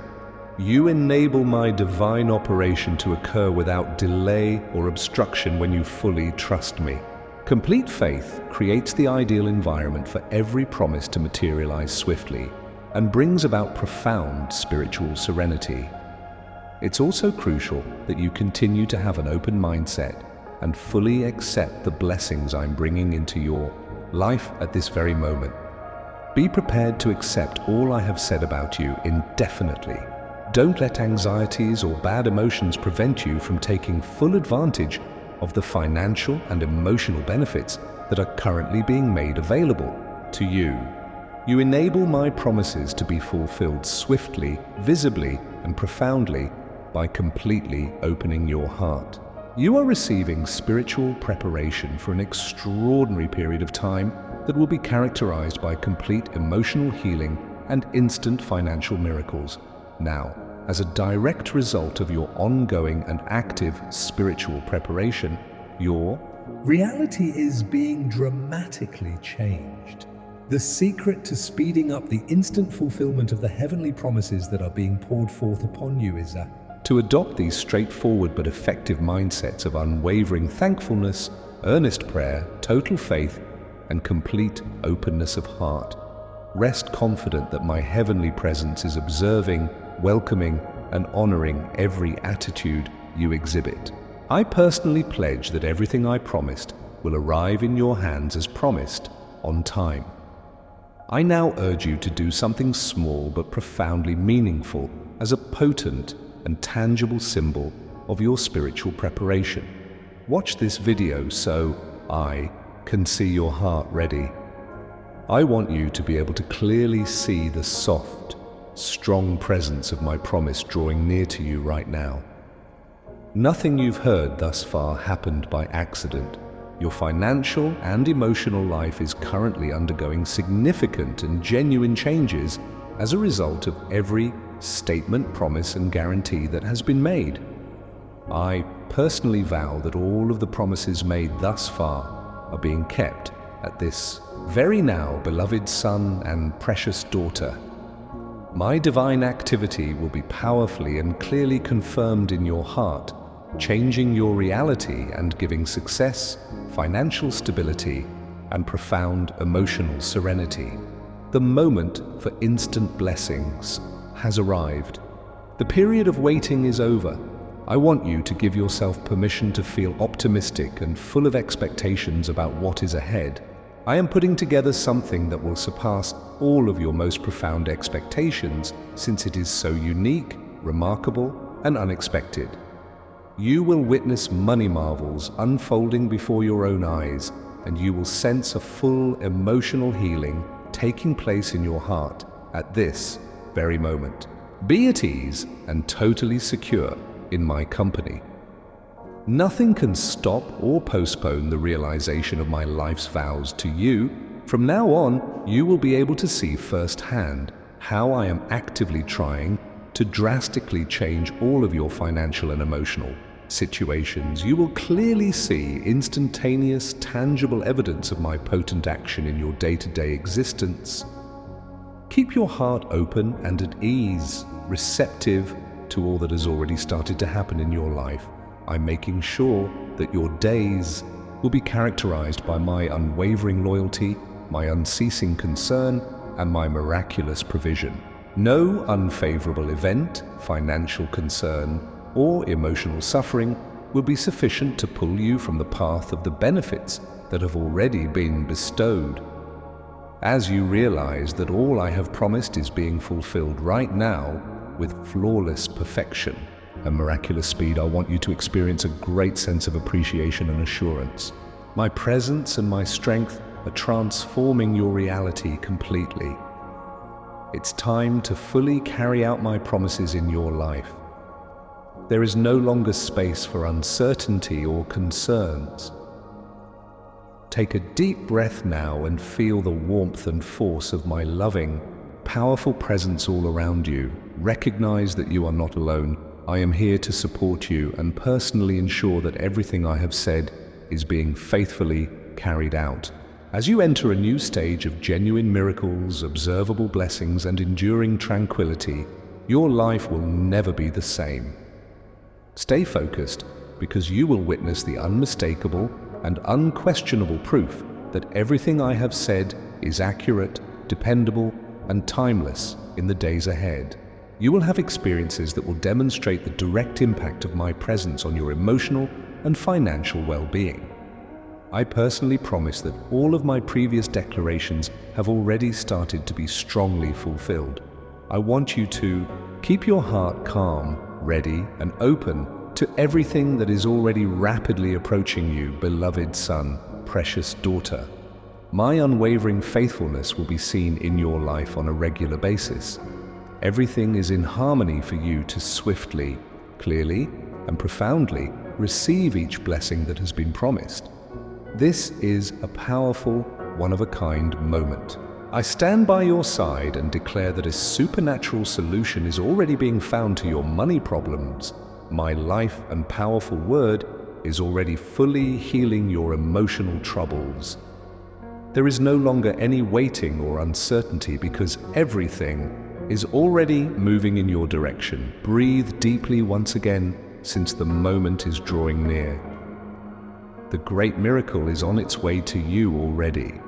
You enable my divine operation to occur without delay or obstruction when you fully trust me. Complete faith creates the ideal environment for every promise to materialize swiftly and brings about profound spiritual serenity. It's also crucial that you continue to have an open mindset and fully accept the blessings I'm bringing into your life at this very moment. Be prepared to accept all I have said about you indefinitely. Don't let anxieties or bad emotions prevent you from taking full advantage of the financial and emotional benefits that are currently being made available to you. You enable my promises to be fulfilled swiftly, visibly, and profoundly by completely opening your heart. You are receiving spiritual preparation for an extraordinary period of time that will be characterized by complete emotional healing and instant financial miracles. Now, as a direct result of your ongoing and active spiritual preparation, your reality is being dramatically changed. The secret to speeding up the instant fulfillment of the heavenly promises that are being poured forth upon you is to adopt these straightforward but effective mindsets of unwavering thankfulness, earnest prayer, total faith, and complete openness of heart. Rest confident that my heavenly presence is observing, welcoming, and honoring every attitude you exhibit. I personally pledge that everything I promised will arrive in your hands as promised, on time. I now urge you to do something small but profoundly meaningful as a potent and tangible symbol of your spiritual preparation. Watch this video so I can see your heart ready. I want you to be able to clearly see the soft, strong presence of my promise drawing near to you right now. Nothing you've heard thus far happened by accident. Your financial and emotional life is currently undergoing significant and genuine changes as a result of every statement, promise, and guarantee that has been made. I personally vow that all of the promises made thus far are being kept at this very now, beloved son and precious daughter. My divine activity will be powerfully and clearly confirmed in your heart, changing your reality and giving success, financial stability, and profound emotional serenity. The moment for instant blessings has arrived. The period of waiting is over. I want you to give yourself permission to feel optimistic and full of expectations about what is ahead. I am putting together something that will surpass all of your most profound expectations, since it is so unique, remarkable, and unexpected. You will witness money marvels unfolding before your own eyes, and you will sense a full emotional healing taking place in your heart at this very moment. Be at ease and totally secure in my company. Nothing can stop or postpone the realization of my life's vows to you. From now on, you will be able to see firsthand how I am actively trying to drastically change all of your financial and emotional situations. You will clearly see instantaneous, tangible evidence of my potent action in your day-to-day existence. Keep your heart open and at ease, receptive to all that has already started to happen in your life. I'm making sure that your days will be characterized by my unwavering loyalty, my unceasing concern, and my miraculous provision. No unfavorable event, financial concern, or emotional suffering will be sufficient to pull you from the path of the benefits that have already been bestowed. As you realize that all I have promised is being fulfilled right now with flawless perfection and miraculous speed, I want you to experience a great sense of appreciation and assurance. My presence and my strength are transforming your reality completely. It's time to fully carry out my promises in your life. There is no longer space for uncertainty or concerns. Take a deep breath now and feel the warmth and force of my loving, powerful presence all around you. Recognize that you are not alone. I am here to support you and personally ensure that everything I have said is being faithfully carried out. As you enter a new stage of genuine miracles, observable blessings, and enduring tranquility, your life will never be the same. Stay focused, because you will witness the unmistakable and unquestionable proof that everything I have said is accurate, dependable, and timeless in the days ahead. You will have experiences that will demonstrate the direct impact of my presence on your emotional and financial well-being. I personally promise that all of my previous declarations have already started to be strongly fulfilled. I want you to keep your heart calm, ready, and open to everything that is already rapidly approaching you, beloved son, precious daughter. My unwavering faithfulness will be seen in your life on a regular basis. Everything is in harmony for you to swiftly, clearly, and profoundly receive each blessing that has been promised. This is a powerful, one-of-a-kind moment. I stand by your side and declare that a supernatural solution is already being found to your money problems. My life and powerful word is already fully healing your emotional troubles. There is no longer any waiting or uncertainty, because everything is already moving in your direction. Breathe deeply once again, since the moment is drawing near. The great miracle is on its way to you already.